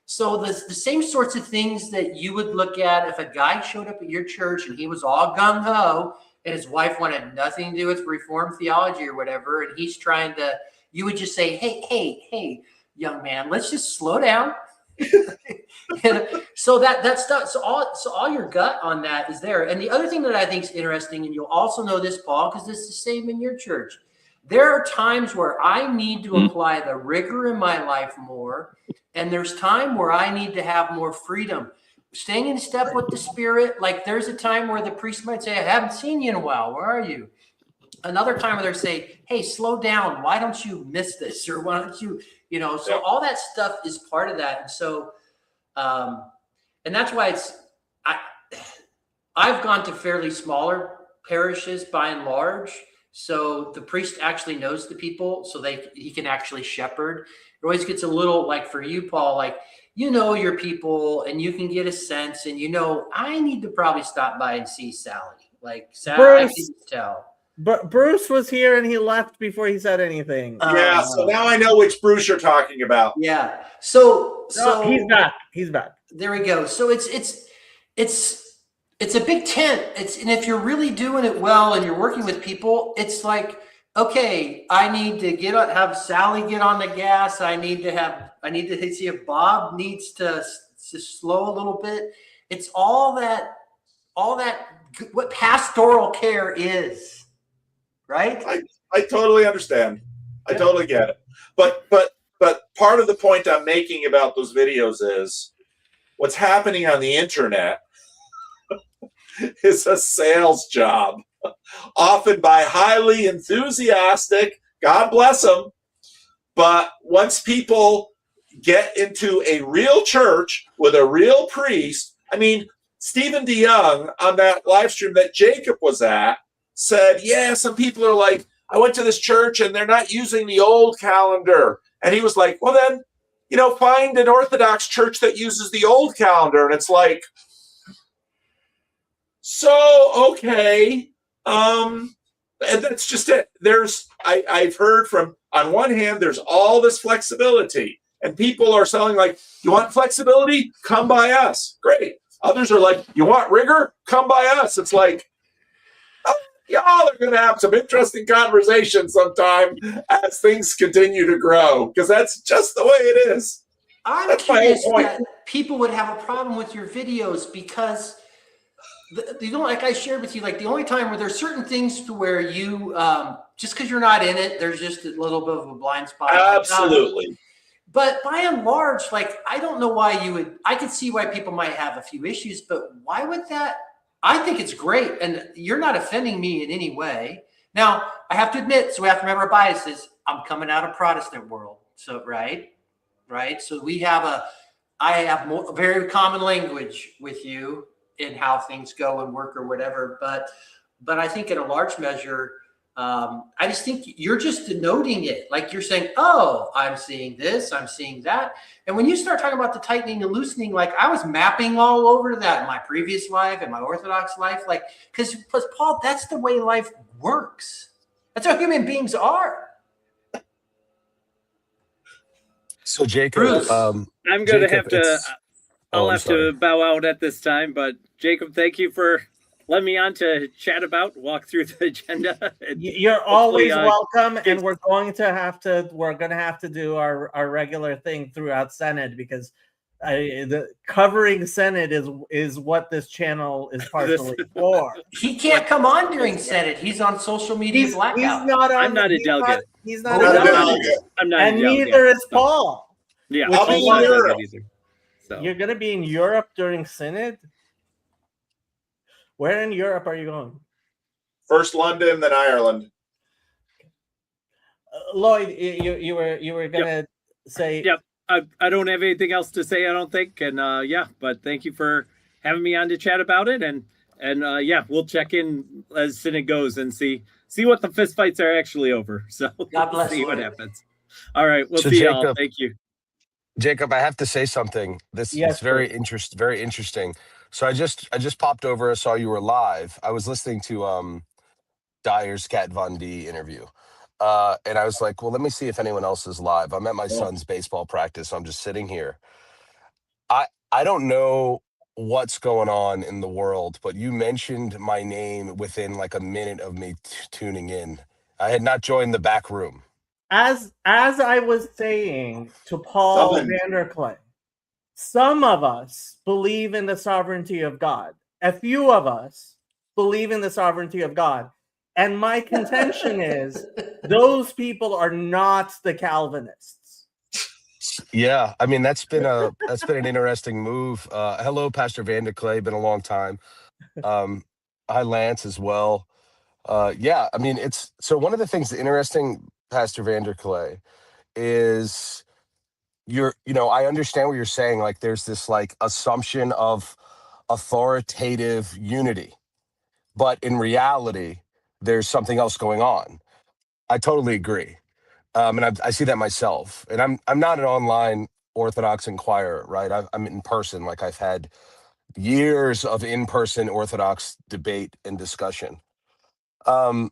[SPEAKER 4] so the same sorts of things that you would look at if a guy showed up at your church and he was all gung-ho and his wife wanted nothing to do with Reformed theology or whatever, and he's trying to, you would just say, hey, young man, let's just slow down. And so that stuff, so all your gut on that is there. And the other thing that I think is interesting, and you'll also know this, Paul, because it's the same in your church. There are times where I need to apply the rigor in my life more, and there's time where I need to have more freedom. Staying in step with the Spirit, like there's a time where the priest might say, I haven't seen you in a while. Where are you? Another time where they say, hey, slow down. Why don't you miss this? Or why don't you, so all that stuff is part of that. And so, and that's why I've gone to fairly smaller parishes by and large. So the priest actually knows the people, so he can actually shepherd. It always gets a little, like for you, Paul, like your people, and you can get a sense, and I need to probably stop by and see Sally. Like Sally, I can tell.
[SPEAKER 1] But Bruce was here and he left before he said anything.
[SPEAKER 3] Yeah, so now I know which Bruce you're talking about.
[SPEAKER 4] Yeah. So
[SPEAKER 1] he's back. He's back.
[SPEAKER 4] There we go. So it's a big tent. And if you're really doing it well and you're working with people, it's like, okay, I need to have Sally get on the gas. I need to see if Bob needs to slow a little bit. It's all that what pastoral care is, right?
[SPEAKER 3] I totally understand. I totally get it. But part of the point I'm making about those videos is what's happening on the internet is a sales job, often by highly enthusiastic, God bless them. But once people get into a real church with a real priest, I mean, Stephen DeYoung on that live stream that Jacob was at said, yeah, some people are like, I went to this church and they're not using the old calendar. And he was like, well then, find an Orthodox church that uses the old calendar. And it's like, so, okay. And that's just it. I've heard from, on one hand, there's all this flexibility and people are selling like, you want flexibility? Come by us. Great. Others are like, you want rigor? Come by us. It's like, y'all are going to have some interesting conversations sometime as things continue to grow, because that's just the way it is.
[SPEAKER 4] I'm curious that people would have a problem with your videos because like I shared with you, like the only time where there's certain things to where you, just because you're not in it, there's just a little bit of a blind spot.
[SPEAKER 3] Absolutely.
[SPEAKER 4] But by and large, like, I don't know why I could see why people might have a few issues, but why would that? I think it's great. And you're not offending me in any way. Now, I have to admit, so we have to remember our biases. I'm coming out of Protestant world. So, right. So we have I have very common language with you in how things go and work or whatever. But I think in a large measure, I just think you're just denoting it. Like you're saying, oh, I'm seeing this, I'm seeing that. And when you start talking about the tightening and loosening, like I was mapping all over that in my previous life and my Orthodox life, like, because Paul, that's the way life works. That's how human beings are.
[SPEAKER 6] So Jacob,
[SPEAKER 4] Bruce.
[SPEAKER 2] I'm going to
[SPEAKER 6] Jacob,
[SPEAKER 2] have to,
[SPEAKER 6] it's-
[SPEAKER 2] I'll
[SPEAKER 6] I'm
[SPEAKER 2] have
[SPEAKER 6] sorry.
[SPEAKER 2] to bow out at this time, but Jacob, thank you for letting me on to chat about, walk through the agenda.
[SPEAKER 1] You're always
[SPEAKER 2] hopefully,
[SPEAKER 1] welcome, and we're going to have to do our regular thing throughout Synod, because the covering Synod is what this channel is partially for.
[SPEAKER 4] He can't come on during Senate. He's on social media
[SPEAKER 1] He's
[SPEAKER 4] blackout.
[SPEAKER 1] not on.
[SPEAKER 2] I'm not a delegate.
[SPEAKER 1] He's not
[SPEAKER 3] Not
[SPEAKER 1] a
[SPEAKER 3] a
[SPEAKER 1] delegate.
[SPEAKER 3] delegate.
[SPEAKER 2] I'm not
[SPEAKER 1] And
[SPEAKER 2] a delegate,
[SPEAKER 1] neither is
[SPEAKER 2] so,
[SPEAKER 1] Paul.
[SPEAKER 2] yeah,
[SPEAKER 1] Which
[SPEAKER 3] I'll be
[SPEAKER 1] is
[SPEAKER 3] in
[SPEAKER 1] why-
[SPEAKER 3] Europe.
[SPEAKER 2] either. So.
[SPEAKER 1] You're gonna be in Europe during Synod. Where in Europe are you going?
[SPEAKER 3] First London, then Ireland.
[SPEAKER 1] Lloyd, you were gonna say.
[SPEAKER 2] Yep. I don't have anything else to say, I don't think. And yeah, but thank you for having me on to chat about it. And yeah, we'll check in as Synod goes and see what the fistfights are actually over. So
[SPEAKER 4] God bless
[SPEAKER 2] see what
[SPEAKER 4] Lloyd.
[SPEAKER 2] happens. All right, we'll
[SPEAKER 6] So
[SPEAKER 2] see y'all.
[SPEAKER 6] Jacob-
[SPEAKER 2] Thank you.
[SPEAKER 6] Jacob, I have to say something. This
[SPEAKER 1] Yes,
[SPEAKER 6] is very interesting. So I just popped over. I saw you were live. I was listening to Dyer's Kat Von D interview. And I was like, well, let me see if anyone else is live. I'm at my son's baseball practice. So I'm just sitting here. I don't know what's going on in the world, but you mentioned my name within like a minute of me tuning in. I had not joined the back room.
[SPEAKER 1] As I was saying to Paul
[SPEAKER 3] Something.
[SPEAKER 1] Vanderklay, some of us believe in the sovereignty of God. A few of us believe in the sovereignty of God. And my contention is those people are not the Calvinists.
[SPEAKER 6] Yeah, I mean that's been an interesting move. Hello, Pastor Vanderklay, been a long time. Hi, Lance, as well. Yeah, I mean it's so one of the things that's interesting, Pastor Vanderklay, is I understand what you're saying. Like there's this like assumption of authoritative unity, but in reality, there's something else going on. I totally agree. And I see that myself. And I'm not an online Orthodox inquirer, right? I'm in person. Like I've had years of in-person Orthodox debate and discussion, and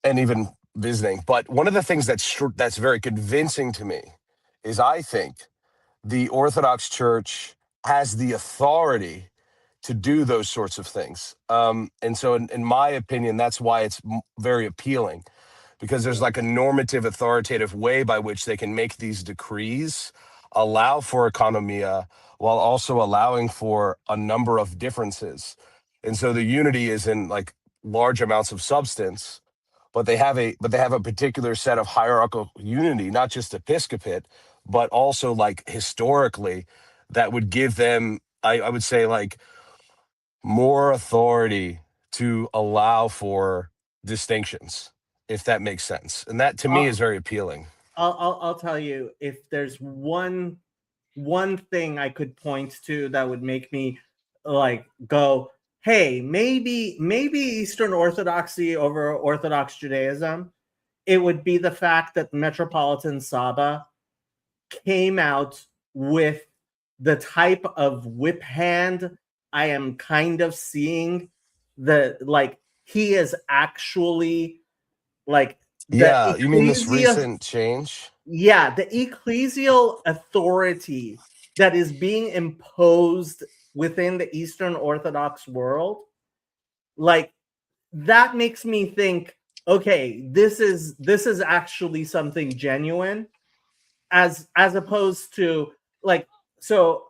[SPEAKER 6] even visiting. But one of the things that's very convincing to me is I think the Orthodox Church has the authority to do those sorts of things. And so, in my opinion, that's why it's very appealing. Because there's like a normative, authoritative way by which they can make these decrees, allow for economia, while also allowing for a number of differences. And so the unity is in like large amounts of substance, but they have a particular set of hierarchical unity, not just episcopate, but also like historically, that would give them, I would say, like more authority to allow for distinctions, if that makes sense. And that to me is very appealing.
[SPEAKER 1] I'll tell you, if there's one thing I could point to that would make me like go, hey, maybe Eastern Orthodoxy over Orthodox Judaism, it would be the fact that Metropolitan Saba came out with the type of whip hand I am kind of seeing. He is actually like
[SPEAKER 6] Yeah, you mean this recent change?
[SPEAKER 1] Yeah, the ecclesial authority that is being imposed within the Eastern Orthodox world, like that makes me think, okay, this is actually something genuine, as opposed to like, so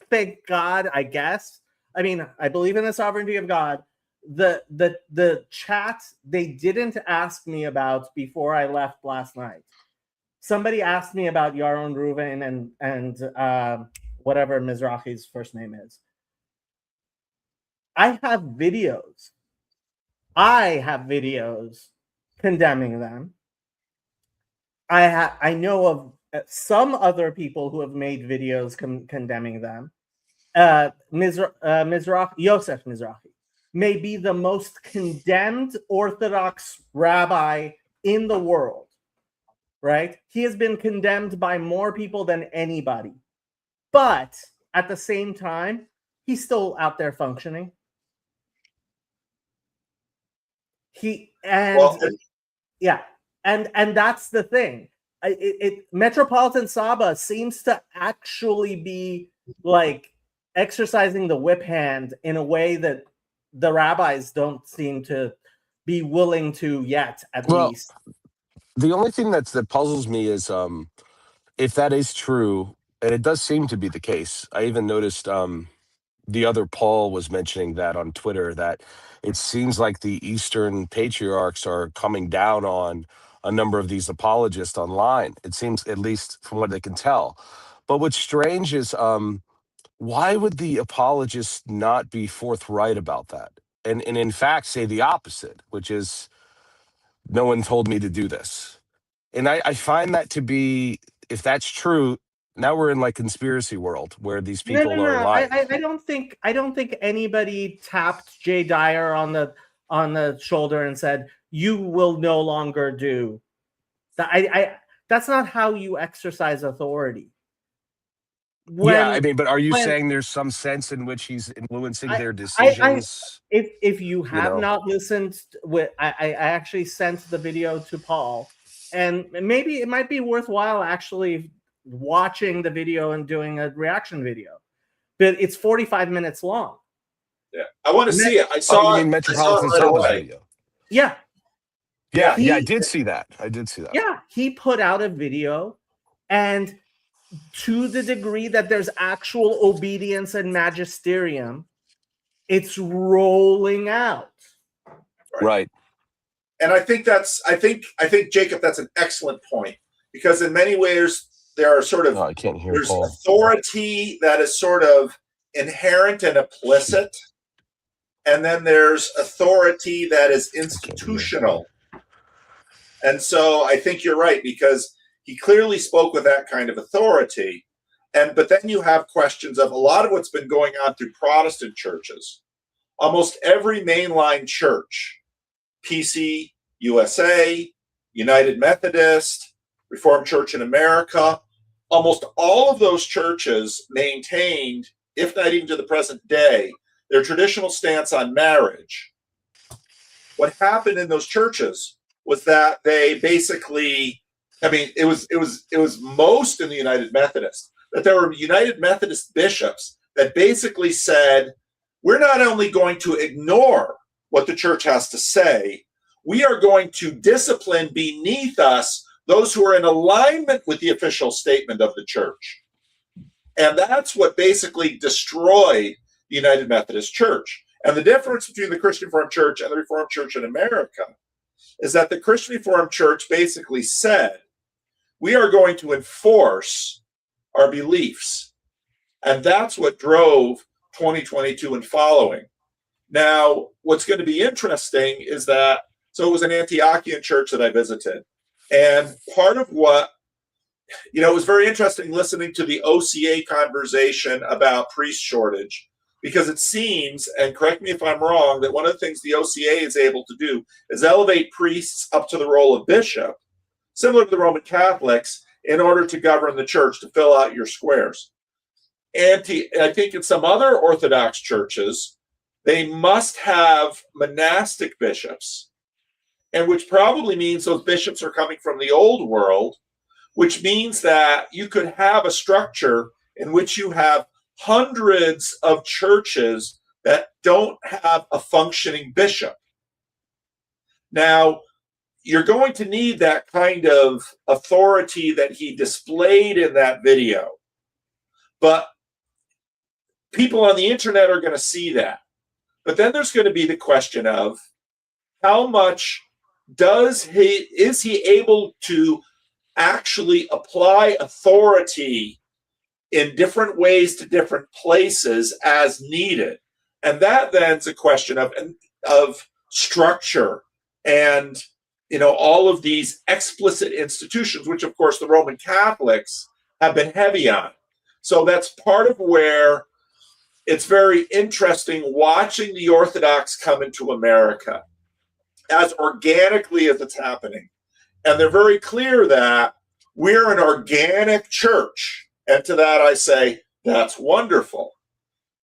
[SPEAKER 1] thank God, I guess. I mean, I believe in the sovereignty of God. The chat they didn't ask me about before I left last night. Somebody asked me about Yaron Reuven and whatever Mizrahi's first name is. I have videos condemning them. I know of some other people who have made videos condemning them, Yosef Mizrahi may be the most condemned Orthodox rabbi in the world, right? He has been condemned by more people than anybody. But at the same time, he's still out there functioning. And that's the thing. Metropolitan Saba seems to actually be like exercising the whip hand in a way that the rabbis don't seem to be willing to yet, at least.
[SPEAKER 6] The only thing that puzzles me is if that is true, and it does seem to be the case. I even noticed the other Paul was mentioning that on Twitter, that it seems like the Eastern patriarchs are coming down on a number of these apologists online. It seems, at least from what they can tell. But what's strange is why would the apologists not be forthright about that? And in fact say the opposite, which is, no one told me to do this. And I find that to be, if that's true, now we're in like conspiracy world where these people are lying.
[SPEAKER 1] I don't think anybody tapped Jay Dyer on the shoulder and said, "You will no longer do that." That's not how you exercise authority.
[SPEAKER 6] But are you saying there's some sense in which he's influencing their decisions?
[SPEAKER 1] If you have not listened, I actually sent the video to Paul, and maybe it might be worthwhile actually watching the video and doing a reaction video, but it's 45 minutes long.
[SPEAKER 3] Yeah, I want to see it. I saw it.
[SPEAKER 6] Metropolitan Saba's video.
[SPEAKER 1] Yeah,
[SPEAKER 6] I did see that.
[SPEAKER 1] Yeah, he put out a video, and to the degree that there's actual obedience and magisterium, it's rolling out.
[SPEAKER 6] Right.
[SPEAKER 3] And I think Jacob, that's an excellent point, because in many ways there are sort of
[SPEAKER 6] I can't hear
[SPEAKER 3] there's
[SPEAKER 6] Paul.
[SPEAKER 3] authority that is sort of inherent and implicit, and then there's authority that is institutional. And so I think you're right, because he clearly spoke with that kind of authority. But then you have questions of a lot of what's been going on through Protestant churches. Almost every mainline church, PC, USA, United Methodist, Reformed Church in America, almost all of those churches maintained, if not even to the present day, their traditional stance on marriage. What happened in those churches was that they basically, it was most in the United Methodist, that there were United Methodist bishops that basically said, we're not only going to ignore what the church has to say, we are going to discipline beneath us those who are in alignment with the official statement of the church. And that's what basically destroyed the United Methodist Church. And the difference between the Christian Reformed Church and the Reformed Church in America is that the Christian Reformed Church basically said, we are going to enforce our beliefs. And that's what drove 2022 and following. Now, what's going to be interesting is that, so it was an Antiochian church that I visited. And part of what, it was very interesting listening to the OCA conversation about priest shortage, because it seems, and correct me if I'm wrong, that one of the things the OCA is able to do is elevate priests up to the role of bishop, similar to the Roman Catholics, in order to govern the church, to fill out your squares. I think in some other Orthodox churches, they must have monastic bishops, and which probably means those bishops are coming from the old world, which means that you could have a structure in which you have hundreds of churches that don't have a functioning bishop. Now, you're going to need that kind of authority that he displayed in that video. But people on the internet are going to see that. But then there's going to be the question of how much is he able to actually apply authority in different ways to different places as needed. And that then's a question of structure and all of these explicit institutions, which of course the Roman Catholics have been heavy on. So that's part of where it's very interesting watching the Orthodox come into America as organically as it's happening. And they're very clear that we're an organic church. And to that I say, that's wonderful.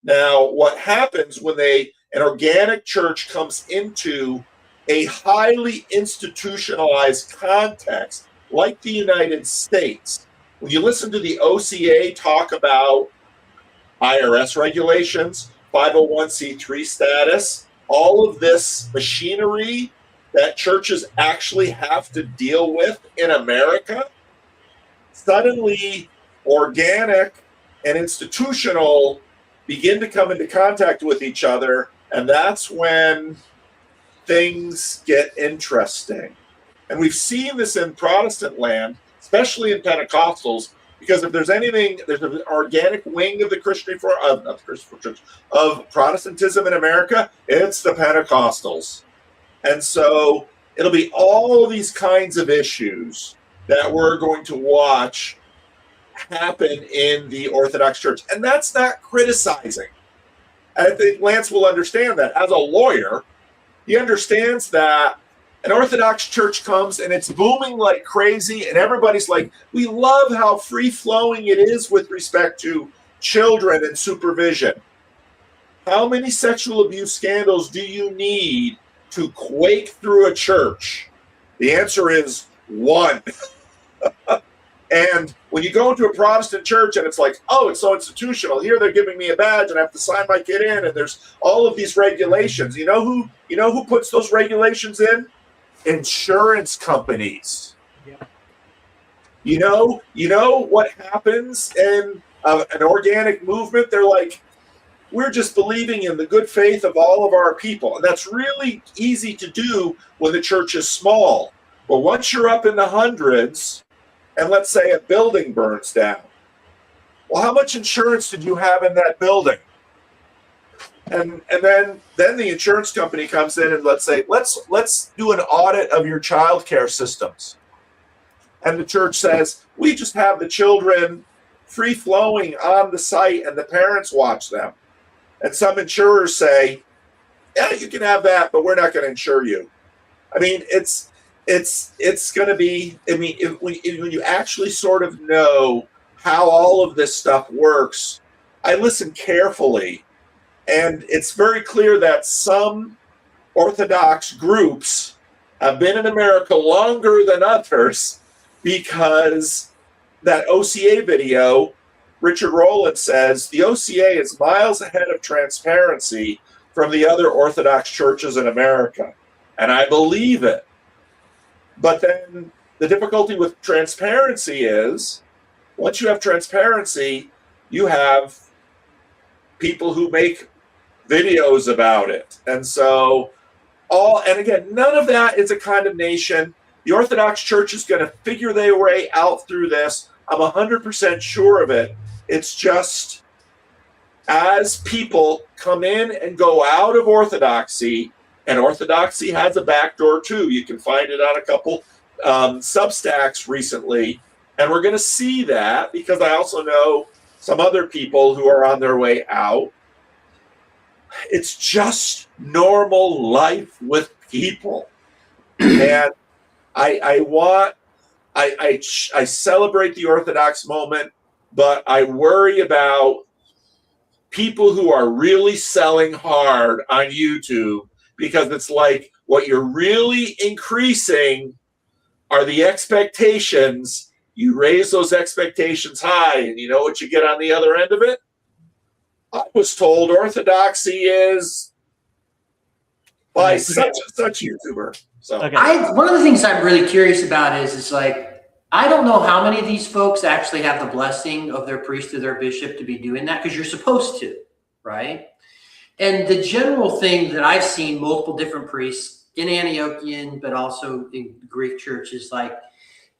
[SPEAKER 3] Now, what happens when an organic church comes into a highly institutionalized context like the United States? When you listen to the OCA talk about IRS regulations, 501c3 status, all of this machinery that churches actually have to deal with in America, suddenly organic and institutional begin to come into contact with each other, and that's when things get interesting. And we've seen this in Protestant land, especially in Pentecostals, because if there's anything, there's an organic wing of the Christian of Protestantism in America, it's the Pentecostals. And so it'll be all these kinds of issues that we're going to watch happen in the Orthodox Church. And that's not criticizing. I think Lance will understand that. As a lawyer, he understands that an Orthodox church comes and it's booming like crazy, and everybody's like, we love how free-flowing it is with respect to children and supervision. How many sexual abuse scandals do you need to quake through a church? The answer is one. And when you go into a Protestant church and it's like, oh, it's so institutional. Here they're giving me a badge and I have to sign my kid in, and there's all of these regulations. You know who puts those regulations in? Insurance companies. Yeah. You know what happens in an organic movement? They're like, we're just believing in the good faith of all of our people. And that's really easy to do when the church is small. But once you're up in the hundreds, and let's say a building burns down, well, how much insurance did you have in that building? And then the insurance company comes in and let's say, let's do an audit of your child care systems. And the church says, we just have the children free flowing on the site and the parents watch them. And some insurers say, yeah, you can have that, but we're not going to insure you. I mean, it's going to be, I mean, when you actually sort of know how all of this stuff works, I listen carefully. And it's very clear that some Orthodox groups have been in America longer than others, because that OCA video, Richard Rowland says, the OCA is miles ahead of transparency from the other Orthodox churches in America. And I believe it. But then the difficulty with transparency is, once you have transparency, you have people who make videos about it. And so and again, none of that is a condemnation. The Orthodox Church is going to figure their way out through this. I'm 100% sure of it. It's just, as people come in and go out of Orthodoxy, and Orthodoxy has a back door too. You can find it on a couple Substacks recently. And we're going to see that, because I also know some other people who are on their way out. It's just normal life with people. And I celebrate the Orthodox moment, but I worry about people who are really selling hard on YouTube, because it's like what you're really increasing are the expectations. You raise those expectations high, and you know what you get on the other end of it? I was told Orthodoxy is by such and such YouTuber. So
[SPEAKER 4] one of the things I'm really curious about is like, I don't know how many of these folks actually have the blessing of their priest or their bishop to be doing that, because you're supposed to, right? And the general thing that I've seen multiple different priests in Antiochian, but also in Greek churches, like,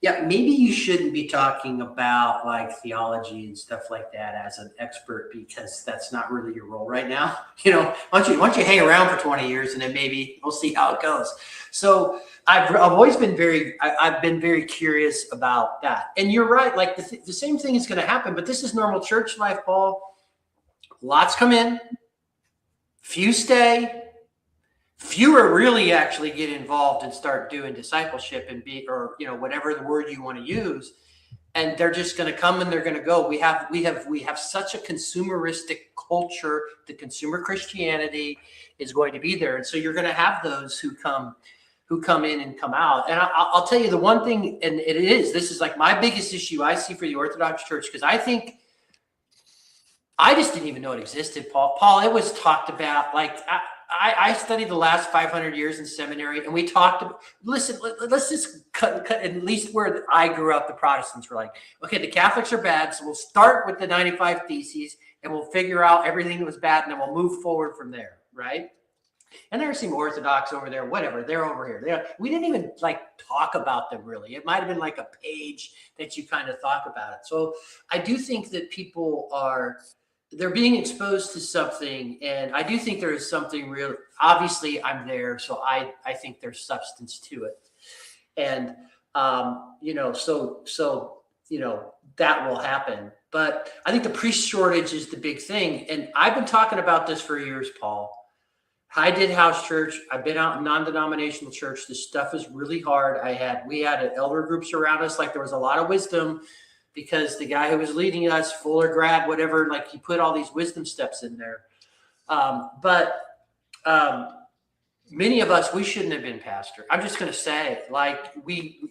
[SPEAKER 4] Yeah, maybe you shouldn't be talking about like theology and stuff like that as an expert, because that's not really your role right now. You know, why don't you hang around for 20 years and then maybe we'll see how it goes. So I've always been I've been very curious about that. And you're right, like the same thing is going to happen, but this is normal church life, Paul. Lots come in, few stay. Fewer really actually get involved and start doing discipleship and or whatever the word you want to use, and they're just going to come and they're going to go. We have such a consumeristic culture. The consumer Christianity is going to be there, and so you're going to have those who come in and come out. And I'll tell you the one thing, and this is like my biggest issue I see for the Orthodox Church, because I think I just didn't even know it existed, Paul. Paul, it was talked about like. I studied the last 500 years in seminary, and we talked about, listen, let's just cut, at least where I grew up, the Protestants were like, okay, the Catholics are bad, so we'll start with the 95 Theses, and we'll figure out everything that was bad, and then we'll move forward from there, right? And there's some Orthodox over there, whatever, they're over here. We didn't even like talk about them really. It might have been like a page that you kind of thought about it. So I do think that people they're being exposed to something, and I do think there is something real. Obviously, I'm there, so I think there's substance to it, and so that will happen. But I think the priest shortage is the big thing, and I've been talking about this for years, Paul. I did house church. I've been out in non-denominational church. This stuff is really hard. We had elder groups around us, like there was a lot of wisdom. Because the guy who was leading us, Fuller grad, whatever, like he put all these wisdom steps in there. But many of us, we shouldn't have been pastor. I'm just going to say, like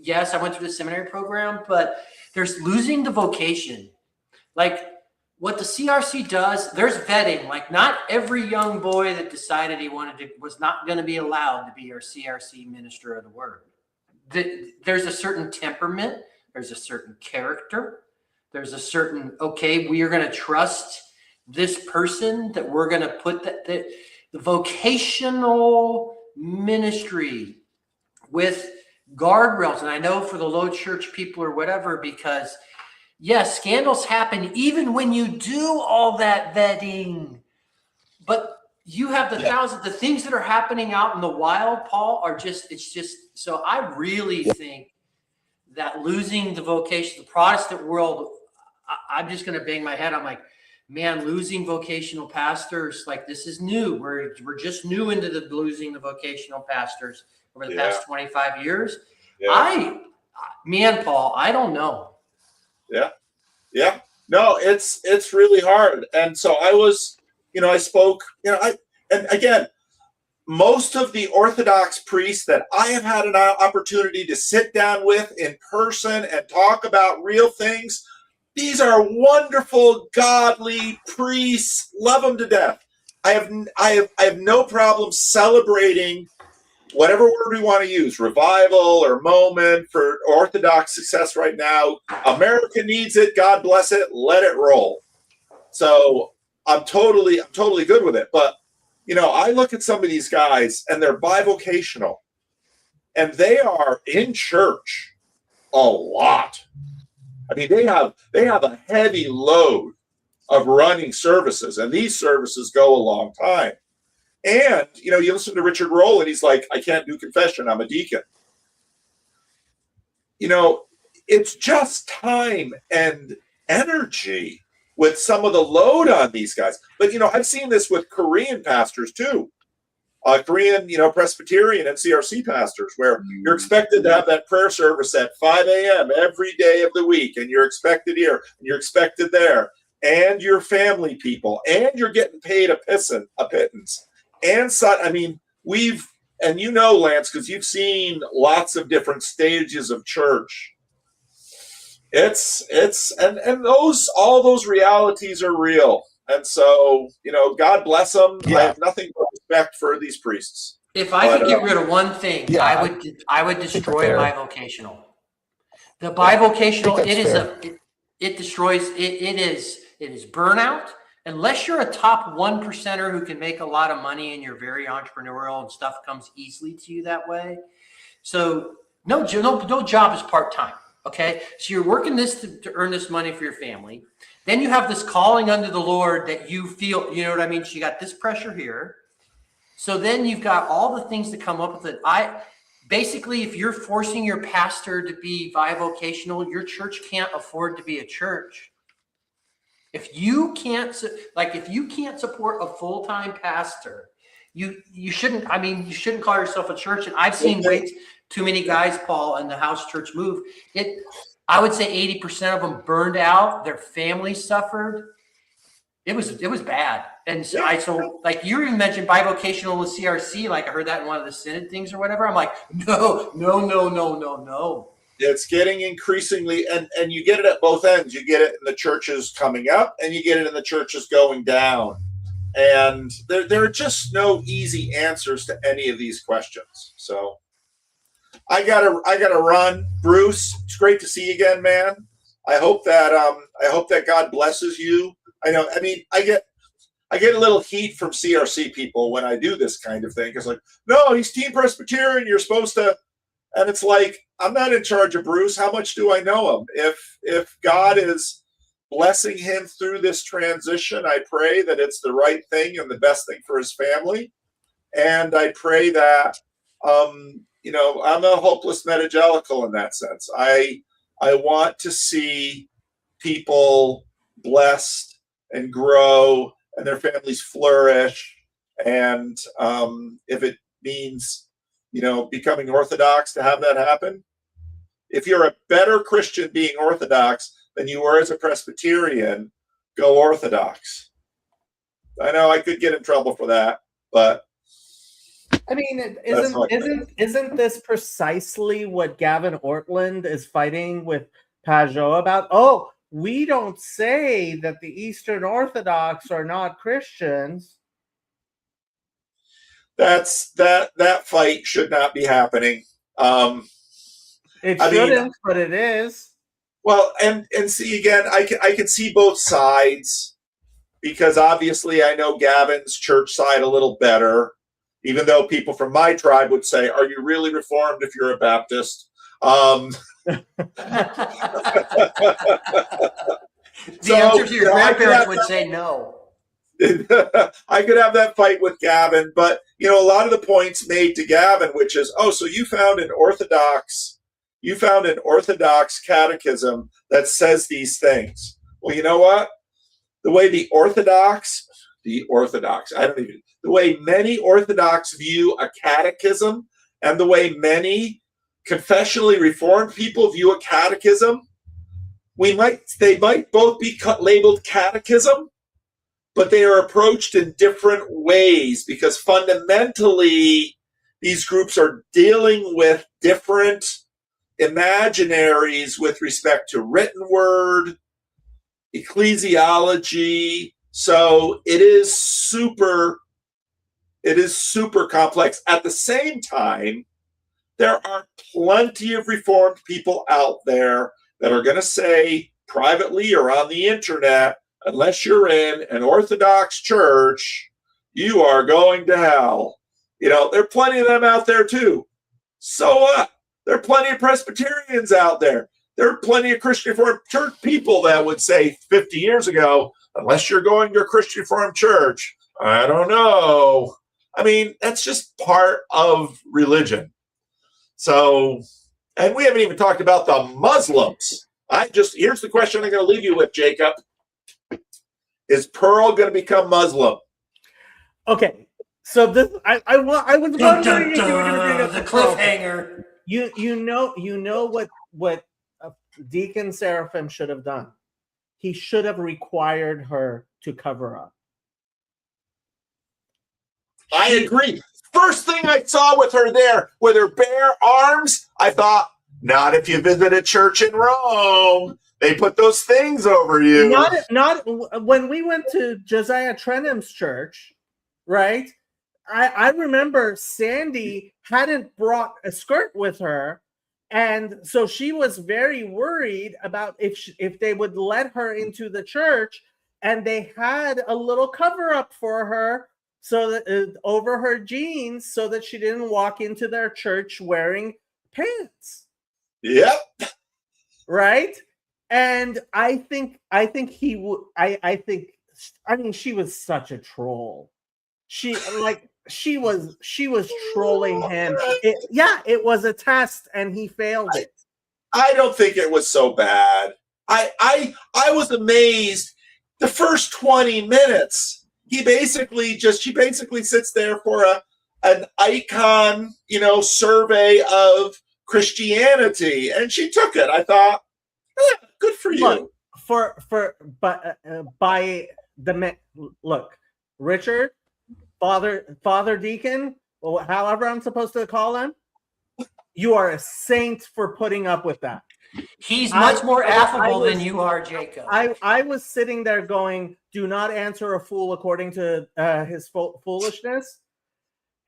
[SPEAKER 4] yes, I went through the seminary program, but there's losing the vocation. Like what the CRC does, there's vetting. Like not every young boy that decided he was not going to be allowed to be our CRC minister of the word. There's a certain temperament. There's a certain character. There's a certain, okay, we are going to trust this person, that we're going to put the vocational ministry with guardrails. And I know for the low church people or whatever, because yes, scandals happen even when you do all that vetting. But you have the things that are happening out in the wild, Paul, so I really think that losing the vocation, the Protestant world, I'm just going to bang my head. I'm like, man, losing vocational pastors, like this is new. We're just new into losing the vocational pastors over the past 25 years. Yeah. Paul, I don't know.
[SPEAKER 3] Yeah. No, it's really hard. And so I spoke, and again, most of the Orthodox priests that I have had an opportunity to sit down with in person and talk about real things, these are wonderful, godly priests. Love them to death. I have no problem celebrating whatever word we want to use, revival or moment for Orthodox success right now. America needs it. God bless it. Let it roll. So I'm totally good with it. But I look at some of these guys and they're bivocational and they are in church a lot. I mean, they have a heavy load of running services, and these services go a long time. And, you listen to Richard Roll and he's like, I can't do confession. I'm a deacon. It's just time and energy with some of the load on these guys. But, I've seen this with Korean pastors too. Korean, Presbyterian and CRC pastors, where you're expected to have that prayer service at 5 a.m. every day of the week. And you're expected here and you're expected there. And you're family people. And you're getting paid a pittance. And so, I mean, Lance, because you've seen lots of different stages of church. And all those realities are real. And so, God bless them. Yeah. I have nothing but respect for these priests.
[SPEAKER 4] If I could get rid of one thing, I would destroy bivocational. The bivocational, it destroys, it is burnout. Unless you're a top 1%er who can make a lot of money and you're very entrepreneurial and stuff comes easily to you that way. So no job is part-time. Okay. So you're working this to earn this money for your family. Then you have this calling unto the Lord that you feel, you know what I mean? So you got this pressure here. So then you've got all the things that come up with it. Basically, if you're forcing your pastor to be bivocational, your church can't afford to be a church. If you can't support a full-time pastor, you shouldn't call yourself a church. And I've seen way too many guys, Paul, in the house church move. I would say 80% of them burned out. Their families suffered. It was bad. And so like you even mentioned bivocational with CRC, like I heard that in one of the Synod things or whatever. I'm like, no.
[SPEAKER 3] It's getting increasingly, and you get it at both ends. You get it in the churches coming up, and you get it in the churches going down. And there are just no easy answers to any of these questions. So I gotta run. Bruce, it's great to see you again, man. I hope that God blesses you. I get a little heat from CRC people when I do this kind of thing. It's like, no, he's Team Presbyterian. You're supposed to, and it's like, I'm not in charge of Bruce. How much do I know him? If God is blessing him through this transition, I pray that it's the right thing and the best thing for his family. And I pray that, I'm a hopeless metagelical in that sense. I want to see people blessed and grow and their families flourish. And if it means, becoming Orthodox to have that happen, if you're a better Christian being Orthodox than you were as a Presbyterian, go Orthodox. I know I could get in trouble for that, but
[SPEAKER 1] I mean, isn't this precisely what Gavin Ortland is fighting with Pajot about? Oh, we don't say that the Eastern Orthodox are not Christians.
[SPEAKER 3] That fight should not be happening.
[SPEAKER 1] It shouldn't, but it is.
[SPEAKER 3] Well, and see, again, I can see both sides, because obviously I know Gavin's church side a little better, even though people from my tribe would say, are you really Reformed if you're a Baptist?
[SPEAKER 4] The answer to your grandparents would say no.
[SPEAKER 3] I could have that fight with Gavin, but a lot of the points made to Gavin, which is, so you found an Orthodox catechism that says these things. Well, you know what? The way the way many Orthodox view a catechism, and the way many confessionally Reformed people view a catechism, they might both be labeled catechism, but they are approached in different ways, because fundamentally these groups are dealing with different imaginaries with respect to written word, ecclesiology. So it is super complex. At the same time, there are plenty of Reformed people out there that are going to say privately or on the internet, unless you're in an Orthodox church, you are going to hell. There are plenty of them out there too. So what? There are plenty of Presbyterians out there. There are plenty of Christian Reformed church people that would say 50 years ago, unless you're going to a Christian Reformed church, I don't know. I mean, that's just part of religion. So, and we haven't even talked about the Muslims. Here's the question I'm going to leave you with, Jacob. Is Pearl going to become Muslim?
[SPEAKER 1] Okay, so this I was wondering if you were going to bring up
[SPEAKER 4] the cliffhanger.
[SPEAKER 1] You know what Deacon Seraphim should have done. He should have required her to cover up.
[SPEAKER 3] I agree. First thing I saw with her there, with her bare arms, I thought, not if you visit a church in Rome. They put those things over you.
[SPEAKER 1] Not when we went to Josiah Trenham's church, right? I remember Sandy hadn't brought a skirt with her, and so she was very worried about if they would let her into the church, and they had a little cover up for her so that over her jeans, so that she didn't walk into their church wearing pants.
[SPEAKER 3] Yep.
[SPEAKER 1] right? And I think he would. I mean, she was such a troll. She was trolling him. It was a test, and he failed it.
[SPEAKER 3] I don't think it was so bad. I was amazed. The first 20 minutes, she basically sits there for an icon, survey of Christianity, and she took it. I thought, good for you.
[SPEAKER 1] Look, Richard, Father Deacon, or however I'm supposed to call him, you are a saint for putting up with that.
[SPEAKER 4] He's much more affable than you are, Jacob.
[SPEAKER 1] I was sitting there going, do not answer a fool according to his foolishness.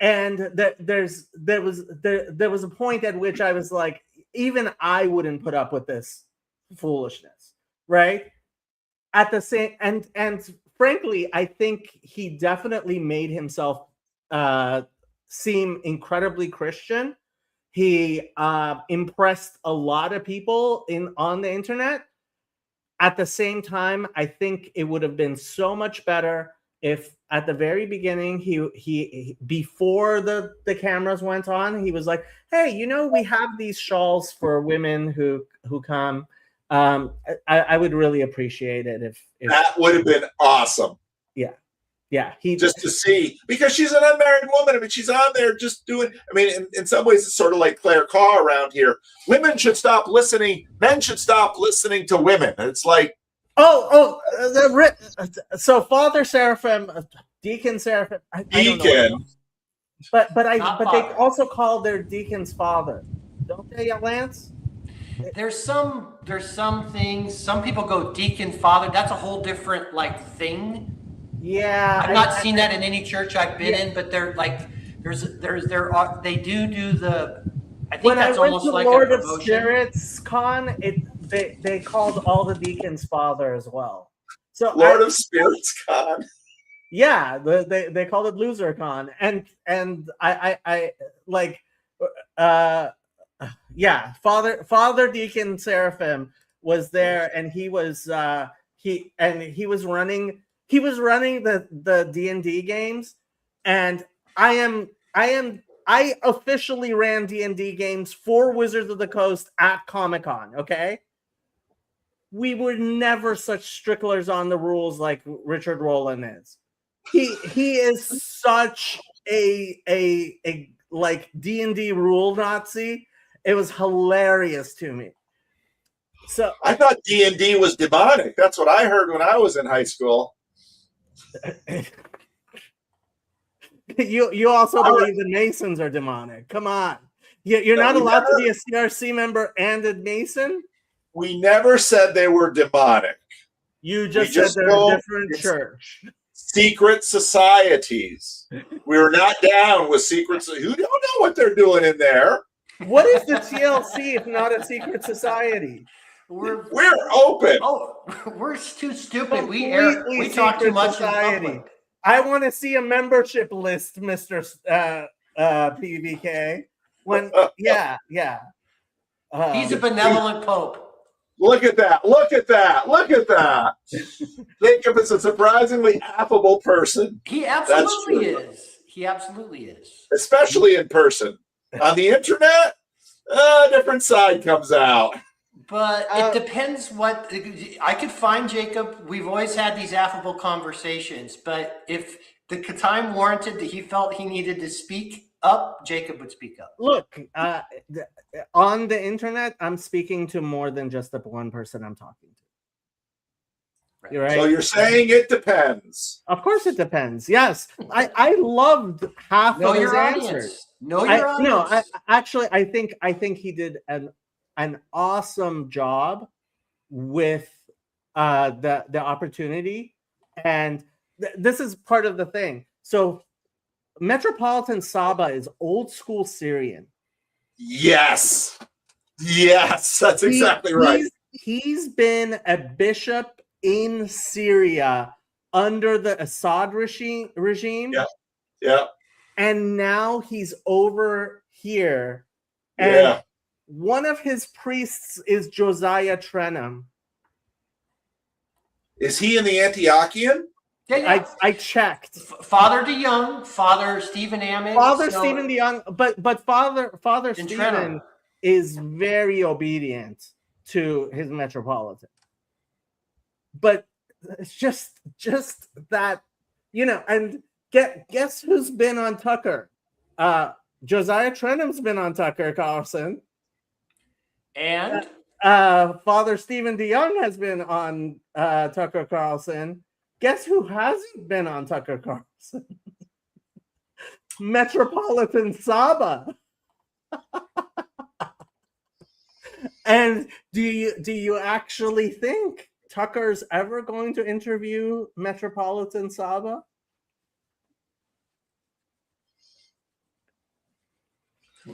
[SPEAKER 1] And there was a point at which I was like, even I wouldn't put up with this foolishness, right? At the same, and frankly, I think he definitely made himself seem incredibly Christian. He impressed a lot of people on the internet. At the same time, I think it would have been so much better if at the very beginning, he before the cameras went on, he was like, hey, we have these shawls for women who come. I would really appreciate it if
[SPEAKER 3] that would have been awesome.
[SPEAKER 1] Yeah,
[SPEAKER 3] just to see, because she's an unmarried woman. I mean, she's on there just doing. I mean, in some ways, it's sort of like Claire Carr around here. Women should stop listening. Men should stop listening to women. It's like,
[SPEAKER 1] so Father Seraphim, Deacon Seraphim,
[SPEAKER 3] Deacon,
[SPEAKER 1] but they also call their deacon's father, don't they, Lance?
[SPEAKER 4] There's some things. Some people go deacon father. That's a whole different thing.
[SPEAKER 1] Yeah,
[SPEAKER 4] I've not seen that in any church I've been in, but they're like, they do the. I think
[SPEAKER 1] when
[SPEAKER 4] that's
[SPEAKER 1] I went
[SPEAKER 4] almost
[SPEAKER 1] to
[SPEAKER 4] like
[SPEAKER 1] Lord
[SPEAKER 4] a
[SPEAKER 1] of Spirits Con, they called all the deacons father as well. So
[SPEAKER 3] Lord of Spirits Con.
[SPEAKER 1] Yeah, they called it Loser Con, and I like, Father Deacon Seraphim was there, and he was running the D&D games, and I officially ran D&D games for Wizards of the Coast at Comic-Con, okay? We were never such stricklers on the rules like Richard Rowland is. He is such a like D&D rule Nazi. It was hilarious to me. So
[SPEAKER 3] I thought D&D was demonic. That's what I heard when I was in high school.
[SPEAKER 1] You also believe the Masons are demonic. Come on. You're not allowed to be a CRC member and a Mason?
[SPEAKER 3] We never said they were demonic.
[SPEAKER 1] You just said they're a different church.
[SPEAKER 3] Secret societies. We were not down with secrets. Who don't know what they're doing in there?
[SPEAKER 1] What is the TLC if not a secret society?
[SPEAKER 3] We're open.
[SPEAKER 4] Oh, we're too stupid. We talk too much in public.
[SPEAKER 1] I want to see a membership list, Mr. PVK.
[SPEAKER 4] He's a benevolent pope.
[SPEAKER 3] Look at that. Look at that. Look at that. Jacob is a surprisingly affable person.
[SPEAKER 4] He absolutely is. He absolutely is.
[SPEAKER 3] Especially in person. On the internet, a different side comes out.
[SPEAKER 4] But it depends what I could find, Jacob. We've always had these affable conversations, but if the time warranted that he felt he needed to speak up, Jacob would speak up.
[SPEAKER 1] Look, on the internet, I'm speaking to more than just the one person I'm talking to.
[SPEAKER 4] Right.
[SPEAKER 1] You're right.
[SPEAKER 3] So you're saying it depends.
[SPEAKER 1] Of course it depends. Yes. I loved half of his answers.
[SPEAKER 4] Know your audience.
[SPEAKER 1] I think he did an awesome job with the opportunity, and this is part of the thing. So Metropolitan Saba is old school Syrian.
[SPEAKER 3] Yes, that's exactly right.
[SPEAKER 1] He's been a bishop in Syria under the Assad regime.
[SPEAKER 3] Yeah.
[SPEAKER 1] And now he's over here. And one of his priests is Josiah Trenum.
[SPEAKER 3] Is he in the Antiochian?
[SPEAKER 4] Yeah.
[SPEAKER 1] I checked.
[SPEAKER 4] Father DeYoung, Father Stephen Ament,
[SPEAKER 1] Father Stephen DeYoung, but Father
[SPEAKER 4] and
[SPEAKER 1] Stephen
[SPEAKER 4] Trenum.
[SPEAKER 1] is very obedient to his metropolitan. But it's just that, and guess who's been on Tucker? Josiah Trenum's been on Tucker Carlson.
[SPEAKER 4] And
[SPEAKER 1] Father Stephen DeYoung has been on Tucker Carlson. Guess who hasn't been on Tucker Carlson? Metropolitan Saba. And do you actually think Tucker's ever going to interview Metropolitan Saba?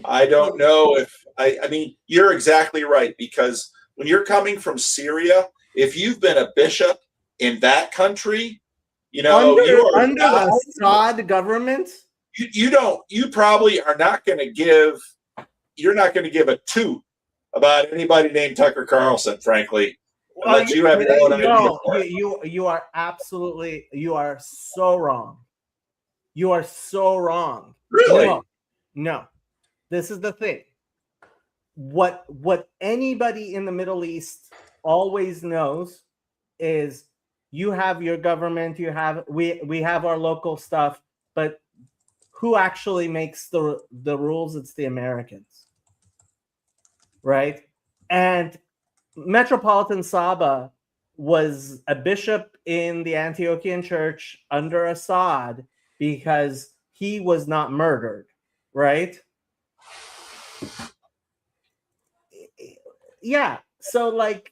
[SPEAKER 3] I don't know if I mean, you're exactly right, because when you're coming from Syria, if you've been a bishop in that country,
[SPEAKER 1] under the Assad government,
[SPEAKER 3] you probably are not going to give, you're not going to give a toot about anybody named Tucker Carlson, frankly. Unless you have your own idea.
[SPEAKER 1] You are absolutely, you are so wrong. You are so wrong.
[SPEAKER 3] Really?
[SPEAKER 1] No. This is the thing. What anybody in the Middle East always knows is you have your government, we have our local stuff, but who actually makes the rules? It's the Americans, right? And Metropolitan Saba was a bishop in the Antiochian church under Assad because he was not murdered, right? Yeah, so like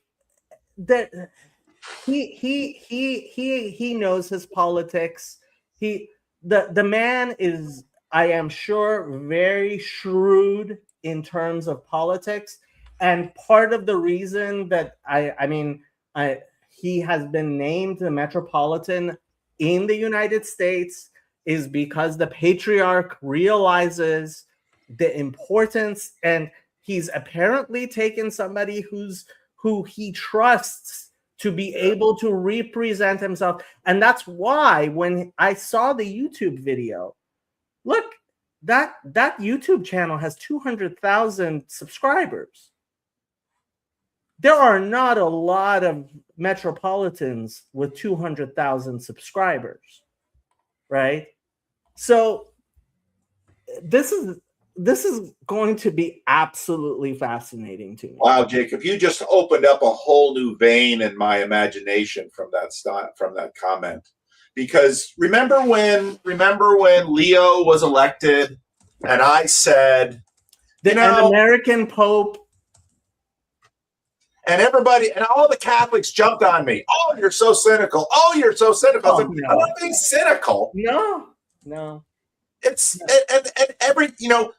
[SPEAKER 1] that, he knows his politics. The man is, I am sure, very shrewd in terms of politics, and part of the reason that he has been named the Metropolitan in the United States is because the patriarch realizes the importance, and he's apparently taken somebody who he trusts to be able to represent himself. And that's why when I saw the YouTube video, look, that YouTube channel has 200,000 subscribers. There are not a lot of metropolitans with 200,000 subscribers, right? So this is going to be absolutely fascinating to me.
[SPEAKER 3] Wow, Jacob, you just opened up a whole new vein in my imagination from that comment. Because remember when Leo was elected, and I said,
[SPEAKER 1] an American Pope,
[SPEAKER 3] and everybody and all the Catholics jumped on me. Oh, you're so cynical. Oh, you're so cynical.
[SPEAKER 1] Oh,
[SPEAKER 3] I'm not being cynical.
[SPEAKER 1] No.
[SPEAKER 3] It's and every,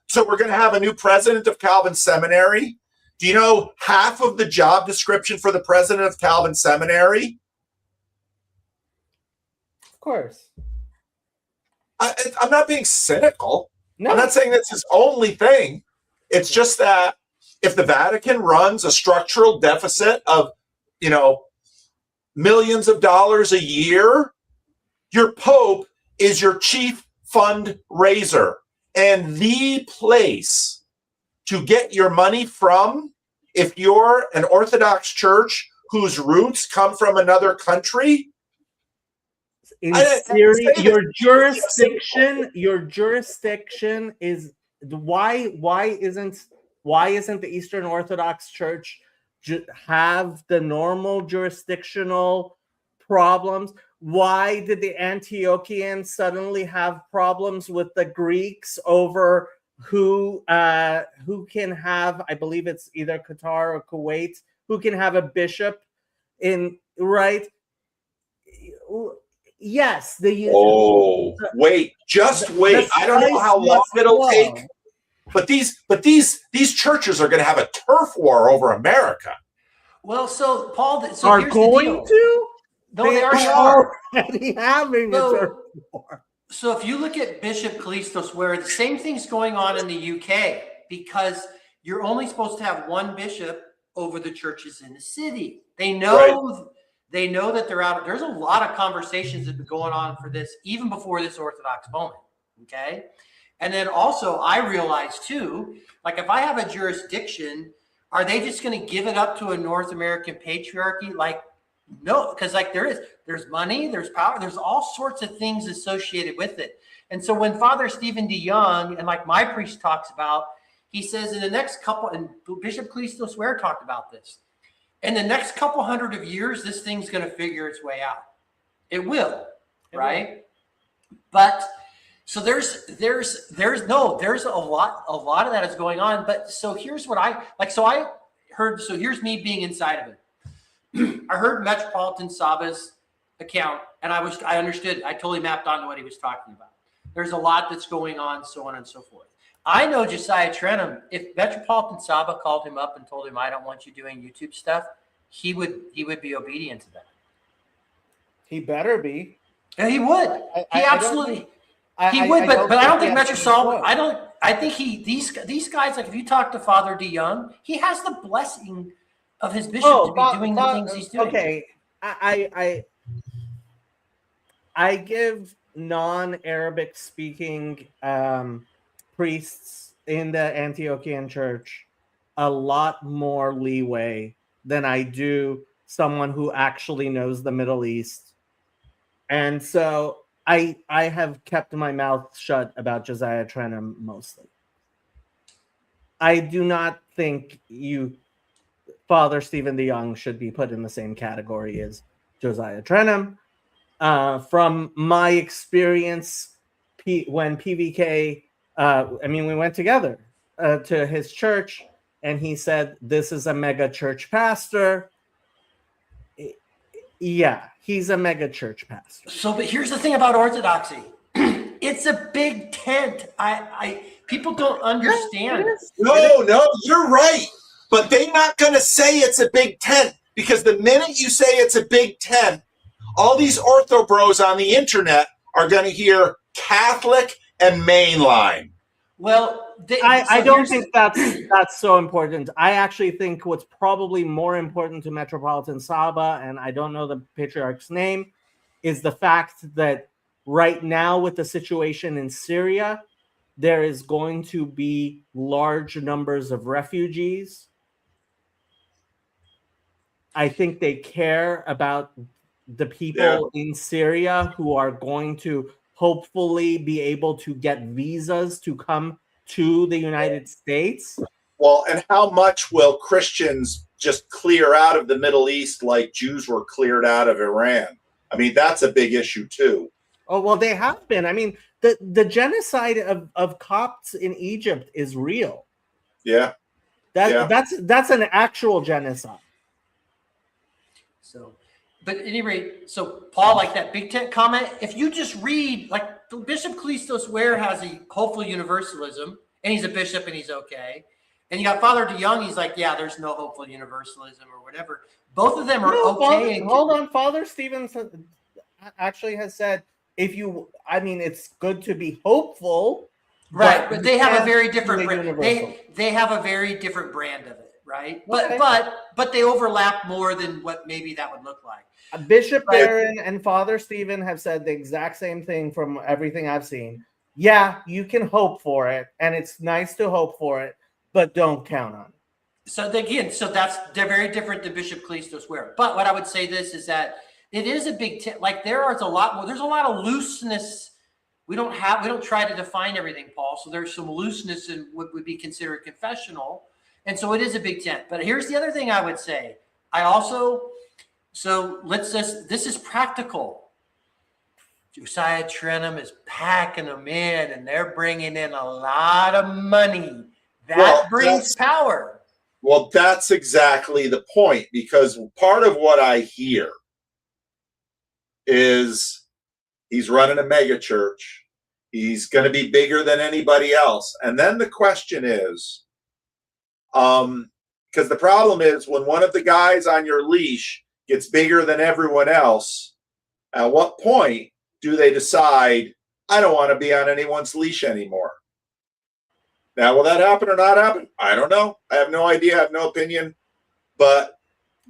[SPEAKER 3] so we're going to have a new president of Calvin Seminary. Do you know half of the job description for the president of Calvin Seminary?
[SPEAKER 1] Of course.
[SPEAKER 3] I'm not being cynical.
[SPEAKER 1] No.
[SPEAKER 3] I'm not saying that's his only thing. It's just that if the Vatican runs a structural deficit of, millions of dollars a year, your Pope is your chief fundraiser, and the place to get your money from, if you're an Orthodox church whose roots come from another country.
[SPEAKER 1] In Syria, your jurisdiction is why isn't the Eastern Orthodox Church have the normal jurisdictional problems? Why did the Antiochians suddenly have problems with the Greeks over who can have, I believe it's either Qatar or Kuwait, who can have a bishop in, right? Yes.
[SPEAKER 3] Wait. I don't know how long it'll take, but these churches are going to have a turf war over America.
[SPEAKER 4] Well, so Paul,
[SPEAKER 1] are
[SPEAKER 4] here's
[SPEAKER 1] going
[SPEAKER 4] the deal.
[SPEAKER 1] to?
[SPEAKER 4] No, they are
[SPEAKER 1] already having a turf war.
[SPEAKER 4] So if you look at Bishop Callistos, where the same thing's going on in the UK, because you're only supposed to have one bishop over the churches in the city. They know that they're out. There's a lot of conversations that have been going on for this, even before this Orthodox moment. Okay. And then also I realized too, like if I have a jurisdiction, are they just going to give it up to a North American patriarchy? Like, no, because like there's money, there's power, there's all sorts of things associated with it. And so when Father Stephen DeYoung, and like my priest talks about, he says in the next couple, and Bishop Callistos Ware talked about this, in the next couple hundred of years, this thing's going to figure its way out. It will, right? But so there's a lot of that is going on. But so here's what I like. So I heard. So here's me being inside of it. I heard Metropolitan Saba's account, and I understood. I totally mapped onto what he was talking about. There's a lot that's going on, so on and so forth. I know Josiah Trenum, if Metropolitan Saba called him up and told him, I don't want you doing YouTube stuff, he would be obedient to that.
[SPEAKER 1] He better be.
[SPEAKER 4] Yeah, he would. He absolutely would, but I don't think Metro Saba, I think these guys, like if you talk to Father DeYoung, he has the blessing of his bishop to be doing the things he's doing.
[SPEAKER 1] Okay. I give non-Arabic speaking priests in the Antiochian church a lot more leeway than I do someone who actually knows the Middle East. And so I have kept my mouth shut about Josiah Trenum mostly. I do not think Father Stephen DeYoung should be put in the same category as Josiah Trenum. From my experience, when PVK, we went together to his church, and he said, this is a mega church pastor. Yeah, he's a mega church pastor.
[SPEAKER 4] So, but here's the thing about Orthodoxy. It's a big tent. People don't understand.
[SPEAKER 3] No, you're right. But they're not going to say it's a big tent, because the minute you say it's a big tent, all these ortho bros on the internet are going to hear Catholic and mainline.
[SPEAKER 4] Well,
[SPEAKER 1] I don't think that's so important. I actually think what's probably more important to Metropolitan Saba, and I don't know the patriarch's name, is the fact that right now with the situation in Syria, there is going to be large numbers of refugees. I think they care about the people in Syria who are going to hopefully be able to get visas to come to the United States.
[SPEAKER 3] Well, and how much will Christians just clear out of the Middle East like Jews were cleared out of Iran? I mean, that's a big issue too.
[SPEAKER 1] Oh, well, they have been. I mean, the genocide of Copts in Egypt is real.
[SPEAKER 3] Yeah.
[SPEAKER 1] That's an actual genocide.
[SPEAKER 4] So, but at any rate, so Paul, like that Big Tent comment, if you just read, like Bishop Callistos Ware has a hopeful universalism, and he's a bishop and he's okay. And you got Father DeYoung, he's like, yeah, there's no hopeful universalism or whatever. Both of them are okay.
[SPEAKER 1] Hold on. Father Stevens actually has said, it's good to be hopeful.
[SPEAKER 4] Right, but they have a very different brand. They have a very different brand of it. Right, but they overlap more than what maybe that would look like.
[SPEAKER 1] Bishop Barron and Father Stephen have said the exact same thing from everything I've seen. Yeah, you can hope for it, and it's nice to hope for it, but don't count on it.
[SPEAKER 4] So again, they're very different than Bishop Callistos Ware. But what I would say this is that it is a big like there's a lot of looseness. We don't try to define everything, Paul. So there's some looseness in what would be considered confessional. And so it is a big tent. But here's the other thing I would say. This is practical. Josiah Trenum is packing them in, and they're bringing in a lot of money. That brings power.
[SPEAKER 3] Well, that's exactly the point, because part of what I hear is he's running a mega church. He's going to be bigger than anybody else. And then the question is, because the problem is when one of the guys on your leash gets bigger than everyone else, at what point do they decide, I don't want to be on anyone's leash anymore? Now, will that happen or not happen? I don't know. I have no idea. I have no opinion. But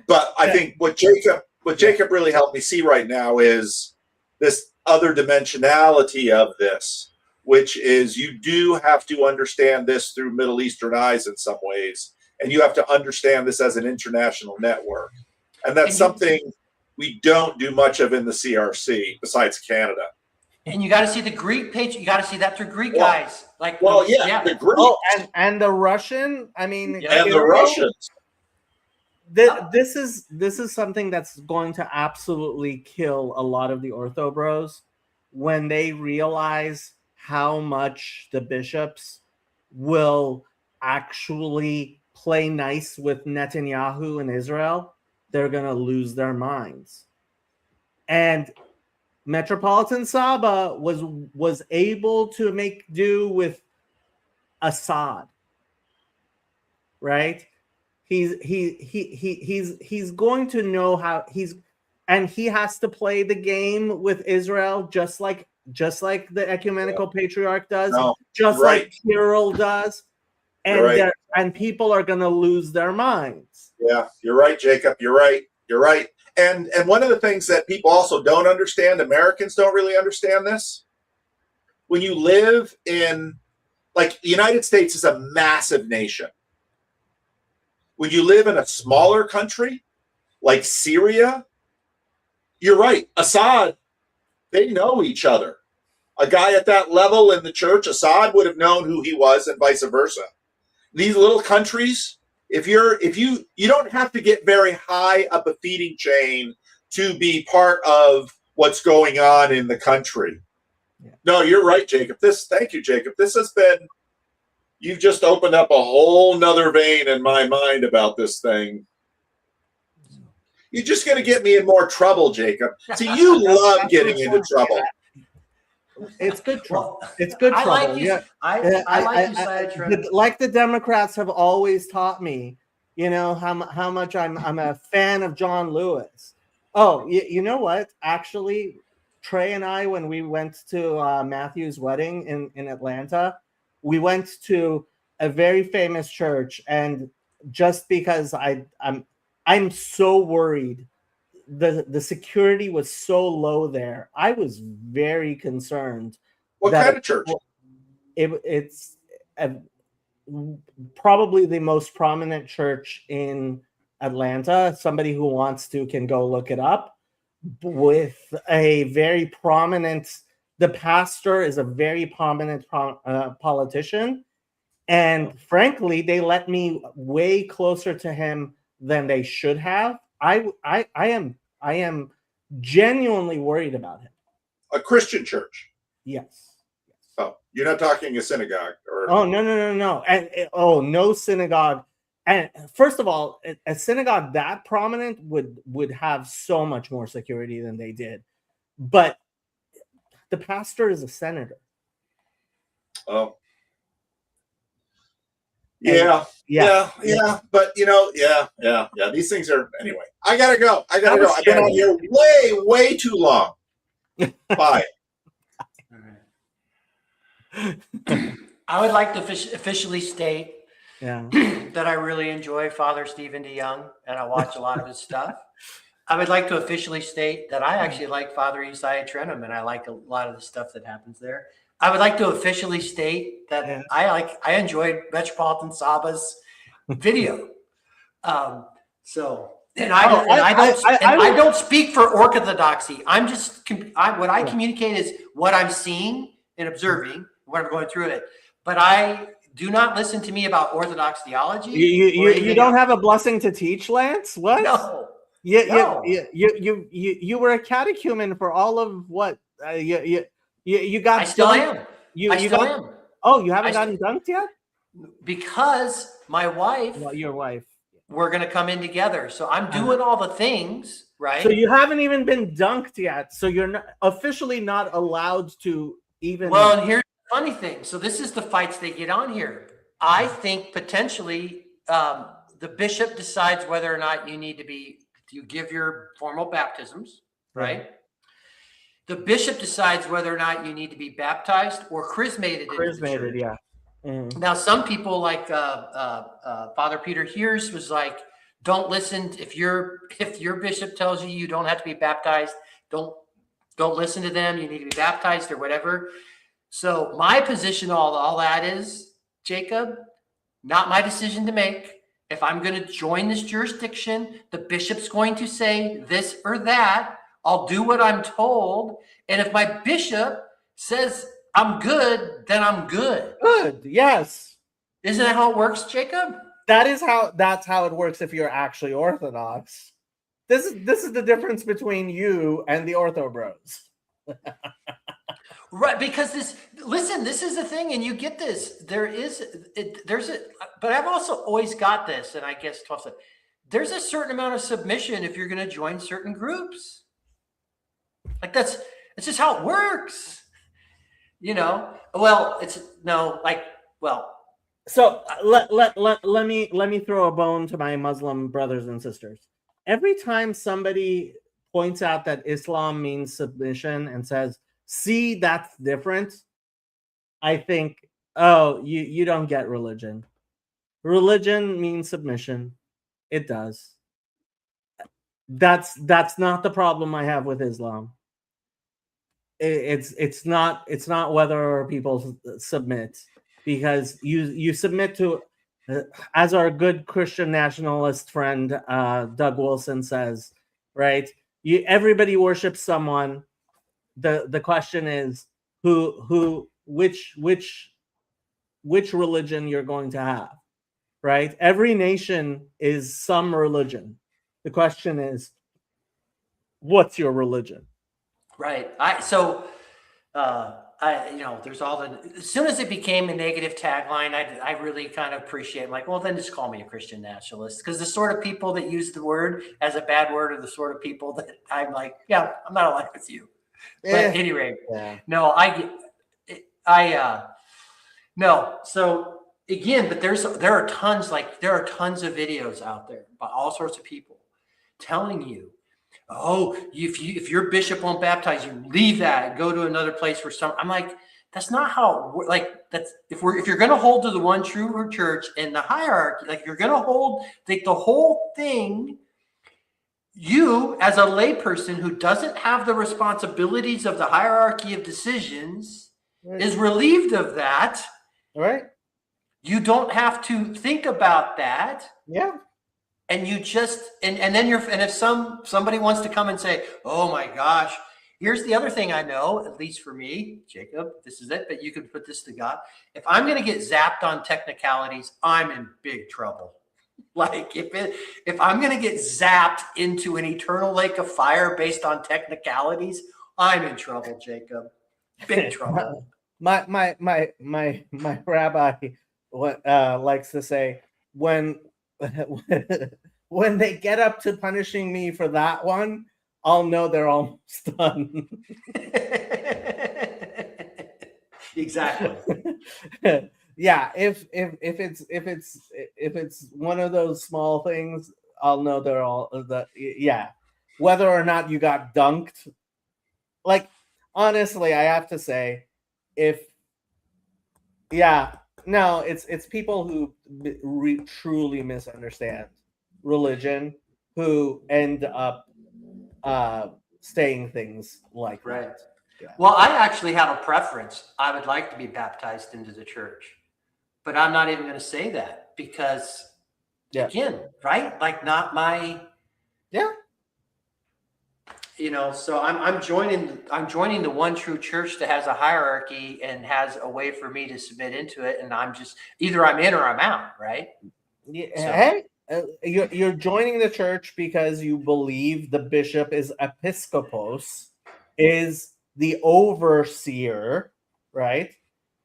[SPEAKER 3] I think what Jacob really helped me see right now is this other dimensionality of this, which is you do have to understand this through Middle Eastern eyes in some ways, and you have to understand this as an international network. And that's something we don't do much of in the CRC besides Canada.
[SPEAKER 4] And you got to see the Greek page. You got to see that through Greek guys. Like,
[SPEAKER 3] the Greek.
[SPEAKER 1] Oh, and the Russian. I mean,
[SPEAKER 3] and the Russians.
[SPEAKER 1] This is something that's going to absolutely kill a lot of the ortho bros when they realize how much the bishops will actually play nice with Netanyahu in Israel. They're gonna lose their minds. And Metropolitan Saba was able to make do with Assad, right? He's going to know how he has to play the game with Israel just like the ecumenical patriarch does, like Kirill does, and people are going to lose their minds.
[SPEAKER 3] Yeah, you're right, Jacob. You're right. And one of the things that people also don't understand, Americans don't really understand this. When you live in, like, the United States is a massive nation. When you live in a smaller country like Syria, you're right. Assad, they know each other. A guy at that level in the church, Assad would have known who he was, and vice versa. These little countries, if you don't have to get very high up a feeding chain to be part of what's going on in the country. Yeah. No, you're right, Jacob. Thank you, Jacob. This has been, you've just opened up a whole nother vein in my mind about this thing. You're just going to get me in more trouble, Jacob. See, you love getting into trouble.
[SPEAKER 1] It's good trouble. It's good trouble.
[SPEAKER 4] I like you. Yeah. I like you, sidetrack.
[SPEAKER 1] Like the Democrats have always taught me, how much I'm a fan of John Lewis. Oh, you know what? Actually, Trey and I, when we went to Matthew's wedding in Atlanta, we went to a very famous church, and just because I'm so worried. The security was so low there. I was very concerned.
[SPEAKER 3] What kind of church?
[SPEAKER 1] It's probably the most prominent church in Atlanta. Somebody who wants to can go look it up. With a very prominent, the pastor is a very prominent politician, and frankly, they let me way closer to him than they should have. I am genuinely worried about him.
[SPEAKER 3] A Christian church?
[SPEAKER 1] Yes.
[SPEAKER 3] Oh, you're not talking a synagogue?
[SPEAKER 1] Oh, no. And no synagogue. And first of all, a synagogue that prominent would have so much more security than they did. But the pastor is a senator.
[SPEAKER 3] Oh. Yeah. But yeah. These things are, anyway. I gotta go. I've been on here way too long. Bye.
[SPEAKER 4] All right. I would like to officially state that I really enjoy Father Stephen DeYoung, and I watch a lot of his stuff. I would like to officially state that I actually like Father Isaiah Trenum, and I like a lot of the stuff that happens there. I would like to officially state that I enjoyed Metropolitan Saba's video. I don't speak for orthodoxy. I'm just what I communicate is what I'm seeing and observing when I'm going through it. But I do not listen to me about Orthodox theology.
[SPEAKER 1] You don't have a blessing to teach, Lance? What?
[SPEAKER 4] No.
[SPEAKER 1] You were a catechumen for all of what? You got.
[SPEAKER 4] I still am. I still am.
[SPEAKER 1] Oh, you haven't gotten dunked yet?
[SPEAKER 4] Because my wife.
[SPEAKER 1] Well, your wife.
[SPEAKER 4] We're going to come in together. So I'm doing all the things, right?
[SPEAKER 1] So you haven't even been dunked yet. So you're not, officially not allowed to even.
[SPEAKER 4] Well, and here's the funny thing. So this is the fights they get on here. I think potentially the bishop decides whether or not you give your formal baptisms, right? Mm-hmm. The bishop decides whether or not you need to be baptized or chrismated.
[SPEAKER 1] Chrismated, yeah.
[SPEAKER 4] Now, some people like Father Peter Hears was like, don't listen if your bishop tells you don't have to be baptized, don't listen to them. You need to be baptized or whatever. So my position, all that is, Jacob, not my decision to make. If I'm going to join this jurisdiction, the bishop's going to say this or that. I'll do what I'm told. And if my bishop says I'm good, then I'm good.
[SPEAKER 1] Good. Yes.
[SPEAKER 4] Isn't that how it works, Jacob?
[SPEAKER 1] That's how it works if you're actually Orthodox. This is the difference between you and the Ortho Bros.
[SPEAKER 4] Right, because this is the thing, and you get this. But I've also always got this, and I guess 12 said, there's a certain amount of submission if you're going to join certain groups. Like that's just how it works. Well,
[SPEAKER 1] So let me throw a bone to my Muslim brothers and sisters. Every time somebody points out that Islam means submission and says, see, that's different, I think, oh, you don't get religion. Religion means submission. It does. That's not the problem I have with Islam. It's not whether people submit, because you submit to, as our good Christian nationalist friend Doug Wilson says, right? Everybody worships someone. The question is which religion you're going to have, right? Every nation is some religion. The question is, what's your religion?
[SPEAKER 4] Right. There's all as soon as it became a negative tagline, I really kind of appreciate it. Like, well, then just call me a Christian nationalist, because the sort of people that use the word as a bad word are the sort of people that I'm like, yeah, I'm not aligned with you. But anyway, no, no. So again, but there are tons of videos out there by all sorts of people telling you, oh, if your bishop won't baptize you, leave that and go to another place where I'm like, that's not how it, like, that's if you're going to hold to the one true church and the hierarchy, like you're going to hold the whole thing, you as a layperson who doesn't have the responsibilities of the hierarchy of decisions is relieved of that.
[SPEAKER 1] Right.
[SPEAKER 4] You don't have to think about that.
[SPEAKER 1] Yeah.
[SPEAKER 4] And you just, and then if somebody wants to come and say, oh my gosh, here's the other thing I know, at least for me, Jacob, this is it, but you can put this to God. If I'm going to get zapped on technicalities, I'm in big trouble. Like if I'm going to get zapped into an eternal lake of fire based on technicalities, I'm in trouble, Jacob. Big trouble.
[SPEAKER 1] My rabbi likes to say, when they get up to punishing me for that one, I'll know they're almost done.
[SPEAKER 4] Exactly.
[SPEAKER 1] Yeah, if it's one of those small things, I'll know they're all whether or not you got dunked. Like, honestly, I have to say, it's people who truly misunderstand religion who end up saying things like
[SPEAKER 4] right.
[SPEAKER 1] that. Yeah.
[SPEAKER 4] Well, I actually have a preference. I would like to be baptized into the church, but I'm not even going to say that because, again, right? Like, not my.
[SPEAKER 1] Yeah.
[SPEAKER 4] So I'm joining the one true church that has a hierarchy and has a way for me to submit into it, and I'm just either I'm in or I'm out, right?
[SPEAKER 1] Yeah. So. Hey, you're joining the church because you believe the bishop is episcopos, is the overseer, right?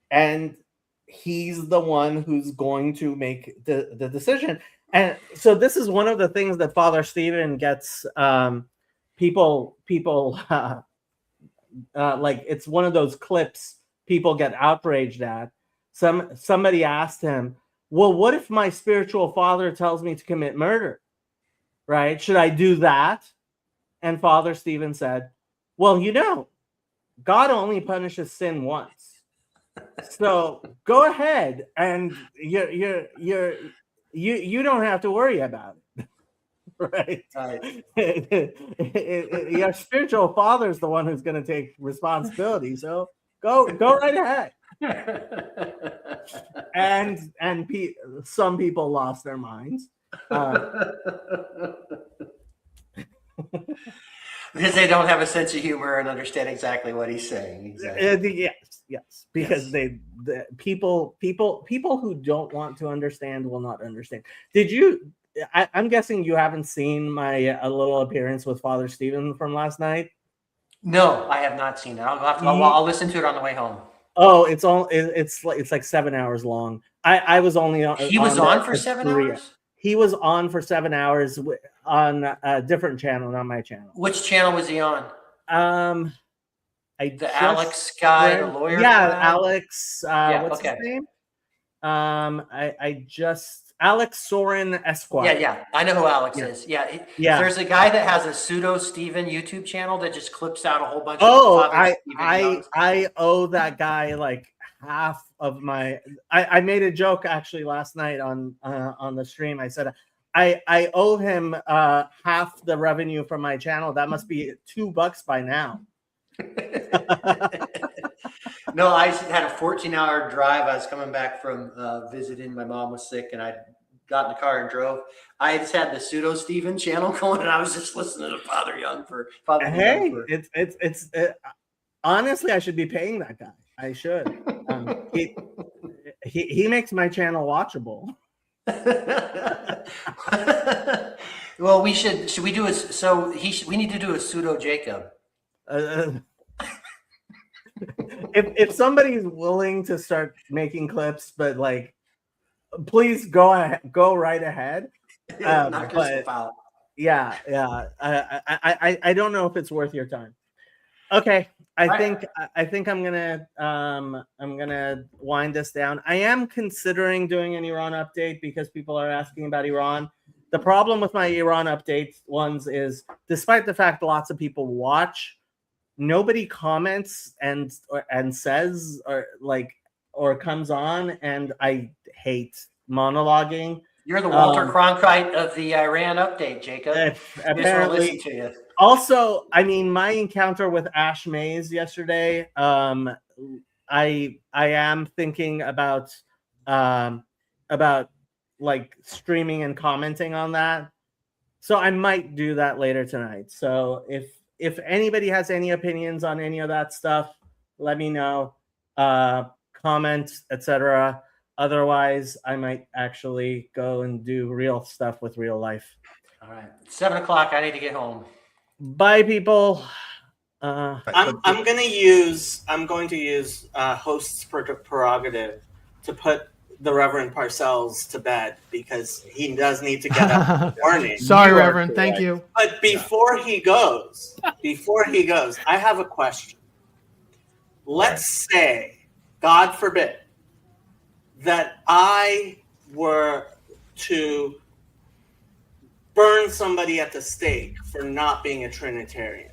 [SPEAKER 1] And he's the one who's going to make the decision. And so this is one of the things that Father Stephen gets people like, it's one of those clips people get outraged at. Somebody asked him, well, what if my spiritual father tells me to commit murder? Right? Should I do that? And Father Stephen said, well, God only punishes sin once. So go ahead, and you don't have to worry about it, right? Your spiritual father is the one who's going to take responsibility. So go right ahead. And some people lost their minds.
[SPEAKER 4] Because they don't have a sense of humor and understand exactly what he's saying. Exactly.
[SPEAKER 1] Yes, because the people who don't want to understand will not understand. Did you? I'm guessing you haven't seen my little appearance with Father Stephen from last night.
[SPEAKER 4] No, I have not seen it. I'll listen to it on the way home.
[SPEAKER 1] Oh, it's like 7 hours long. I was only on.
[SPEAKER 4] He was on for 7 hours.
[SPEAKER 1] He was on for 7 hours on a different channel, not my channel.
[SPEAKER 4] Which channel was he on?
[SPEAKER 1] The
[SPEAKER 4] Alex guy, the lawyer.
[SPEAKER 1] Yeah,
[SPEAKER 4] guy?
[SPEAKER 1] Alex. What's his name? Alex Soren Esquire.
[SPEAKER 4] Yeah. I know who Alex is. Yeah. There's a guy that has a pseudo Steven YouTube channel that just clips out a whole bunch of
[SPEAKER 1] I owe that guy like half of my. I made a joke actually last night on the stream. I said I owe him half the revenue from my channel. That must be $2 by now.
[SPEAKER 4] No, I had a 14-hour drive. I was coming back from visiting. My mom was sick, and I got in the car and drove. I just had the pseudo Steven channel going, and I was just listening to Father Young for Father.
[SPEAKER 1] Hey, it's honestly, I should be paying that guy. I should. He makes my channel watchable.
[SPEAKER 4] Well, we should we do we need to do a pseudo Jacob.
[SPEAKER 1] If somebody's willing to start making clips, but like, please go right ahead. But yeah. I don't know if it's worth your time. Okay, I think I'm gonna wind this down. I am considering doing an Iran update because people are asking about Iran. The problem with my Iran update ones is, despite the fact lots of people watch, nobody comments and says or comes on, and I hate monologuing.
[SPEAKER 4] You're the Walter Cronkite of the Iran update, Jacob.
[SPEAKER 1] Apparently. To you. Also, I mean, my encounter with Ash Mays yesterday, I am thinking about like streaming and commenting on that. So I might do that later tonight. So if anybody has any opinions on any of that stuff, let me know. Comment, etc. Otherwise, I might actually go and do real stuff with real life.
[SPEAKER 4] All right, 7 o'clock. I need to get home.
[SPEAKER 1] Bye, people. I'm going to use host's prerogative to put the Reverend Parcells to bed because he does need to get up in the morning.
[SPEAKER 7] Sorry, Reverend. Thank you.
[SPEAKER 1] But before he goes, I have a question. Let's say, God forbid, that I were to burn somebody at the stake for not being a Trinitarian,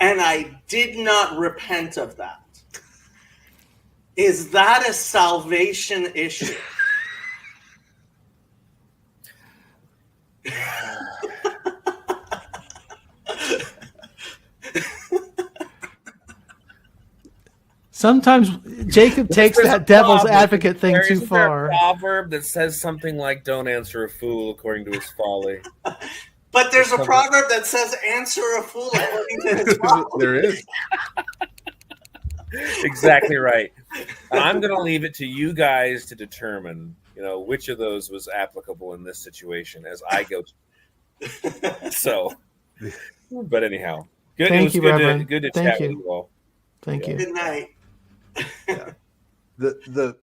[SPEAKER 1] and I did not repent of that. Is that a salvation issue?
[SPEAKER 7] Sometimes Jacob takes that devil's advocate thing too far.
[SPEAKER 8] There's a proverb that says something like, "Don't answer a fool according to his folly."
[SPEAKER 1] But there's a proverb that says, "Answer a fool according to his folly."
[SPEAKER 6] There is.
[SPEAKER 8] Exactly right. I'm going to leave it to you guys to determine, which of those was applicable in this situation as I go. So, but anyhow, good.
[SPEAKER 7] Thank you, Reverend.
[SPEAKER 8] Good to
[SPEAKER 7] Thank
[SPEAKER 8] chat
[SPEAKER 7] you.
[SPEAKER 8] with you all.
[SPEAKER 7] Thank you.
[SPEAKER 1] Good night.
[SPEAKER 6] Yeah. The